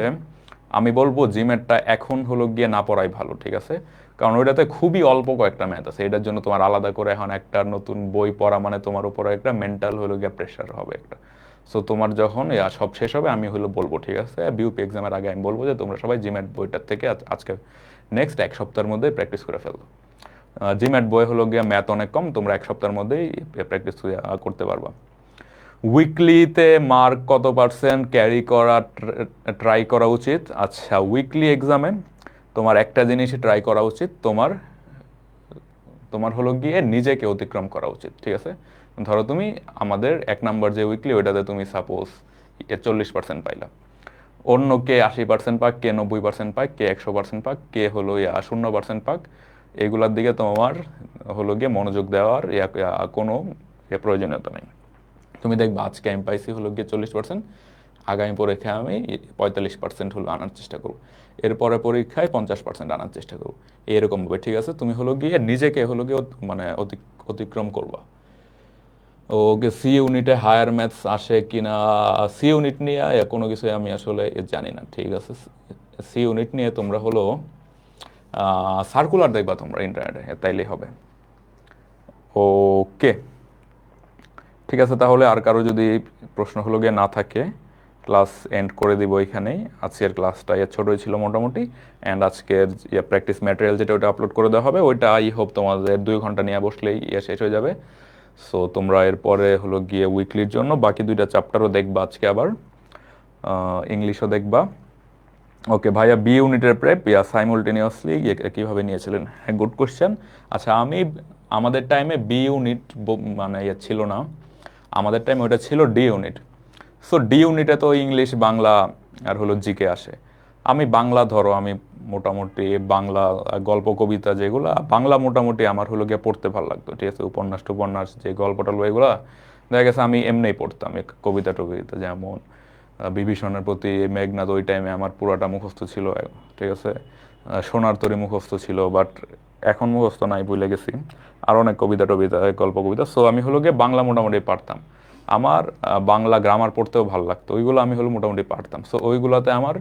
[SPEAKER 1] আমি বলবো জিম্যাটটা এখন হলো গিয়ে না পড়াই ভালো, ঠিক আছে? কারণ ওইটাতে খুবই অল্প কয়েকটা ম্যাথ আছে, এটার জন্য তোমার আলাদা করে এখন একটা নতুন বই পড়া মানে তোমার উপরে একটা মেন্টাল হলো গিয়ে প্রেশার হবে একটা। সো তোমার যখন সব শেষ হবে আমি হলো বলবো, ঠিক আছে, বিউপি এক্সামের আগে আমি বলবো যে তোমরা সবাই জিম্যাট বইটার থেকে আজকে নেক্সট এক সপ্তাহের মধ্যে প্র্যাকটিস করে ফেলবো। জিম্যাট বই হলো গিয়ে ম্যাথ অনেক কম, তোমরা এক সপ্তাহের মধ্যেই প্র্যাকটিস করতে পারবা। উইকলিতে মার্ক কত পার্সেন্ট ক্যারি করা ট্রাই করা উচিত? আচ্ছা, উইকলি এক্সামে তোমার একটা জিনিসই ট্রাই করা উচিত, তোমার তোমার হলো গিয়ে নিজেকে অতিক্রম করা উচিত, ঠিক আছে? ধরো তুমি আমাদের 1 নাম্বার যে উইকলি ওইটাতে তুমি সাপোজ 40% পাইলা, অন্য কে 80% পাক, কে 90% পাক, কে 100% পাক, কে হলো 0% পাক, এগুলার দিকে তোমার হলো গিয়ে মনোযোগ দেওয়ার কোনো প্রয়োজনীয়তা নেই। তুমি দেখবা আজকে আমি পাইছি হলো গিয়ে 40%, আগামী পরীক্ষায় আমি 45% হলো আনার চেষ্টা করবো, এরপরে পরীক্ষায় 50% আনার চেষ্টা করবো, এরকম ভাবে, ঠিক আছে? তুমি হলো গিয়ে নিজেকে হলো গিয়ে মানে অতিক্রম করবা। ওকে, সি ইউনিটে হায়ার ম্যাথস আসে কিনা? সি ইউনিট নিয়ে কোনো কিছু আমি আসলে জানি না, ঠিক আছে? সি ইউনিট নিয়ে তোমরা হলো সার্কুলার দেখবা তোমরা ইন্টারনেটে, তাইলেই হবে। ওকে, ঠিক আছে, তাহলে আর কারো যদি প্রশ্ন হলো গিয়ে না থাকে ক্লাস এন্ড করে দিব এখানেই। আজকের ক্লাসটা ছোটোই ছিল মোটামুটি, অ্যান্ড আজকের প্র্যাকটিস ম্যাটেরিয়াল যেটা ওটা আপলোড করে দেওয়া হবে, ওইটা আই হোপ তোমাদের 2 ঘন্টা নিয়ে বসলেই শেষ হয়ে যাবে। সো তোমরা এরপরে হলো গিয়ে উইকলির জন্য বাকি 2টা চ্যাপ্টারও দেখবা আজকে, আবার ইংলিশও দেখবা। ওকে ভাইয়া, বি ইউনিটের প্রেপ সাইমultaneously কীভাবে নিয়েছিলেন? হ্যাঁ, গুড কোশ্চেন। আচ্ছা, আমাদের টাইমে বি ইউনিট মানে ছিল না, আমাদের টাইমে ওটা ছিল ডি ইউনিট। সো ডি ইউনিটে তো ইংলিশ, বাংলা আর হলো জিকে আসে। আমি বাংলা, ধরো আমি মোটামুটি বাংলা গল্প কবিতা যেগুলো বাংলা মোটামুটি আমার হলো গিয়ে পড়তে ভালো লাগতো, ঠিক আছে? উপন্যাস টুপন্যাস যে গল্প টল্প এগুলো দেখা গেছে আমি এমনিই পড়তাম, কবিতা টবিতা যেমন বিভীষণের প্রতি মেঘনাদ, ওই টাইমে আমার পুরাটা মুখস্থ ছিল, ঠিক আছে? সোনার তরী মুখস্থ ছিল, বাট এখন মুখস্থ নাই, ভুলে গেছি। আর অনেক কবিতা টবিতা, গল্প কবিতা। সো আমি হলো গিয়ে বাংলা মোটামুটি পারতাম। আমার বাংলা গ্রামার পড়তেও ভালো লাগতো, ওইগুলো আমি হলো মোটামুটি পারতাম। সো ওইগুলোতে আমার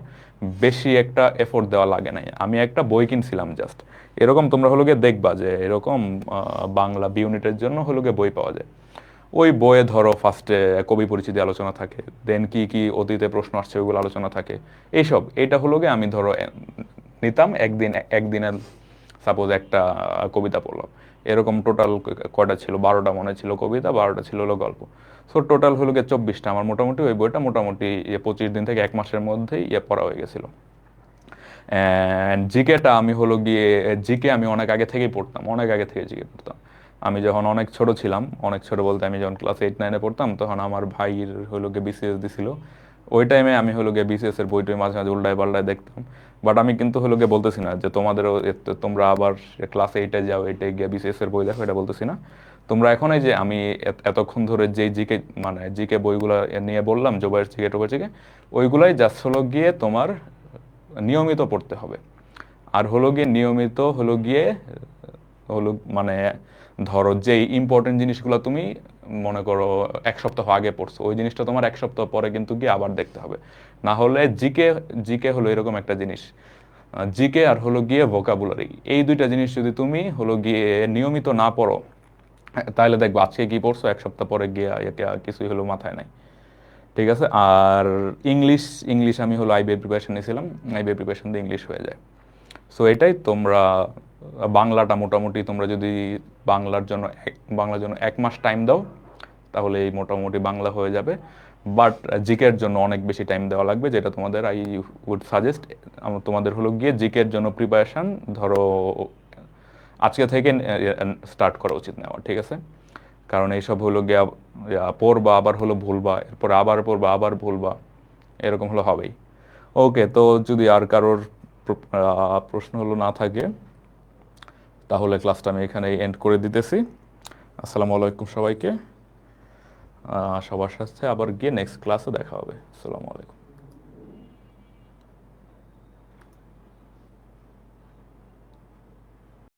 [SPEAKER 1] বেশি একটা এফোর্ট দেওয়া লাগে নাই, আমি একটা বই কিনছিলাম জাস্ট। এরকম তোমরা হলো গিয়ে দেখবা যে এরকম বাংলা বি ইউনিটের জন্য হলো গিয়ে বই পাওয়া যায়। ওই বইয়ে ধরো ফার্স্টে কবি পরিচিতি আলোচনা থাকে, দেন কি কি অতীতে প্রশ্ন আসছে ওইগুলো আলোচনা থাকে, এইসব। এইটা হলো গিয়ে আমি ধরো নিতাম একদিনের সাপোজ একটা কবিতা পড়লাম, এরকম টোটাল কয়টা ছিল, 12টা মনে ছিল কবিতা, 12টা ছিল হলো গল্প। সো টোটাল হলো গিয়ে 24টা আমার মোটামুটি, ওই বইটা মোটামুটি 25 দিন থেকে 1 মাসের মধ্যেই পড়া হয়ে গেছিলো। অ্যান্ড জিকেটা আমি হলো গিয়ে জিকে আমি অনেক আগে থেকেই পড়তাম, অনেক আগে থেকে জিকে পড়তাম। আমি যখন অনেক ছোট ছিলাম, অনেক ছোট বলতে আমি যখন ক্লাস 8-9-এ পড়তাম, তখন আমার ভাইয়ের হলো গিয়ে বিসিএস দিছিল। ওই টাইমে আমি হলো গিয়ে বিসিএস এর বইটই মাঝে মাঝে উল্টায় পাল্টায় দেখতাম। বাট আমি কিন্তু হলো গিয়ে বলতেছি না যে তোমাদেরও তোমরা আবার ক্লাস 8-এ যাও, 8-এ গিয়ে বিসিএস এর বই দেখো, এটা বলতেছি না। তোমরা এখন এই যে আমি এতক্ষণ ধরে যে জিকে মানে জিকে বইগুলো নিয়ে বললাম, জোবাইয়ের জিকে টোবাইয়ের জিকে, ওইগুলাই জাস্ট হলো গিয়ে তোমার নিয়মিত পড়তে হবে। আর হলো গিয়ে নিয়মিত হলো গিয়ে হলো মানে ধরো যেই ইম্পর্টেন্ট জিনিসগুলো তুমি মনে করো 1 সপ্তাহ আগে পড়ছো, ওই জিনিসটা তোমার 1 সপ্তাহ পরে কিন্তু গিয়ে আবার দেখতে হবে। না হলে জিকে জিকে হলো এরকম একটা জিনিস, জিকে আর হলো গিয়ে ভোকাবুলারি, এই 2টা জিনিস যদি তুমি হলো গিয়ে নিয়মিত না পড়ো, তাহলে দেখবো আজকে কি পড়ছো 1 সপ্তাহ পরে গিয়ে কিছুই হলো মাথায় নাই, ঠিক আছে? আর ইংলিশ ইংলিশ আমি হলো আইবিএ প্রিপারেশন নিয়েছিলাম, আইবিএ প্রিপারেশন দিয়ে ইংলিশ হয়ে যায়। সো এটাই তোমরা বাংলাটা মোটামুটি তোমরা যদি বাংলার জন্য 1 মাস টাইম দাও, তাহলে এই মোটামুটি বাংলা হয়ে যাবে। বাট জিকের জন্য অনেক বেশি টাইম দেওয়া লাগবে, যেটা তোমাদের আই উড সাজেস্ট তোমাদের হলো গিয়ে জিকের জন্য প্রিপারেশান ধরো আজকে থেকে স্টার্ট করা উচিত নেওয়া, ঠিক আছে? কারণ এইসব হলো গিয়া পড়বা, আবার হলো ভুলবা, এরপর আবার পড়বা, আবার ভুলবা, এরকম হলো হবেই। ওকে, তো যদি আর কারোর প্রশ্ন হলো না থাকে, তাহলে ক্লাসটা আমি এখানে এন্ড করে দিতেছি। আসসালামু আলাইকুম সবাইকে। সবার সাথে আবার গিয়ে নেক্সট ক্লাসে দেখা হবে। আসসালামু আলাইকুম।